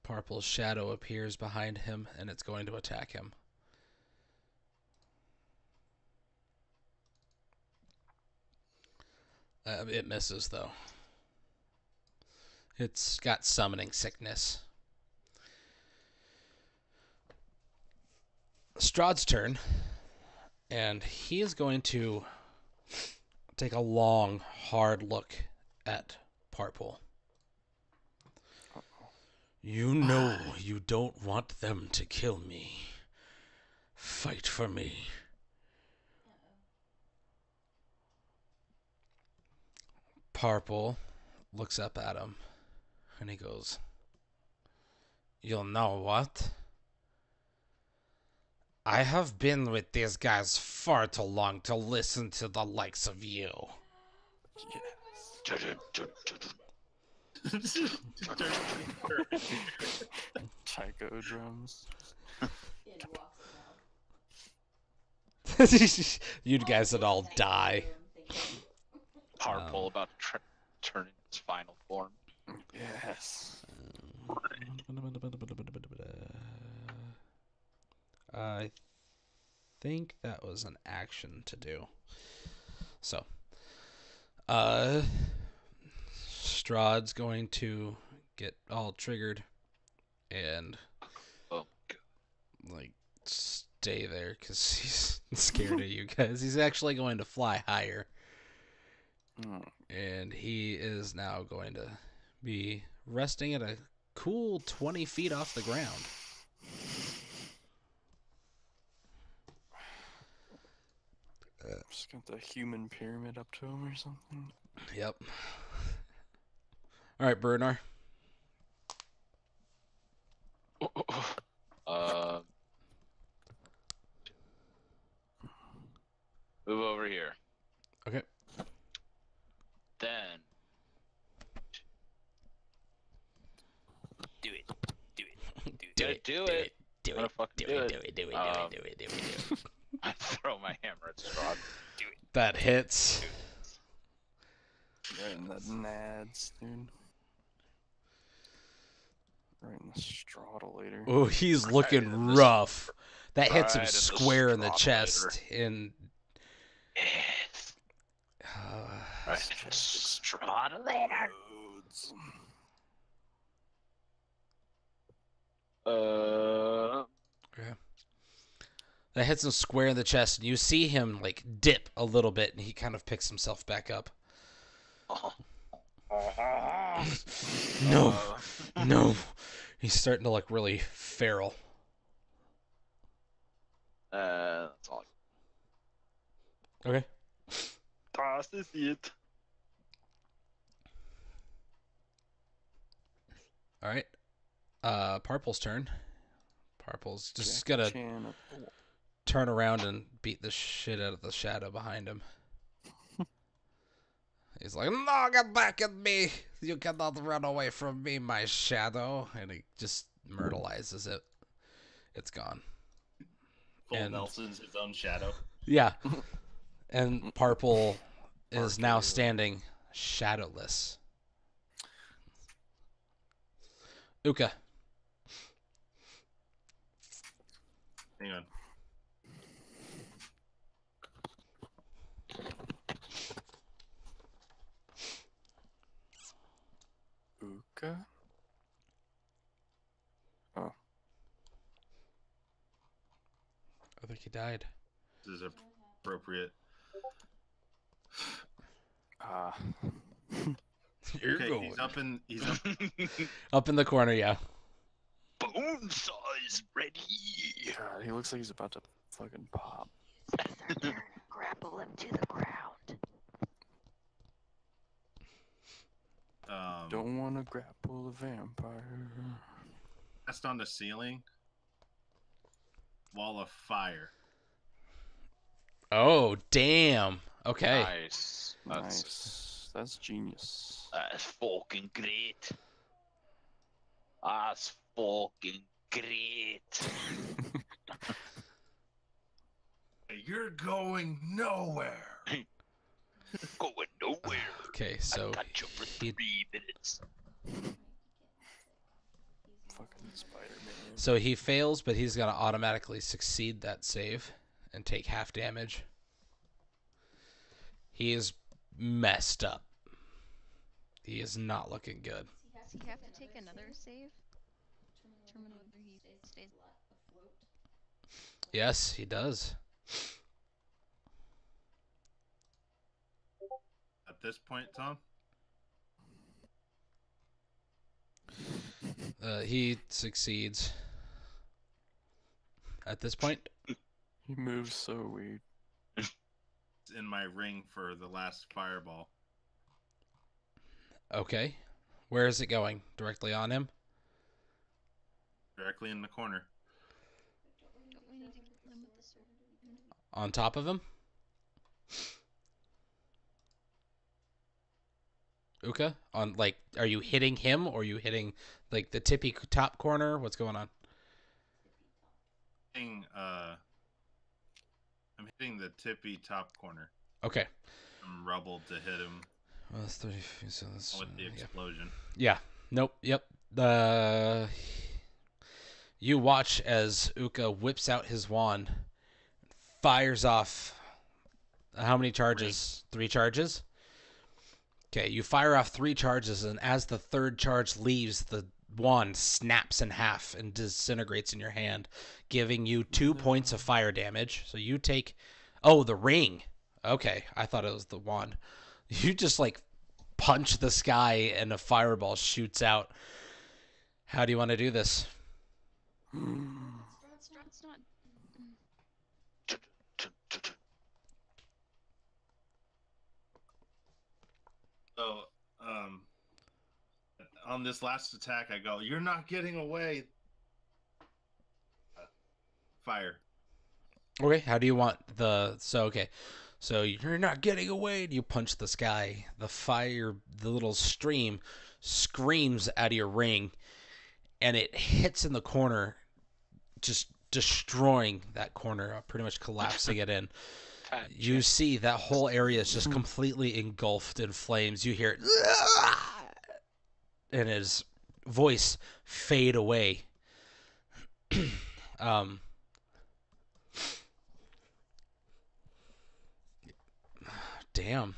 Parple's shadow appears behind him, and it's going to attack him. It misses, though. It's got summoning sickness. Strahd's turn, and he is going to take a long, hard look at Parpol. You know you don't want them to kill me. Fight for me. Parpol looks up at him, and he goes, "You know what? I have been with these guys far too long to listen to the likes of you." Taiko drums. You guys would all die. Parpol about to turn in its final form. Yes. I think that was an action to do. So, Strahd's going to get all triggered and Oh, like stay there because he's scared of you guys. He's actually going to fly higher, and he is now going to be resting at a cool 20 feet off the ground. Just got the human pyramid up to him or something. Yep. All right, Bernard. Move over here. Okay. Then Do it. Do it. do it. Do I'm gonna it. fucking Do do it. it. Do it. Do it. Um, Do it. Do it. Do it. Do it. I throw my hammer at Strahd. That hits. Right in the nads, dude. Right in the straddle Oh, he's Right looking in the- rough. That hits him right in the square in the straddle chest. And Yes. Right. Strahd later. Loads. that hits him square in the chest, and you see him like dip a little bit, and he kind of picks himself back up. No, no, he's starting to look really feral. That's all. Okay. Das ist it. All right. Parpol's turn. Parpol's just gonna turn around and beat the shit out of the shadow behind him. He's like, "No, get back at me! You cannot run away from me, my shadow!" And he just myrtleizes it. It's gone. Full And- Nelson's his own shadow. Yeah. And Parpol is now standing shadowless. Uka. Hang on. Uka? I think he died. This is appropriate. You're Okay, going. he's up in Up in the corner, yeah. Bone saw is ready. God, he looks like he's about to fucking pop. Grapple him to the ground. Don't want to grapple a vampire. Cast on the ceiling. Wall of fire. Oh, damn. Okay. Nice. Nice. That's genius. That's fucking great. That's fucking great. You're going nowhere. Going nowhere. Okay, so I got you for he 3 minutes. Fucking Spider-Man. so he fails, but he's gonna automatically succeed that save and take half damage. He is messed up. He is not looking good. Does he have to take another save? Determine whether he stays afloat. Yes, he does. At this point, Tom, He succeeds. At this point, He moves so weird. it's in my ring for the last fireball. okay. Where is it going? Directly on him? Directly in the corner. Don't we need to kill him with the sword? On top of him? Uka? On, like, are you hitting him or are you hitting, like, the tippy top corner? What's going on? I'm hitting the tippy top corner. Okay. I'm rubble to hit him Well, that's 30 feet, so that's, with the yeah. explosion. Yeah. Nope. Yep. You watch as Uka whips out his wand, fires off. How many charges? 3 charges? Okay, you fire off 3 charges, and as the 3rd charge leaves, the wand snaps in half and disintegrates in your hand, giving you 2 points of fire damage. So you take... Oh, the ring. Okay, I thought it was the wand. You just, like, punch the sky, and a fireball shoots out. How do you want to do this? It's not. So, on this last attack, I go, "You're not getting away." Fire. Okay, how do you want the... So, okay. So you're not getting away, and you punch the sky. The fire, the little stream, screams out of your ring, and it hits in the corner, just destroying that corner, pretty much collapsing it in. You see that whole area is just completely engulfed in flames. You hear it, and his voice fade away. Damn.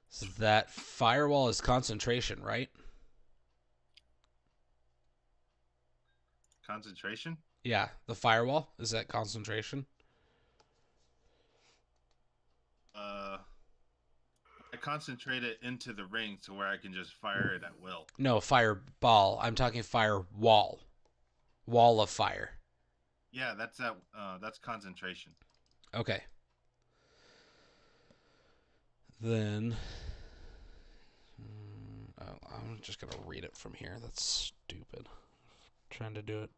So that firewall is concentration, right? Concentration? Yeah, the firewall is that concentration. I concentrate it into the ring to where I can just fire it at will. No, fireball. I'm talking firewall. Wall of fire. Yeah, that's concentration. Okay. Then I'm just gonna read it from here. That's stupid. Trying to do it.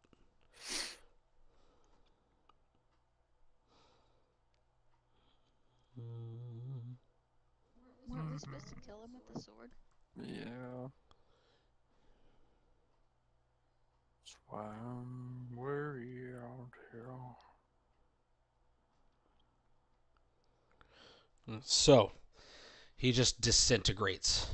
Weren't we supposed to kill him with the sword? Yeah. That's why I'm worried out here. So he just disintegrates.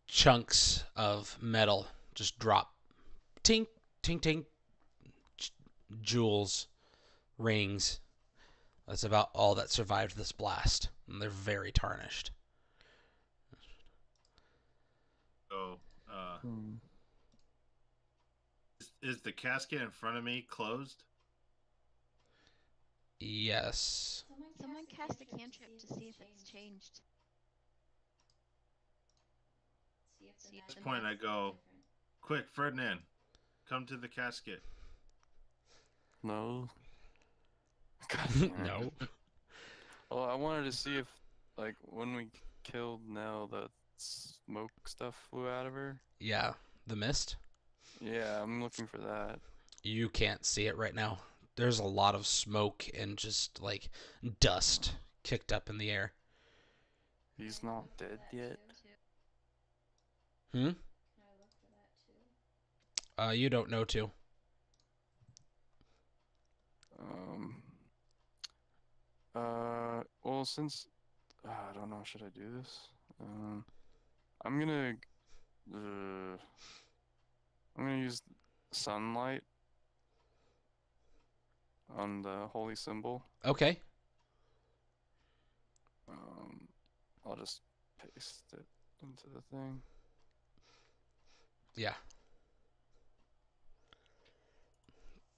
Chunks of metal just drop. Tink, tink, tink. Jewels, rings. That's about all that survived this blast. And they're very tarnished. So, is the casket in front of me closed? Yes. Someone cast a cantrip to see if it's changed. At this point, I go, "Quick, Ferdinand, come to the casket." No. God damn it. No. Well, I wanted to see if, like, when we killed Nell, the smoke stuff flew out of her. Yeah. The mist? Yeah, I'm looking for that. You can't see it right now. There's a lot of smoke and just, like, dust kicked up in the air. He's not dead yet. Hmm? You don't know too. Well, since I don't know, should I do this? I'm gonna use sunlight on the holy symbol. Okay. just paste it into the thing. Yeah.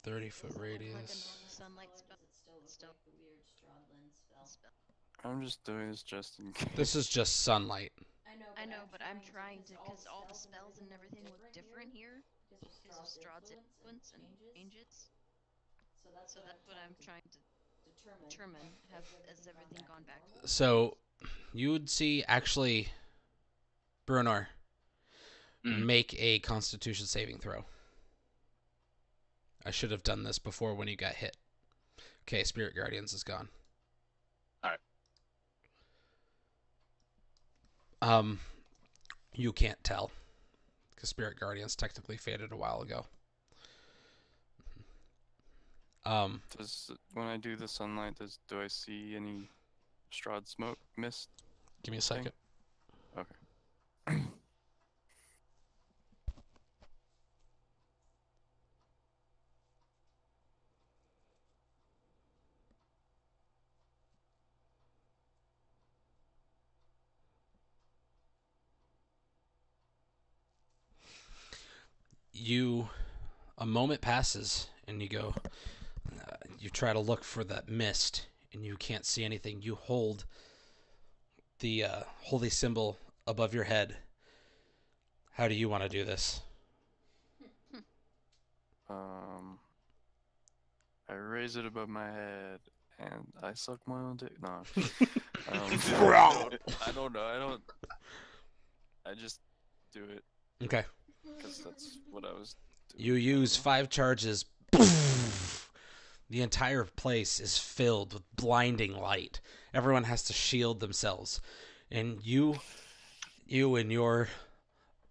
30-foot Like a radius. normal sunlight spell. Still. Spell. I'm just doing this just in case. This is just sunlight. I know, but I'm trying to, because all the spells and everything look different here, because of Strahd's influence and changes. So that's what I'm trying to determine. Has everything gone back? So you would see actually Brunar make a Constitution saving throw. I should have done this before when you got hit. Okay, Spirit Guardians is gone. Alright. You can't tell because Spirit Guardians technically faded a while ago. When I do the sunlight, do I see any Strahd smoke mist? Give me a second. Okay. A moment passes and you go, you try to look for that mist and you can't see anything. You hold the holy symbol above your head. How do you want to do this? I raise it above my head and I suck my own dick. No. I don't know. I just do it Okay. because that's what I was doing. You use 5 charges. The entire place is filled with blinding light. Everyone has to shield themselves. And you in your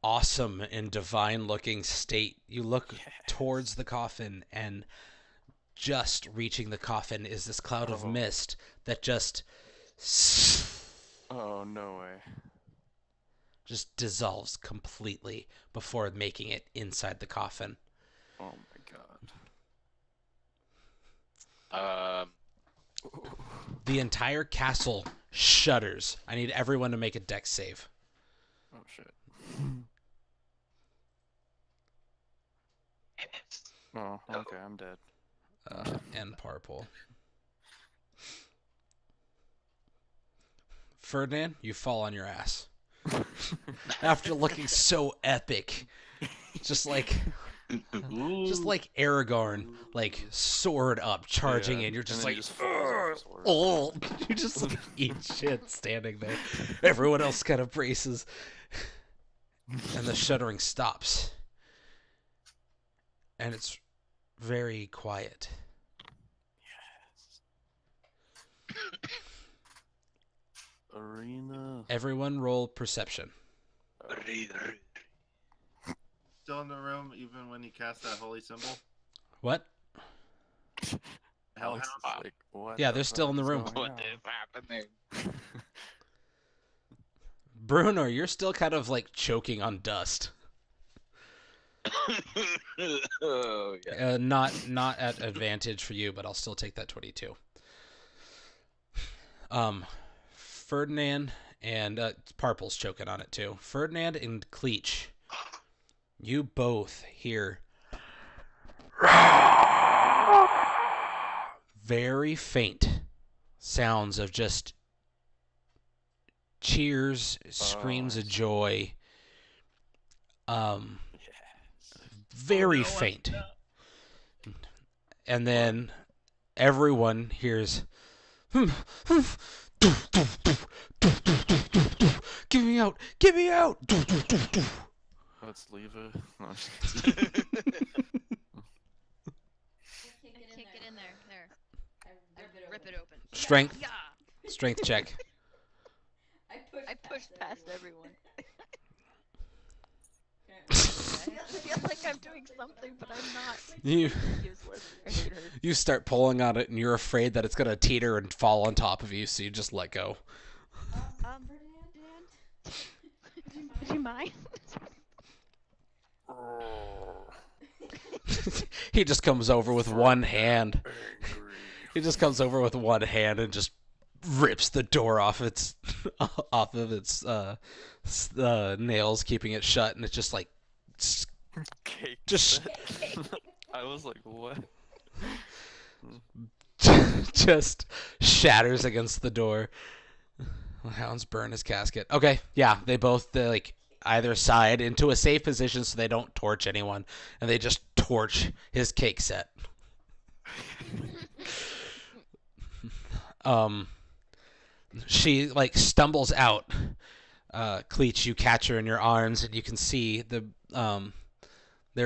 awesome and divine looking state, you look towards the coffin, and just reaching the coffin is this cloud of mist that just Oh, no way. just dissolves completely before making it inside the coffin. Oh my god. The entire castle shudders. I need everyone to make a dex save. Oh shit. Oh, okay, I'm dead. And Parpol. Ferdinand, you fall on your ass. After looking so epic. Just like Aragorn, like sword up, charging in. You're just and then like, he just falls off his oh, you just like, eat shit standing there. Everyone else kind of braces. And the shuddering stops. And it's very quiet. Arena. Everyone roll perception. Still in the room even when he cast that holy symbol? What? Alex is Hellhound. like, what? Yeah, the they're still in the fuck is room. going What on? is happening? Bruno, you're still kind of like choking on dust. Oh, yeah. Not at advantage for you, but I'll still take that 22. Ferdinand and Parple's choking on it too. Ferdinand and Cleach, you both hear very faint sounds of just cheers, screams of joy. Very faint. And then everyone hears, "Get me out! Get me out!" Let's leave it. No, I'm just I can't get in there. There. Rip it open. Strength. Yeah. Strength check. I pushed past everyone. I feel like I'm doing something, but I'm not. You Useless. I hate her. you start pulling on it, and you're afraid that it's gonna teeter and fall on top of you, so you just let go. Dan, would you mind? He just comes over with one hand. angry. He just comes over with one hand and just rips the door off its off of its nails, keeping it shut, and it's just like Cake Just- set. I was like, what? just shatters against the door. The hounds burn his casket. Okay, yeah, they both like either side into a safe position so they don't torch anyone, and they just torch his cake set. She like stumbles out. Cleach, you catch her in your arms, and you can see there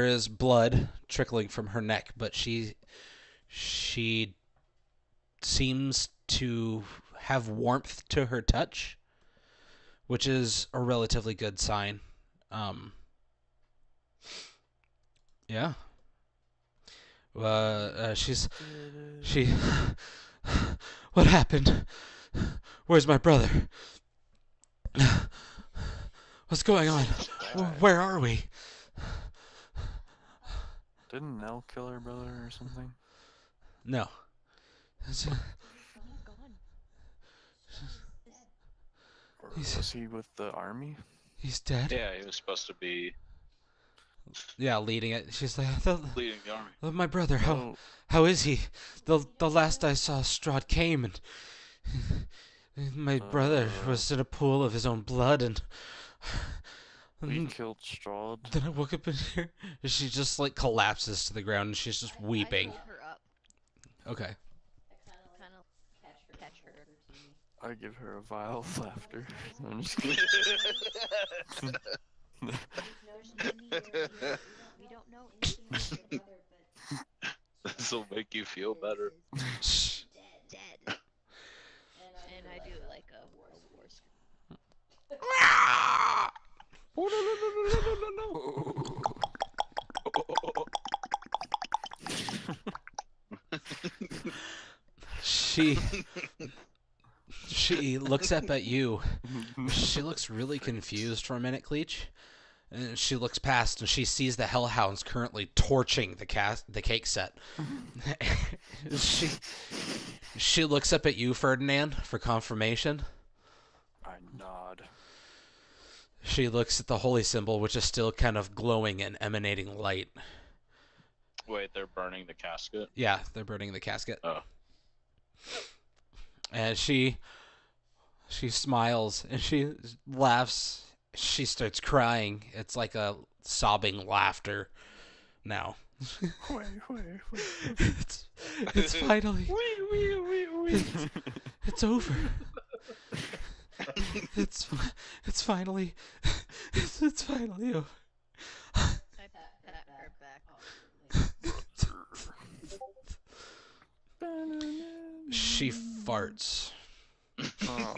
is blood trickling from her neck, but she seems to have warmth to her touch, which is a relatively good sign. Yeah. She. What happened? Where's my brother? What's going on? Where are we? Didn't Nell kill her brother or something? No. He's gone. Or He's- was he with the army? He's dead. Yeah, he was supposed to be Yeah, leading it. She's like, leading the army. my brother. How No, how is he? The last I saw, Strahd came and my brother was in a pool of his own blood, and we killed Strahd. then I woke up in here. And she just like collapses to the ground, and she's just weeping. I hold her up. Okay. Kind of catch her. I give her a vial of laughter. I'm just kidding. We don't know anything about your brother, but This will make you feel better. Shh. Dead. And I do like a war scream. She looks up at you. She looks really confused for a minute, Cleach. And she looks past and she sees the Hellhounds currently torching the cake set. she looks up at you, Ferdinand, for confirmation. I nod. She looks at the holy symbol, which is still kind of glowing and emanating light. Wait, they're burning the casket? Yeah, they're burning the casket. Oh. And she smiles and she laughs. She starts crying. It's like a sobbing laughter now. It's finally it's over. It's finally it's finally over. I pat her back. She farts. Oh.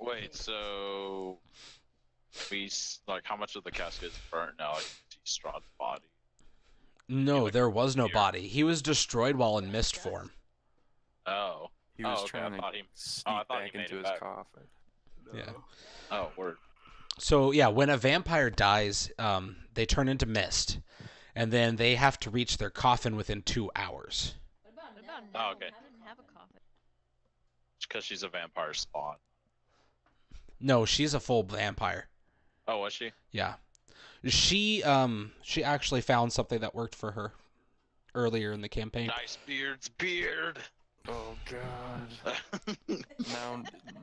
Wait, so like how much of the casket is burnt now? Like Strahd's body. No, like, there was no here. body. He was destroyed while in mist form. Oh. He was Oh, okay, I trying to thought he- sneak I thought he back made into it his back. coffin. Yeah. Oh, word. So yeah, when a vampire dies, they turn into mist, and then they have to reach their coffin within 2 hours. What about Oh, Nell? okay. I didn't have a coffin. Because she's a vampire spawn. No, she's a full vampire. Oh, was she? Yeah. She actually found something that worked for her earlier in the campaign. Nice beard's beard. Oh god.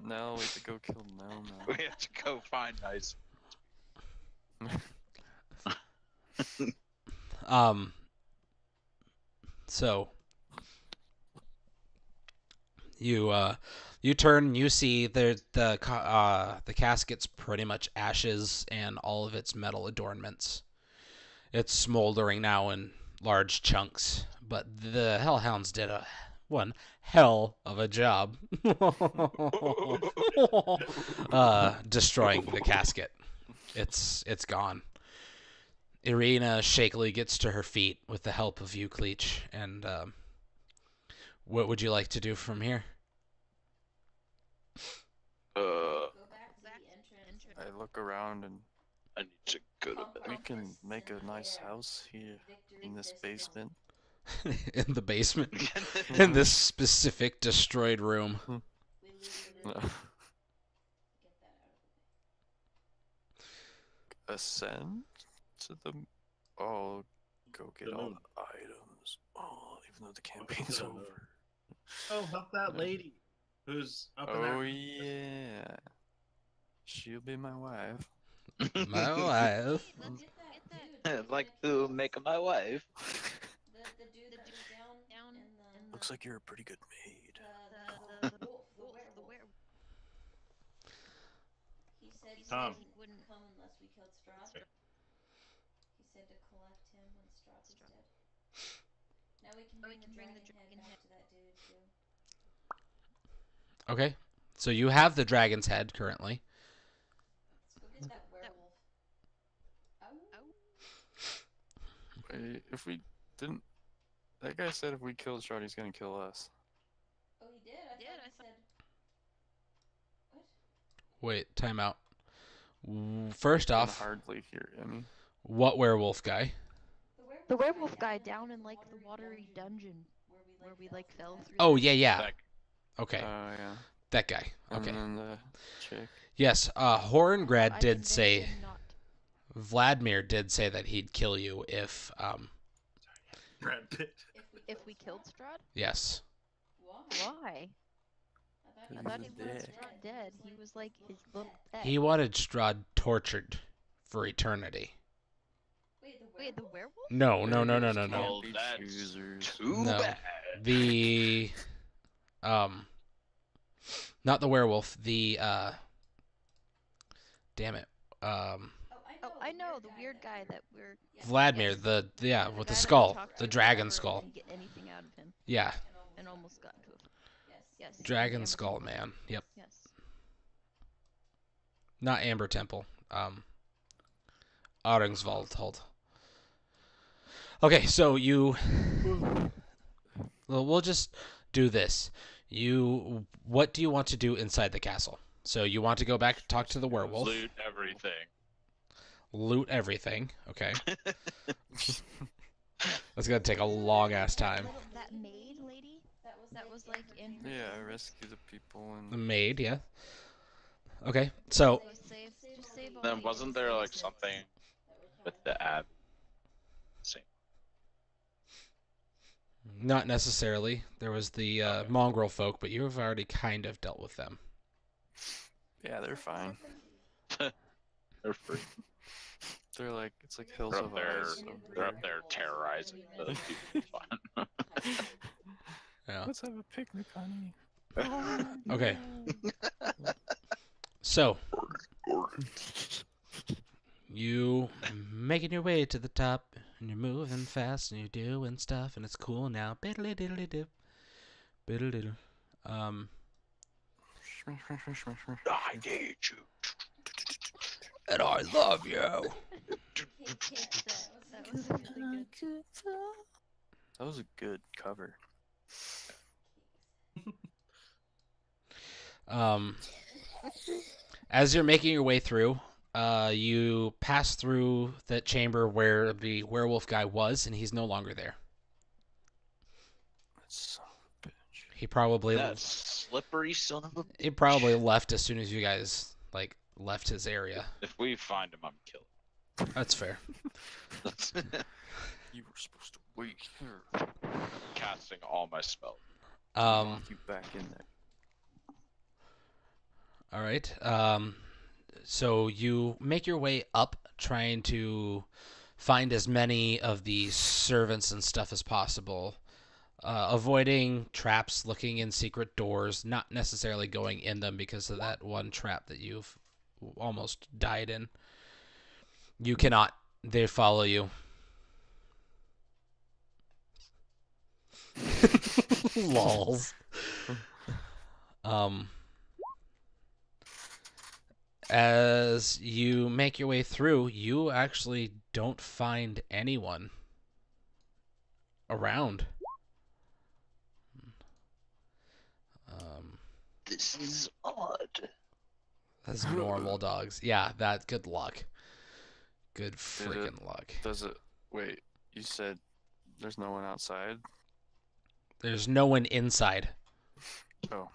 Now we have to go kill Nell now. We have to go find nice. So you turn, you see the casket's pretty much ashes and all of its metal adornments. It's smoldering now in large chunks, but the Hellhounds did one hell of a job destroying the casket. It's gone. Irina shakily gets to her feet with the help of you, Cleach, and what would you like to do from here? I look around and I need to go to bed. we can make a nice house here in this basement. in the basement in this specific destroyed room. No. Ascend to the. Oh, go get The all moon. the items. Oh, even though the campaign's the moon. over. Oh, help that lady who's up in Oh that. yeah, she'll be my wife. My wife. Let's get that. I'd like to make my wife. The dude down in the Looks like you're a pretty good maid. the wolf, the werewolf. He said Tom. he wouldn't come unless we killed Strahd. He said to collect him when Strahd is dead. Now we can bring the dragon head back to that dude too. Okay. So you have the dragon's head currently. Let's go get that werewolf. Wait, if we didn't, that guy said if we killed Strahd, he's gonna kill us. Oh, he did? I thought he said... What? Wait, time out. First Can off, hardly hear any. what werewolf guy? The werewolf guy down in like the watery dungeon where we like fell through. Oh, yeah, yeah. Like, Okay, Oh yeah. that guy. Okay. And then the chick. Yes, Horengrad I did convinced say, him not. Vladimir did say that he'd kill you if, Brad Pitt. If we killed Strahd? yes. Why? I thought he He's wanted dead. Strahd dead. He was like his little pet. He wanted Strahd tortured for eternity. Wait, the werewolf? No, no, no, no, no, Can't no. Well, be that's choosers. too No. bad. The, not the werewolf, the, damn it. Oh, I know the weird guy that we're. Vladimir, Yes. with The the guy that we skull, talked the to dragon forever skull. and didn't get anything out of him, Yeah, and almost got to him. Yes. dragon Amber skull, Temple. man. Yep. Yes. Not Amber Temple. Aringsvold. Okay, so you. Well, we'll just do this. What do you want to do inside the castle? So you want to go back and talk to the werewolf, Loot everything. loot everything. Okay. That's gonna take a long ass time. That maid lady that was like in her Yeah, room. rescue the people The and. maid, yeah. Okay, so Just save all Then the wasn't there like innocents. something with the ad? Same. not necessarily. There was the mongrel folk, but you've already kind of dealt with them. Yeah, they're fine. They're free. They're like it's like hills They're of up there. ice. over They're here. up there terrorizing the people. Yeah. Let's have a picnic, honey. Okay. So you making your way to the top, and you're moving fast, and you're doing stuff, and it's cool now. Biddly diddly dip. Biddle diddle. I need you. And I love you. That was really good. That was a good cover. As you're making your way through, you pass through that chamber where the werewolf guy was, and he's no longer there. That son of a bitch. He probably That slippery son of a. he probably left as soon as you guys like left his area. If we find him, I'm killing. That's fair. You were supposed to wait here. Casting all my spells. Lock you back in there. All right. So you make your way up, trying to find as many of the servants and stuff as possible, avoiding traps, looking in secret doors, not necessarily going in them because of that one trap that you've almost died in. You cannot. They follow you. Lols. As you make your way through, you actually don't find anyone around. This is odd. That's normal dogs. Yeah, that. Good luck. Good freaking luck. Does it? Wait, you said There's no one outside. There's no one inside. Oh.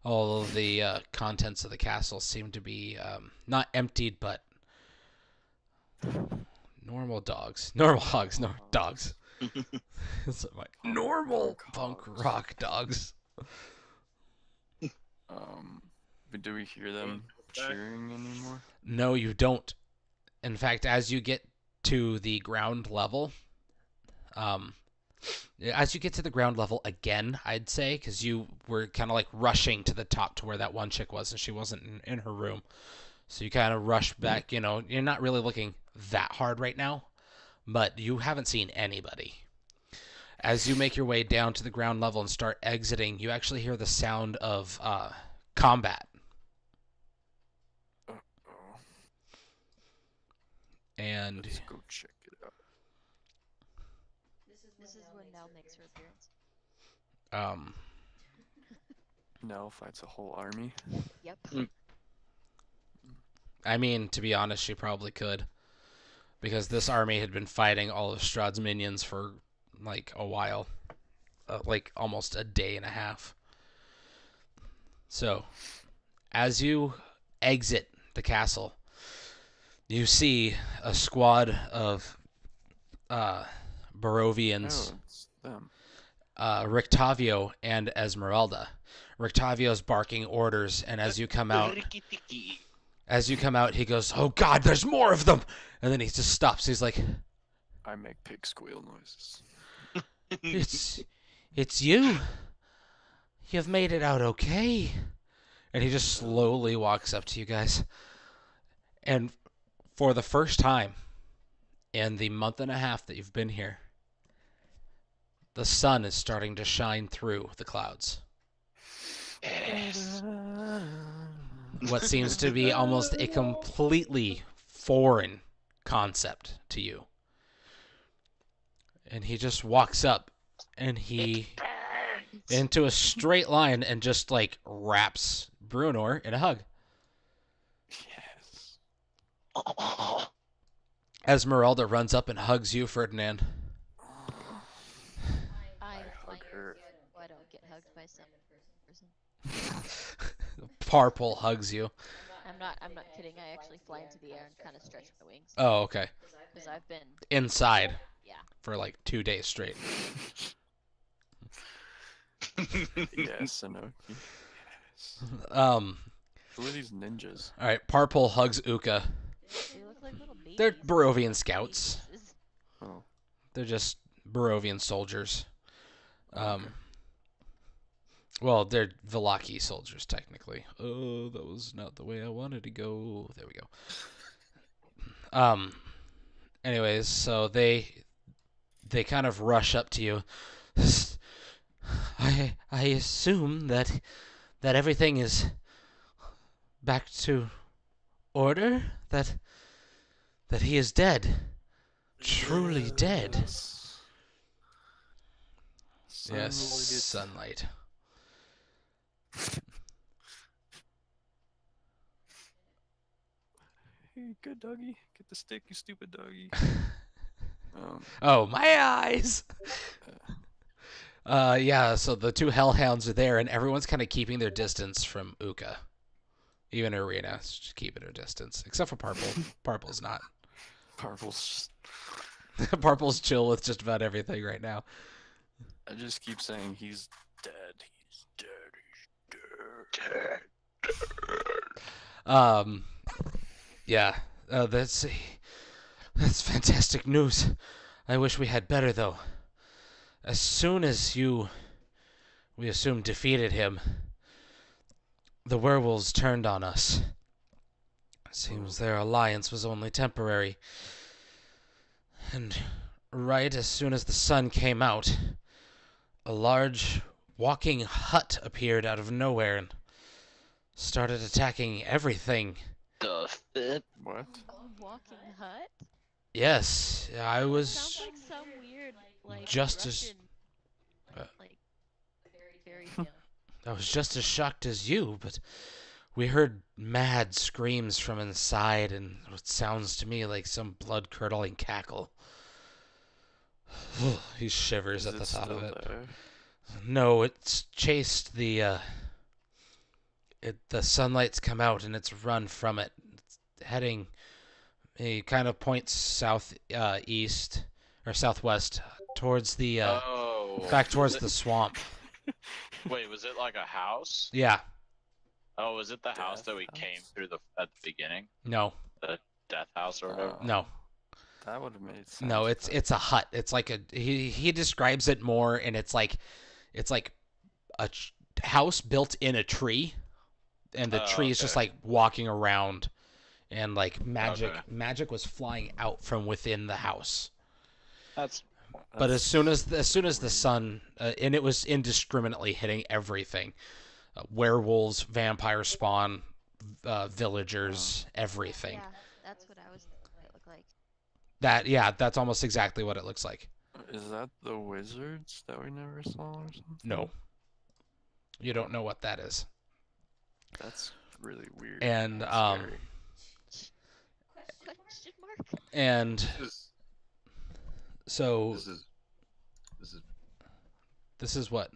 All of the contents of the castle seem to be not emptied, but normal dogs. Normal hogs, no dogs. It's like normal punk rock dogs. But do we hear them cheering anymore? No, you don't. In fact, as you get to the ground level, again, I'd say, because you were kind of like rushing to the top to where that one chick was, and she wasn't in her room. So you kind of rush back. You know, you're not really looking that hard right now, but you haven't seen anybody. As you make your way down to the ground level and start exiting, you actually hear the sound of combat. Uh-oh. And Let's go check it out. This is when Nell makes her appearance. Nell fights a whole army. Yep. I mean, to be honest, she probably could. Because this army had been fighting all of Strahd's minions for, like, a while. Like, almost a day and a half. So, as you exit the castle, you see a squad of Barovians, Oh, it's them. Rictavio and Esmeralda. Rictavio's barking orders, and as you come out, he goes, "Oh God, there's more of them!" And then he just stops. He's like, I make pig squeal noises. "It's you. You've made it out okay." And he just slowly walks up to you guys. And for the first time in the month and a half that you've been here, the sun is starting to shine through the clouds. Yes. What seems to be almost a completely foreign concept to you. And he just walks up and he into a straight line and just like wraps Bruenor in a hug. Yes. Esmeralda runs up and hugs you, Ferdinand. I hug her. I don't get hugged by some person. Parpol hugs you. I'm not kidding. I actually fly into the air and kind of stretch my wings. Oh, okay. Because I've been. Inside. Yeah. For like 2 days straight. Yes, Inoki. Yes. Who are these ninjas? All right. Parpol hugs Uka. They look like little babies. They're Barovian scouts. Babies. Oh. They're just Barovian soldiers. Well, they're Vallaki soldiers, technically. Oh, that was not the way I wanted to go. There we go. Anyways, so they kind of rush up to you. I assume that everything is back to order. That he is dead. Truly dead. Yes, sunlight. Hey, good doggy. Get the stick, you stupid doggy. Oh, my eyes! Yeah, so the two hellhounds are there, and everyone's kind of keeping their distance from Uka. Even Irina's just keeping her distance. Except for Parpol. Parpol's not. Parpol's. Parpol's chill with just about everything right now. I just keep saying he's dead. He's dead. He's dead. Yeah. That's fantastic news. I wish we had better, though. As soon as we assume, defeated him, the werewolves turned on us. Seems their alliance was only temporary. And right as soon as the sun came out, a large walking hut appeared out of nowhere and started attacking everything. The fit. What? A walking hut? Yes, I was... Sounds like some weird, like, Just as- Russian, like, fairy tale. I was just as shocked as you, but we heard mad screams from inside and what sounds to me like some blood-curdling cackle. He shivers Is at the thought of still it. there? No, it's chased the sunlight's come out and it's run from it. It's heading. He kind of points south east or southwest towards the Oh. back towards Was the swamp. Wait, was it like a house? Yeah. Oh, was it the house Death that we house? came through at the beginning? No. Death house or whatever? No. That would have made sense. No. but- It's a hut. It's like he describes it more, and it's like a house built in a tree, and the Oh, tree is just okay. like walking around, and like magic Okay. was flying out from within the house. That's But as soon as the weird. sun, and it was indiscriminately hitting everything, werewolves, vampire spawn, villagers, everything. Yeah, that's what I was thinking it looked like. That's almost exactly what it looks like. Is that the wizards that we never saw or something? No, you don't know what that is. That's really weird. And scary. Question mark? and This so is this is what.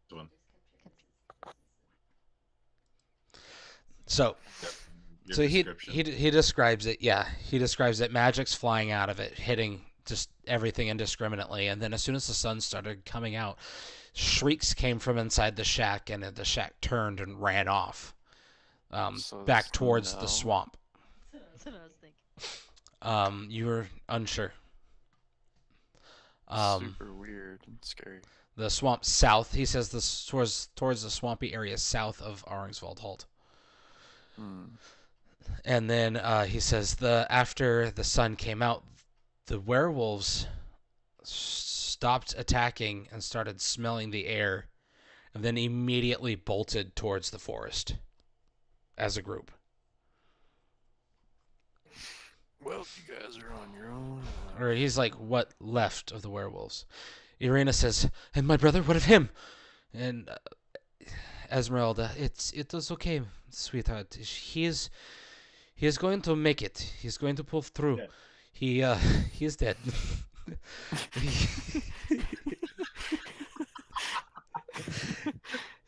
this one. So Your so he description. he describes it. Yeah, he describes it. Magic's flying out of it, hitting just everything indiscriminately. And then as soon as the sun started coming out, shrieks came from inside the shack, and the shack turned and ran off, So back it's towards no. the swamp. That's what I was thinking. You were unsure. Super weird and scary. The swamp south. He says this towards the swampy area south of Aringswald Holt. Hmm. And then he says after the sun came out, the werewolves stopped attacking and started smelling the air, and then immediately bolted towards the forest as a group. Well, you guys are on your own. Or he's like, what left of the werewolves? Irina says, and my brother, what of him? And Esmeralda, it is okay, sweetheart. He is going to make it. He's going to pull through. Yeah. He is dead.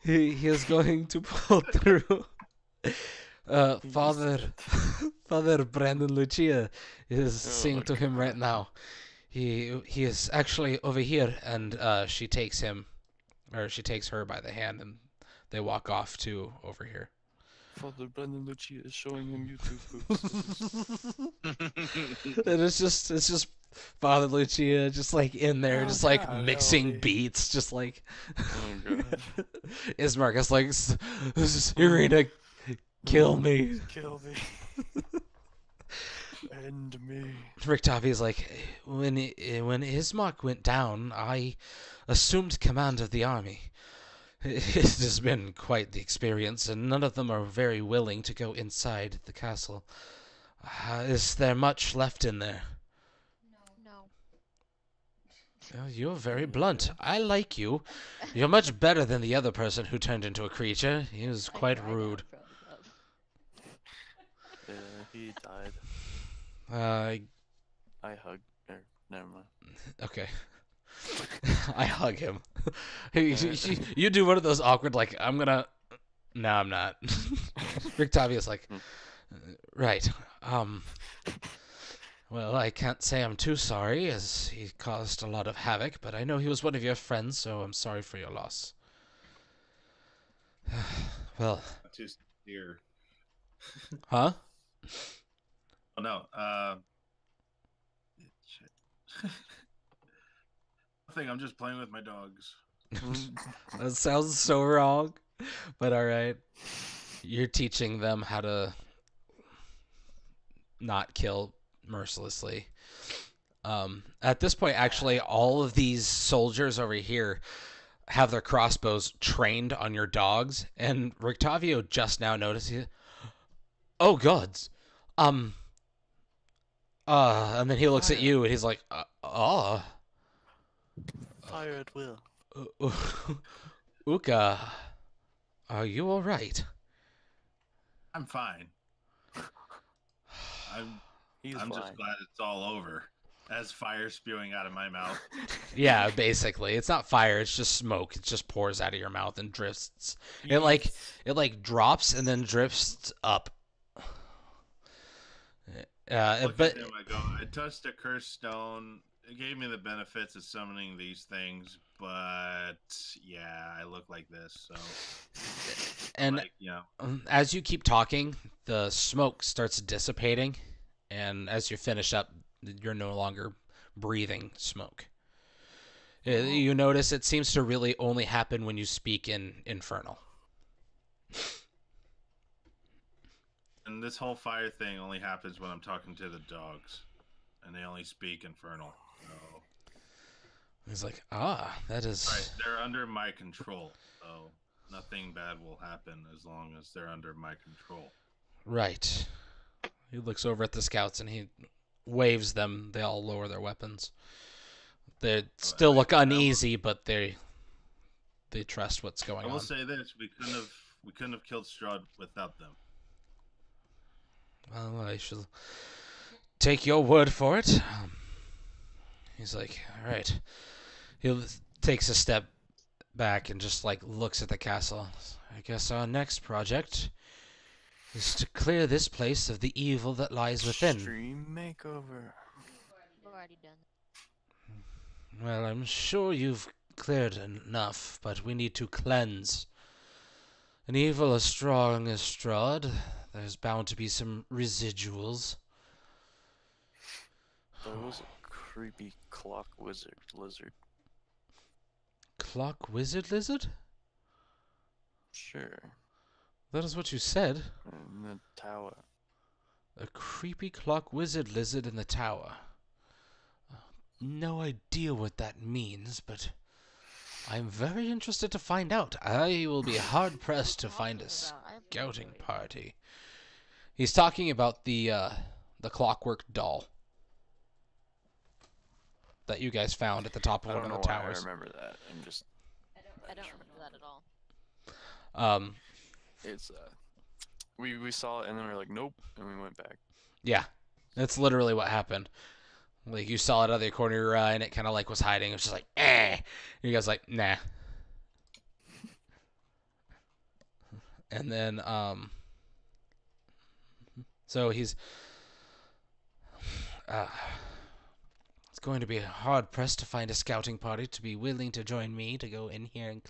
he is going to pull through. Father Brandon Lucia is saying to him right now. He is actually over here, and she takes her by the hand, and they walk off to over here. Father Brendan Lucia is showing him YouTube. And it's just Father Lucia just like in there, Oh, just like God, mixing help me. beats, just like Oh, God. Ismarcus like, this is Irina, kill me. Kill me. End me. Rictavia's like, when Ismark went down, I assumed command of the army. It has been quite the experience, and none of them are very willing to go inside the castle. Is there much left in there? No. Oh, you're very blunt. I like you. You're much better than the other person who turned into a creature. He was quite rude. Yeah, he died. Uh, I hugged. Never mind. okay. I hug him. You do one of those awkward, like, I'm gonna... No, I'm not. Rictavia's like, right. Well, I can't say I'm too sorry, as he caused a lot of havoc, but I know he was one of your friends, so I'm sorry for your loss. Well, Not too dear. huh? Oh no. Shit. Nothing. I'm just playing with my dogs. That sounds so wrong, but alright. You're teaching them how to not kill mercilessly. At this point, actually, all of these soldiers over here have their crossbows trained on your dogs, and Rictavio just now notices, oh gods, and then he looks at you and he's like, Fire at will. Uka, are you alright? I'm fine. He's I'm fine. just glad it's all over. As fire spewing out of my mouth. Yeah, basically. It's not fire, it's just smoke. It just pours out of your mouth and drifts. It like drops and then drifts up. Look But at him, I go, I touched a cursed stone. It gave me the benefits of summoning these things, but yeah, I look like this, so and like, you know. as you keep talking, the smoke starts dissipating, and as you finish up, you're no longer breathing smoke. You notice it seems to really only happen when you speak in Infernal. And this whole fire thing only happens when I'm talking to the dogs, and they only speak Infernal. So. He's like, that is... Right, they're under my control, so nothing bad will happen as long as they're under my control. Right. He looks over at the scouts and he waves them. They all lower their weapons. They still look uneasy, but they trust what's going I will on. say this: we couldn't have killed Strahd without them. Well, I shall take your word for it. He's like, all right. He takes a step back and just like looks at the castle. I guess our next project is to clear this place of the evil that lies within. Extreme makeover. We've already done that. Well, I'm sure you've cleared enough, but we need to cleanse. An evil as strong as Strahd, there's bound to be some residuals. Those creepy clock lizard. Clock wizard lizard? Sure. That is what you said. In the tower. A creepy clock wizard lizard in the tower. No idea what that means, but I'm very interested to find out. I will be hard-pressed to find a scouting party. He's talking about the clockwork doll that you guys found at the top of I one don't of know the why towers. I remember that. I'm just. I don't remember that at all. It's we saw it and then we were like, nope, and we went back. Yeah, that's literally what happened. Like, you saw it out of the corner of your eye, and it kind of, like, was hiding. It was just like, eh. And you guys like, nah. And then, so he's, it's going to be hard-pressed to find a scouting party to be willing to join me to go in here and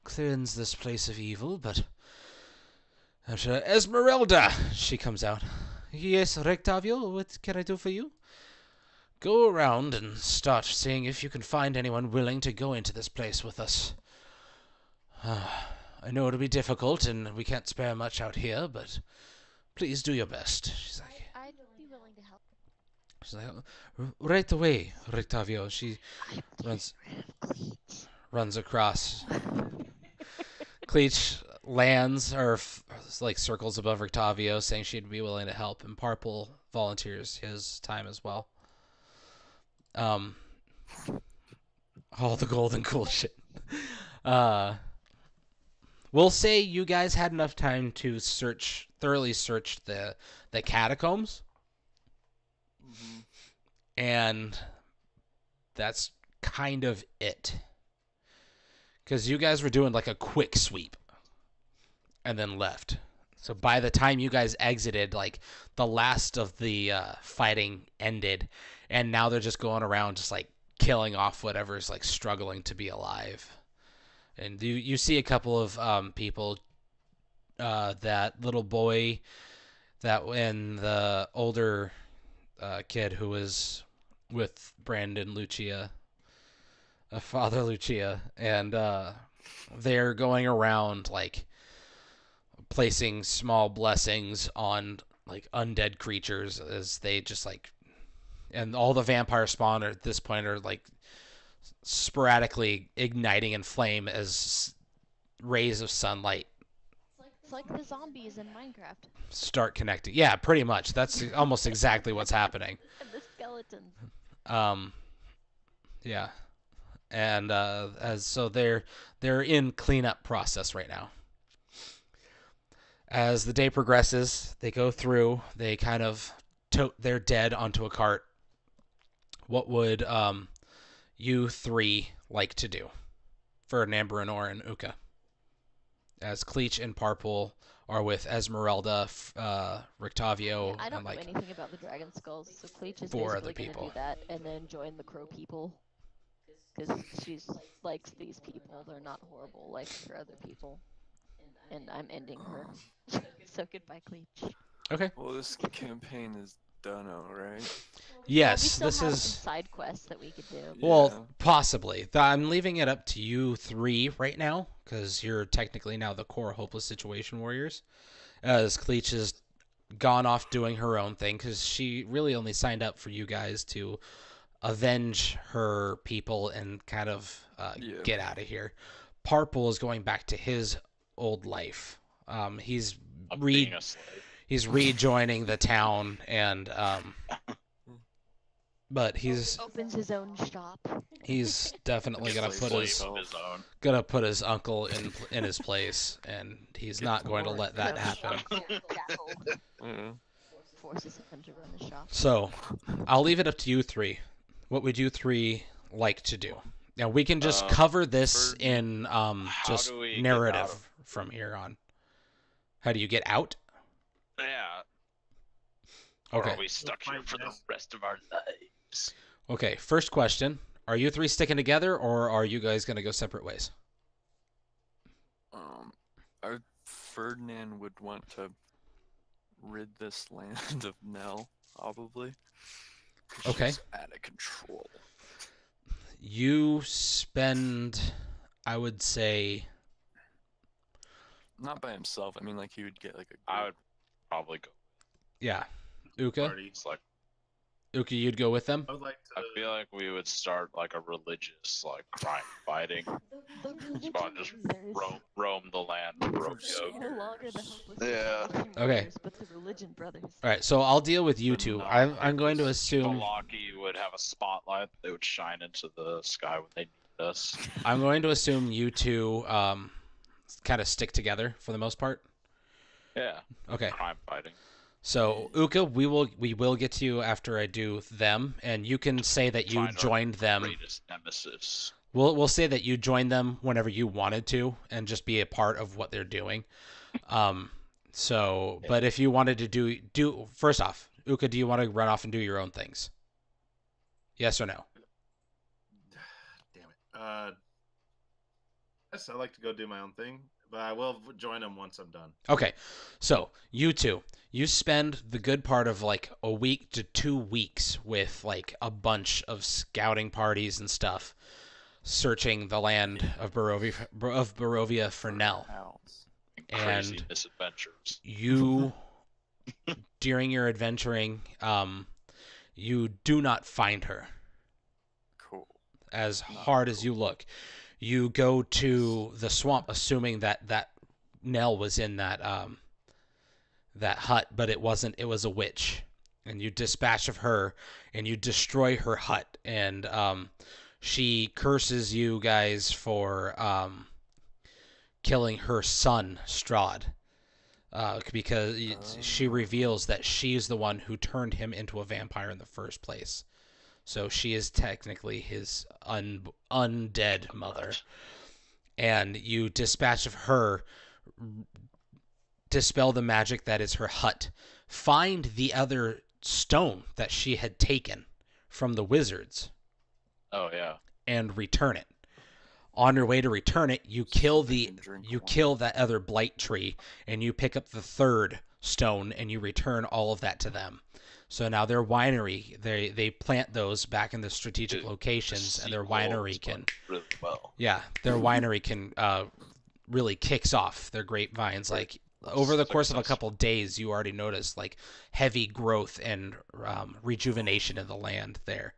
cleanse this place of evil, but... Esmeralda! She comes out. Yes, Rectavio, what can I do for you? Go around and start seeing if you can find anyone willing to go into this place with us. I know it'll be difficult, and we can't spare much out here, but please do your best. She's like, I'd be willing to help. she's like, right away, Rectavio. She runs across. Cleach lands, or like circles above Rectavio, saying she'd be willing to help, and Parple volunteers his time as well. All the golden cool shit. We'll say you guys had enough time to thoroughly search the catacombs, and that's kind of it. Because you guys were doing like a quick sweep, and then left. So by the time you guys exited, like, the last of the fighting ended, and now they're just going around just, like, killing off whatever's, like, struggling to be alive. And you see a couple of people, that little boy, and the older kid who was with Brandon Lucia, Father Lucia, and they're going around, like, placing small blessings on, like, undead creatures as they just, like, and all the vampire spawn at this point are, like, sporadically igniting in flame as rays of sunlight It's like the zombies in Minecraft. start connecting. Yeah, pretty much. That's almost exactly what's happening. And the skeletons. Yeah. And so they're in cleanup process right now. As the day progresses, they go through, they kind of tote their dead onto a cart, what would you three like to do? Ferdinand, Bruenor, and Uka. As Cleach and Parpol are with Esmeralda, Rictavio, I don't and know like anything about the Dragon Skulls, so Cleach is four other basically gonna people. do that and then join the Crow people. Because she likes these people. They're not horrible like her other people. And I'm ending her. So goodbye, Cleach. Okay. Well, this campaign is done, right? Yes, we still this have is. some side quests that we could do. Well, Yeah. possibly. I'm leaving it up to you three right now, because you're technically now the core Hopeless Situation Warriors. As Cleach has gone off doing her own thing, because she really only signed up for you guys to avenge her people and kind of Yeah. get out of here. Parpol is going back to his old life. He's Of being a slave. he's rejoining the town, and but he's Opens his own shop. definitely He's gonna a put slave his Of his own. his uncle in his place, and he's Get not to going to work. let that happen. Yeah. Forces him to run the shop. So I'll leave it up to you three. What would you three like to do? Now we can just cover this for- in How just do we get narrative out of- from here on. How do you get out? Yeah. Or Okay. are we stuck here for the rest of our lives? Okay. First question: are you three sticking together, or are you guys gonna go separate ways? Ferdinand would want to rid this land of Nell, probably. 'Cause Okay. She's out of control. You spend, I would say, Not by himself. I mean, like, he would get, like, a I group. would probably go. yeah, Uka. Party. It's like Uka, you'd go with them. I would like to. I feel like we would start like a religious like crime fighting. The Spawn just religion roam the land. Roam brothers. No longer the Hopeless Yeah. Situation Okay. Warriors, but the Religion Brothers. All right, so I'll deal with you The two. I'm going to non-Hopeless assume Balaki would have a spotlight that would shine into the sky when they need us. I'm going to assume you two kind of stick together for the most part. Yeah, Okay. crime fighting. So Uka, we will get to you after I do them, and you can say that you Find our joined them. Greatest nemesis. We'll say that you joined them whenever you wanted to, and just be a part of what they're doing. So, but if you wanted to do first off, Uka, do you want to run off and do your own things? Yes or no? Damn it. Yes, I like to go do my own thing, but I will join them once I'm done. Okay, so you two, you spend the good part of like a week to 2 weeks with like a bunch of scouting parties and stuff, searching the land of Barovia for Nell. House. Crazy And misadventures. you, during your adventuring, you do not find her. Cool. As hard as you look. You go to the swamp, assuming that Nell was in that hut, but it wasn't. It was a witch, and you dispatch of her, and you destroy her hut, and she curses you guys for killing her son Strahd, because she reveals that she's the one who turned him into a vampire in the first place. So she is technically his undead mother. And you dispatch of her, dispel the magic that is her hut, find the other stone that she had taken from the wizards, Oh yeah. and return it. On your way to return it, you kill Drink that other blight tree, and you pick up the third stone, and you return all of that to them. So now their winery, they plant those back in the strategic Dude, locations, and their sequel winery is can, going really well. yeah, their winery can really kicks off their grapevines. Like over the course of a couple days, you already noticed like heavy growth and rejuvenation in the land there.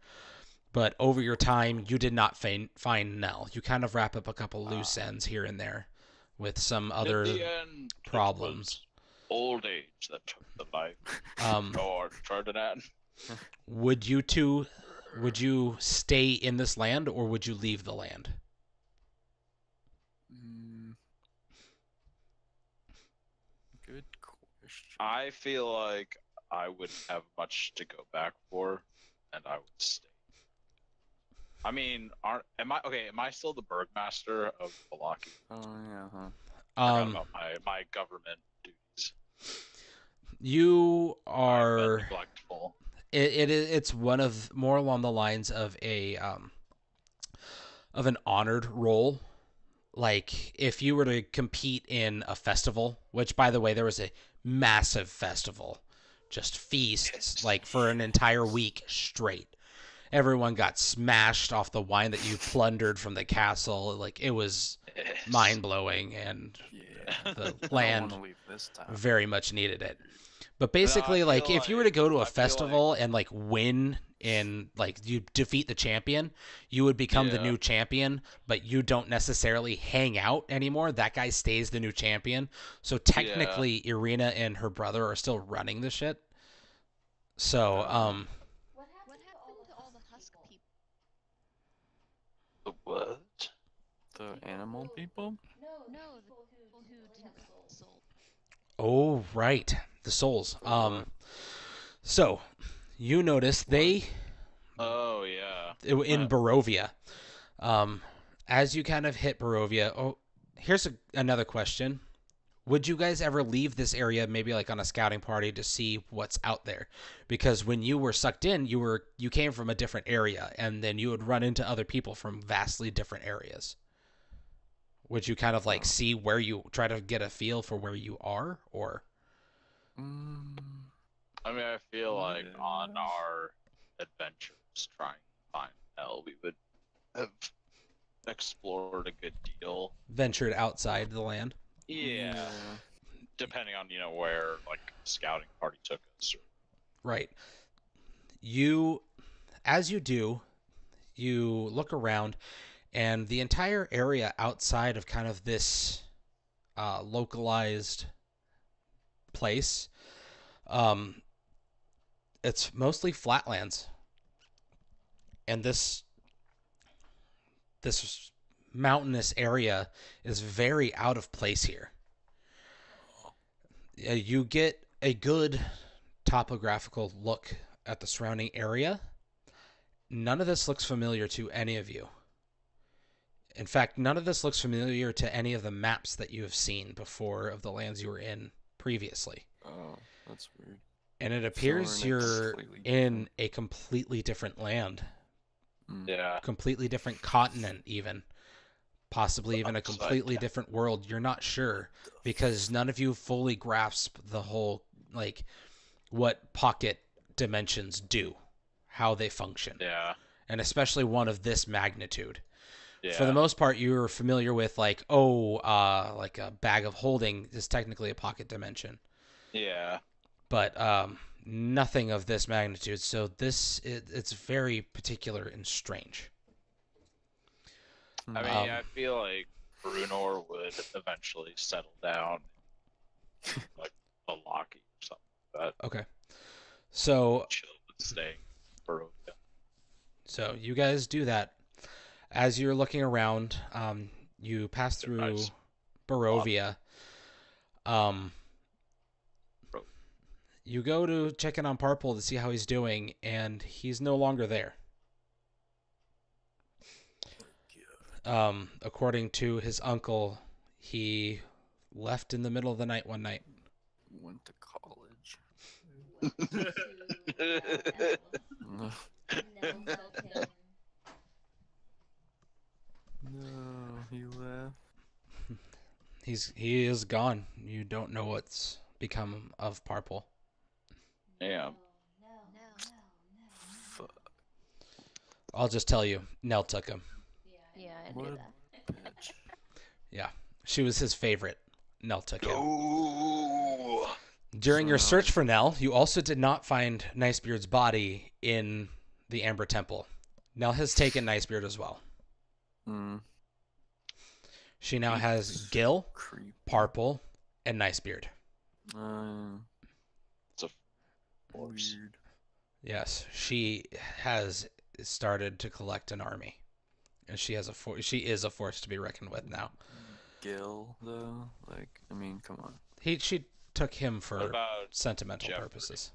But over your time, you did not find Nell. You kind of wrap up a couple loose ends here and there with some other In the end, it problems. was old age that took the life. Lord Ferdinand. Would you stay in this land, or would you leave the land? Good question. I feel like I wouldn't have much to go back for, and I would stay. I mean, am I still the Burgmaster of Balaki? Oh yeah, huh? Forgot about my government duties. You I've been are. neglectful. It's one of more along the lines of an honored role. Like if you were to compete in a festival, which by the way there was a massive festival, just feasts like for an entire week straight. Everyone got smashed off the wine that you plundered from the castle. Like it was mind blowing, and Yeah. the I land don't want to leave this time. very much needed it. But basically, feel like if you were to go to I a feel festival and like win in like you defeat the champion, you would become the Yeah. new champion, but you don't necessarily hang out anymore. That guy stays the new champion. So technically Irina and her brother are still running the shit. So What happened to all the husk people? The what? The animal people? No, the people who didn't have soul. oh right, the souls. So you notice they Oh yeah. in Barovia. As you kind of hit Barovia, here's another question. Would you guys ever leave this area maybe like on a scouting party to see what's out there? Because when you were sucked in, you came from a different area, and then you would run into other people from vastly different areas. Would you kind of like see where you try to get a feel for where you are, or Mm, I mean, I feel like Yeah. on our adventures trying to find hell, we would have explored a good deal. ventured outside the land? Yeah. Depending on, where, like, scouting party took us. Right. As you do, you look around, and the entire area outside of kind of this localized place, it's mostly flatlands, and this mountainous area is very out of place here. You get a good topographical look at the surrounding area. None of this looks familiar to any of you. In fact, none of this looks familiar to any of the maps that you have seen before of the lands you were in previously. Oh, that's weird. And it appears we're in a you're completely in different- a completely different land, Mm. Yeah. completely different continent even, possibly even a Upside completely down. different world. You're not sure because none of you fully grasp the whole, like, what pocket dimensions do, how they function, Yeah. and especially one of this magnitude. Yeah. For the most part, you're familiar with like like a bag of holding is technically a pocket dimension, Yeah. but nothing of this magnitude. So it's very particular and strange. I mean, Um, I feel like Brunor would eventually settle down, like a Locky or something like that. Okay, so Chill with staying Barovia. you guys do that. As you're looking around, you pass through Nice. Barovia. You go to check in on Parpol to see how he's doing, and he's no longer there. According to his uncle, he left in the middle of the night one night. Went to college. Nell told him. No, he left. He is gone. You don't know what's become of Parpol. Yeah. Fuck. I'll just tell you, Nell took him. Yeah, I What knew a that. bitch. Yeah, she was his favorite. Nell took him. Ooh. During your So- search for Nell, you also did not find Nicebeard's body in the Amber Temple. Nell has taken Nicebeard as well. Mm, She now has Gil, creep. Parpol, and Nicebeard. Force. Weird. Yes, she has started to collect an army, and she has she is a force to be reckoned with now. Gil, though? Like, I mean, come on. She took him What for about sentimental Jeffrey? purposes.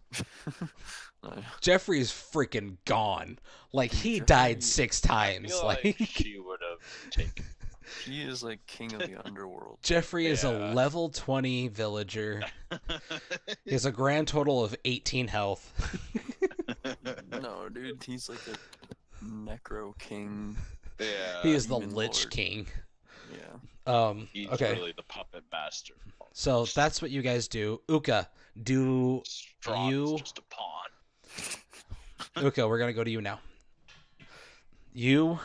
Uh, Jeffrey's freaking gone. Like, he Jeffrey- died 6 I times. feel Like, like she would have taken. he is like king of the underworld. Jeffrey is a Yeah. level 20 villager. He has a grand total of 18 health. No, dude, he's like a necro king. Yeah. He is the Demon Lich Lord. King. Yeah. He's Okay, really the puppet master. so that's what you guys do. Uka, do Strahd is you- just a pawn. Uka, we're gonna go to you now. You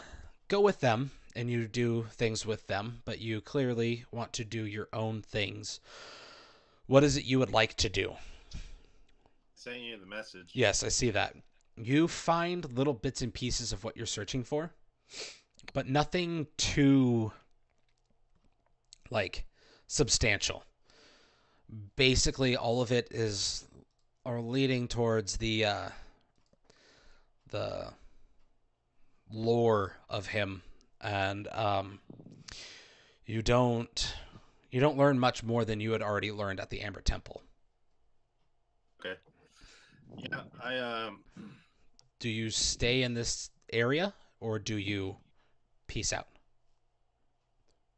go with them and you do things with them, but you clearly want to do your own things. What is it you would like to do? Sending you the message. Yes, I see that. You find little bits and pieces of what you're searching for, but nothing too, like, substantial. Basically, all of it are leading towards the lore of him, and you don't learn much more than you had already learned at the Amber Temple. Okay. Yeah, I Do you stay in this area, or do you peace out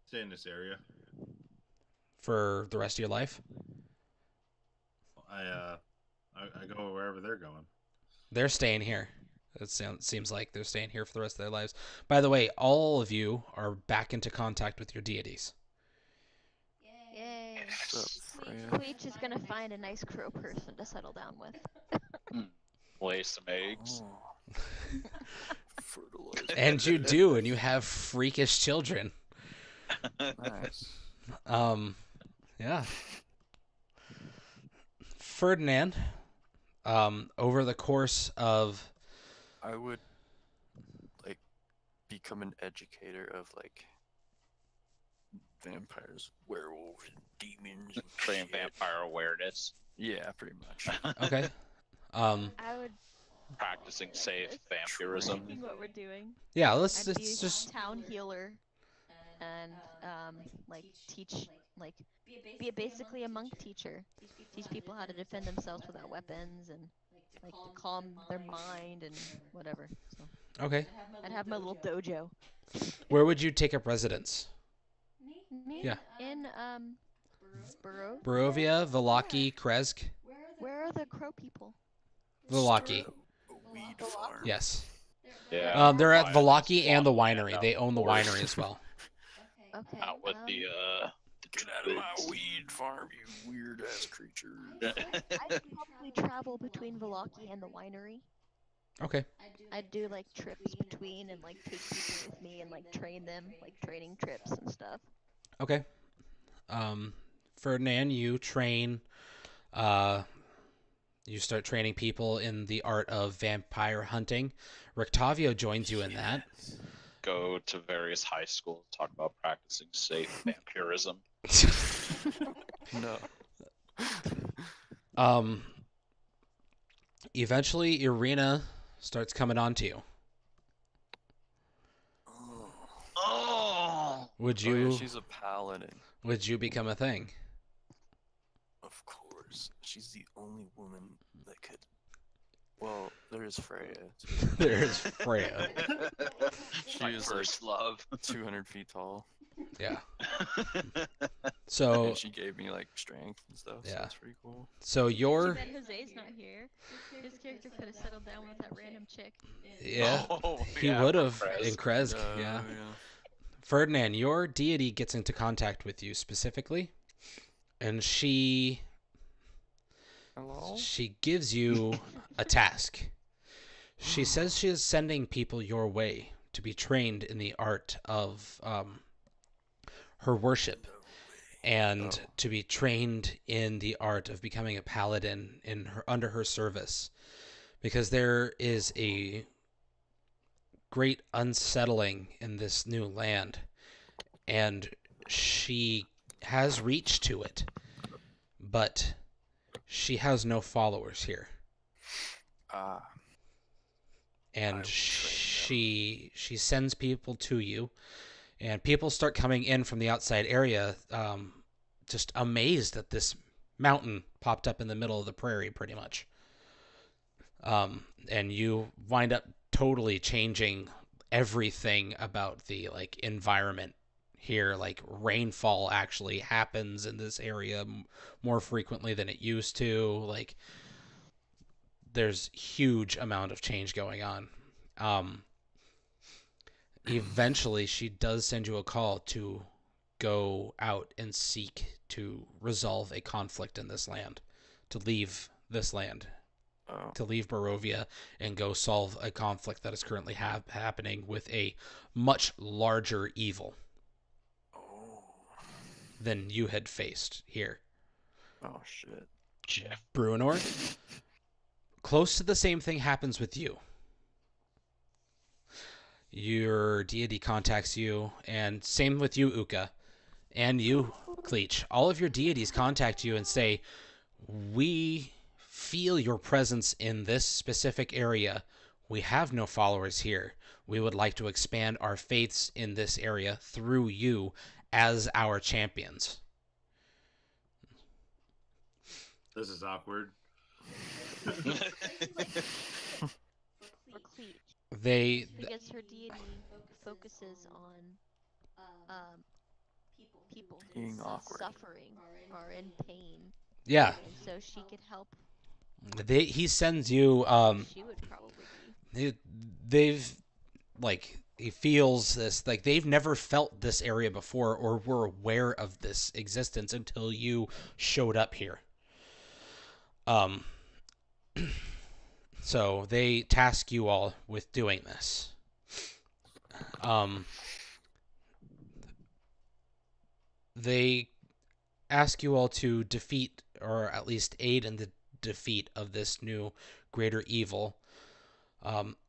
stay in this area. for the rest of your life? I go wherever they're going. They're staying here. It seems like they're staying here for the rest of their lives. By the way, all of you are back into contact with your deities. Yay. What's up, Freya? Queech is gonna find a nice crow person to settle down with. Lay some eggs. Oh. Fertilizer. And you do, and you have freakish children. Nice. Yeah. Ferdinand, over the course of I would like become an educator of like vampires, werewolves, and demons. And Train shit. vampire awareness. Yeah, pretty much. okay, I would. Practicing safe This- vampirism. Doing what we're doing. yeah, let's I'd be a just town healer and like teach like be basically a monk teacher. Teach people how to defend themselves without weapons and like to calm their mind and whatever. So okay. I'd have my little dojo. Where would you take up residence? Me? Yeah. In Burrow. Barovia, Vallaki, Kresk? Where are the crow people? Vallaki. A weed farm. Yes. Yeah. They're at Winery. Vallaki and the Swamp winery. land They own the outdoors. winery as well. Okay. Out with the Get out of my weed farm, you weird ass creature. I'd probably travel between Vallaki and the winery. Okay. I'd do like trips between and like take people with me and like train them, like training trips and stuff. Okay. Ferdinand, you train. You start training people in the art of vampire hunting. Rictavio joins you in that. Go to various high schools, talk about practicing safe vampirism. No. Eventually, Irina starts coming on to you. Oh, Would Oh, you? yeah, she's a paladin. Would you become a thing? Of course. She's the only woman that could. Well, there's Freya. There's Freya. She my was like first love. 200 feet tall. Yeah. So, And she gave me like strength and stuff. So Yeah. that's pretty cool. so Too you're. bad Jose's not here. His character could have settled down with that random chick. Yeah. Oh, He yeah, would have Krez. in Kresk. Yeah. Ferdinand, your deity gets into contact with you specifically, and she Hello? gives you a task. She says she is sending people your way to be trained in the art of her worship, and Oh. to be trained in the art of becoming a paladin under her service, because there is a great unsettling in this new land, and she has reached to it, but she has no followers here, Ah. and I will she sends people to you, and people start coming in from the outside area, just amazed at this mountain popped up in the middle of the prairie, pretty much. And you wind up totally changing everything about the like environment here. Like rainfall actually happens in this area more frequently than it used to. Like there's huge amount of change going on. Eventually, she does send you a call to go out and seek to resolve a conflict in this land, to leave this land, Oh. to leave Barovia and go solve a conflict that is currently happening with a much larger evil Oh. than you had faced here. Oh shit. Jeff. Bruenor, close to the same thing happens with you. Your deity contacts you, and same with you, Uka, and you, Cleach. All of your deities contact you and say, we feel your presence in this specific area. We have no followers here. We would like to expand our faiths in this area through you as our champions. This is awkward. For Cleach, They because her deity focuses on people Being who awkward. suffering or in pain, yeah, and so she could help. he sends you She would probably be. they've like he feels this like they've never felt this area before or were aware of this existence until you showed up here. So they task you all with doing this. They ask you all to defeat or at least aid in the defeat of this new greater evil.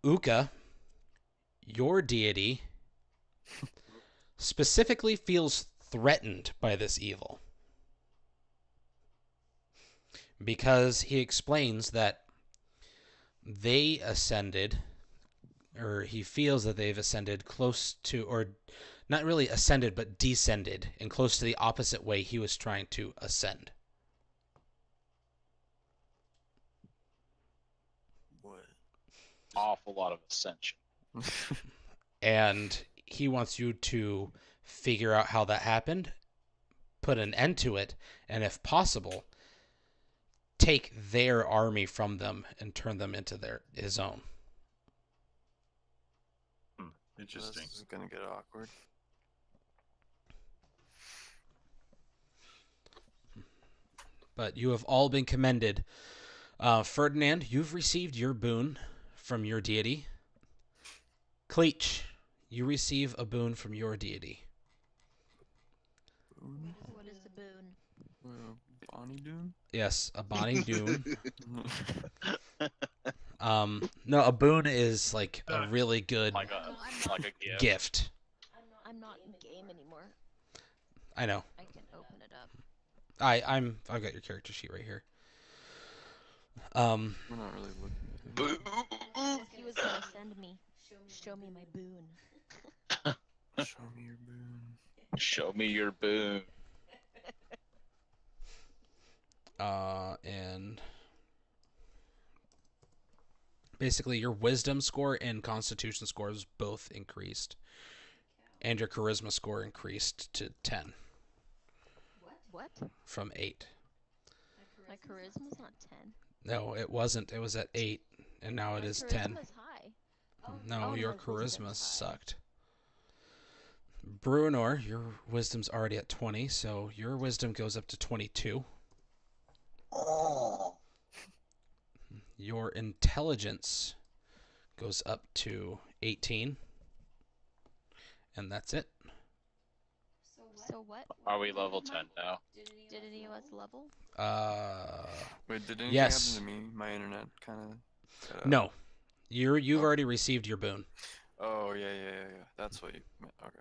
Uka, your deity, specifically feels threatened by this evil. Because he explains that they ascended, or he feels that they've ascended close to, or not really ascended, but descended, and close to the opposite way he was trying to ascend. What? Awful lot of ascension. And he wants you to figure out how that happened, put an end to it, and if possible, take their army from them and turn them into his own. Interesting. This is gonna get awkward. But you have all been commended. Ferdinand, you've received your boon from your deity. Cleach, you receive a boon from your deity. Boon? What is the boon? Bonnie Doon? Yes, a Bonnie Doon. No, a boon is like a really good Like a gift. gift. I'm not in game anymore. I know. I can open it up. I've got your character sheet right here. We're not really looking at it. Boo! He was gonna send me. Show me my boon. Show me your boon. Show me your boon. And basically your wisdom score and constitution scores both increased. And your charisma score increased to 10 What? from 8. My charisma's not 10. No, it wasn't. It was at 8, and now it My is 10. charisma's high. No, Oh, your my wisdom's charisma high. sucked. Bruenor, your wisdom's already at 20, so your wisdom goes up to 22. Your intelligence goes up to 18. And that's it. So what? Are we level 10 now? Did any of us level? Wait, did anything Yes. happen to me? My internet kind of. No. You've already received your boon. Oh yeah. That's what you meant. Okay.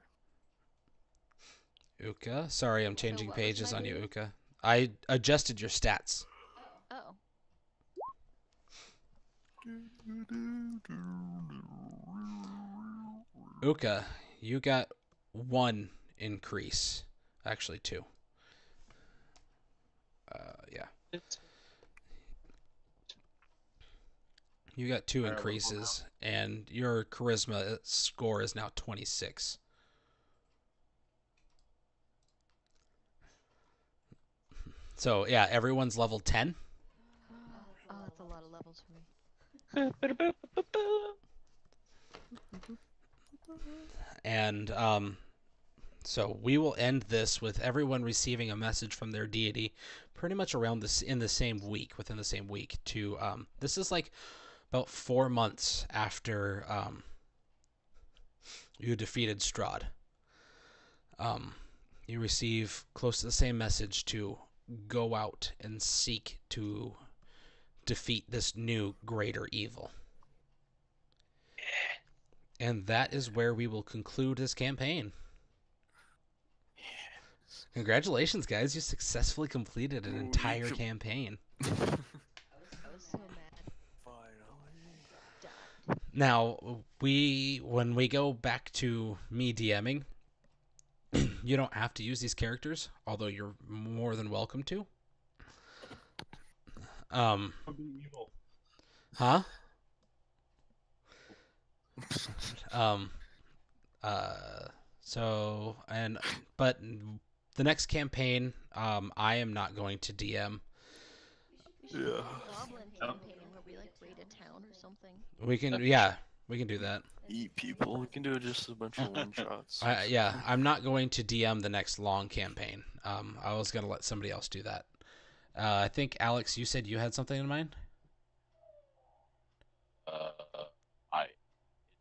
Uka, sorry, I'm changing what was pages my on you, boon? Uka. I adjusted your stats. Oh. Uka, you got 1 increase. Actually, 2. Yeah. You got 2 Alright, we'll increases, and your charisma score is now 26. So yeah, everyone's level 10. Oh, that's a lot of levels for me. And so we will end this with everyone receiving a message from their deity, pretty much around this in the same week, within the same week. To this is like about 4 months after you defeated Strahd. You receive close to the same message to go out and seek to defeat this new greater evil. And that is where we will conclude this campaign. Congratulations, guys. You successfully completed an entire campaign. I was so mad. Finally. Now, when we go back to me DMing, you don't have to use these characters, although you're more than welcome to. I'll be evil. Huh? But the next campaign, I am not going to DM. We should do Yeah. a goblin campaign where we like raid a town or something. We can do that. Eat people. We can do just a bunch of one shots. I'm not going to DM the next long campaign. I was gonna let somebody else do that. I think Alex, you said you had something in mind.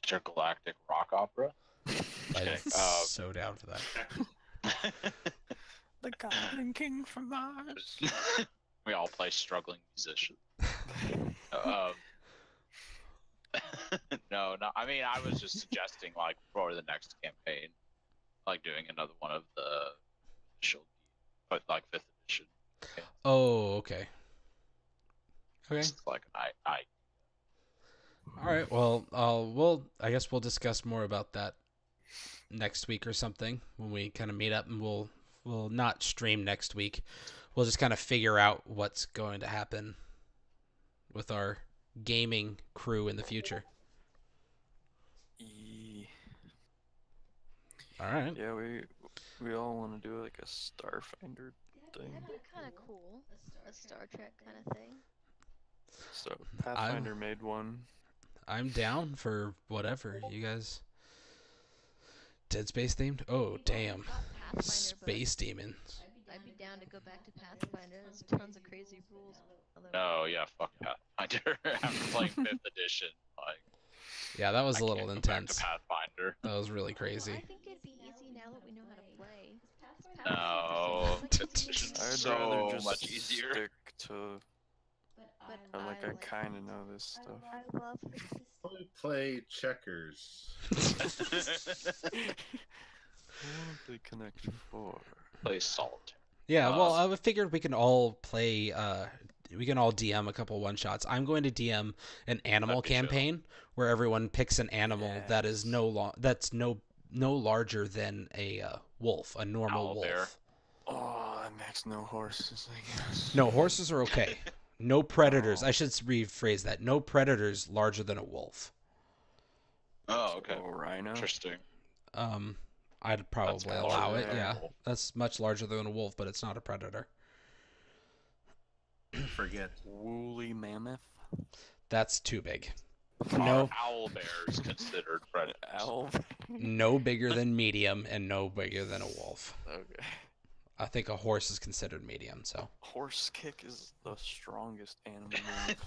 Intergalactic rock opera. I'm Okay, so down for that. The Goblin King from Mars. We all play struggling musicians. No. I mean, I was just suggesting, like, for the next campaign, like doing another one of the official, but like 5th edition. Oh, okay. Okay. It's like I All right. Well, I guess we'll discuss more about that next week or something when we kind of meet up, and we'll not stream next week. We'll just kind of figure out what's going to happen with our gaming crew in the future. All right. Yeah, we all want to do like a Starfinder thing. That'd be kind of cool. A Star Trek kind of thing. So Pathfinder made one. I'm down for whatever you guys. Dead Space themed? Oh, damn. Pathfinder, Space demons. I'd be down to go back to Pathfinder. There's tons of crazy rules. No, yeah, fuck Pathfinder. After playing 5th edition, like Yeah, that was I a little can't go back to intense. Pathfinder. That was really I crazy. think it'd be easy now that we know how to play. No, Pathfinder's it's I'd so rather just much easier. stick to. But I like. I like- kind of know this stuff. I love Probably play checkers. They connect 4. Play solitaire. Yeah, well, I figured we can all play. We can all DM a couple one shots. I'm going to DM an animal That'd be chill. campaign where everyone picks an animal that is no larger than a wolf, a normal Owlbear. wolf. Oh, that makes no horses, I guess. No, horses are okay. No predators. I should rephrase that. No predators larger than a wolf. Oh, okay. Oh, rhino. Interesting. I'd probably larger allow it. than a Yeah, wolf. that's much larger than a wolf, but it's not a predator. Forget. Woolly mammoth. That's too big. Are No, owl bears considered predators? Owl. no bigger than medium, and no bigger than a wolf. Okay. I think a horse is considered medium. Horse kick is the strongest animal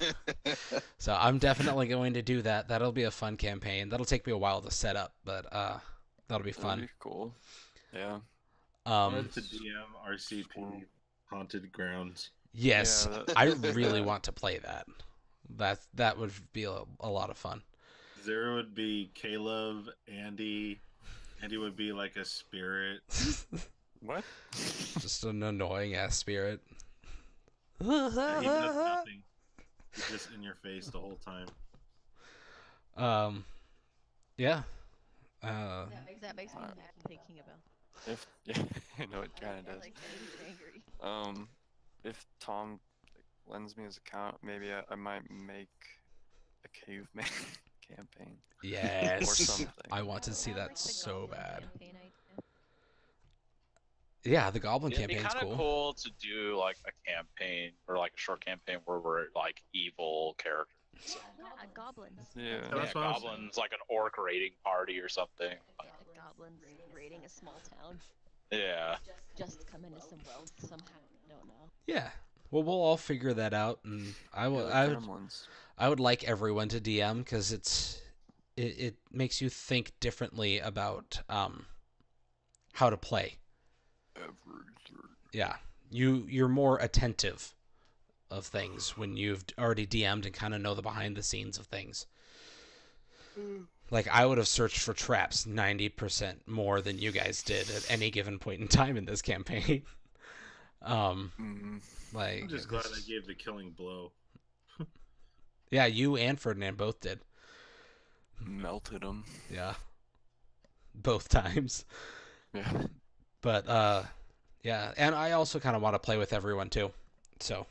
move. So I'm definitely going to do that. That'll be a fun campaign. That'll take me a while to set up, but that'll be That'd fun. be cool. Yeah. Wanted to DM RCP Haunted Grounds. Yes, Yeah, that- I really want to play that. That would be a lot of fun. There would be Caleb, Andy. Andy would be like a spirit. What? Just an annoying ass spirit. He does nothing. He's just in your face the whole time. Yeah. that makes me mad thinking about. If yeah, I know it kind of I does. like getting angry. if Tom lends me his account, maybe I might make a caveman campaign or Yes. something. I want to see I that like the so goblin bad. campaign idea. Yeah, the Goblin It'd be campaign's kind of cool. cool to do like a campaign or like a short campaign where we're like evil characters. Yeah, goblins. Yeah. That's Yeah, what I'm saying. goblins, like an orc raiding party or something. Yeah, goblins raiding a small town. Yeah. Just come into some wealth somehow. Don't know. Yeah. Well, we'll all figure that out, and I will. Yeah, I the would. gremlins. I would like everyone to DM because it makes you think differently about how to play. Yeah, you're more attentive of things when you've already DM'd and kind of know the behind the scenes of things. Like I would have searched for traps 90% more than you guys did at any given point in time in this campaign. Like I'm just glad I gave the killing blow. yeah, you and Ferdinand both did. Melted them. Yeah, both times. Yeah. But yeah, and I also kind of want to play with everyone too. So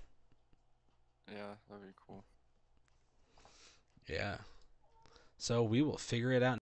Yeah, that'd be cool. yeah, so we will figure it out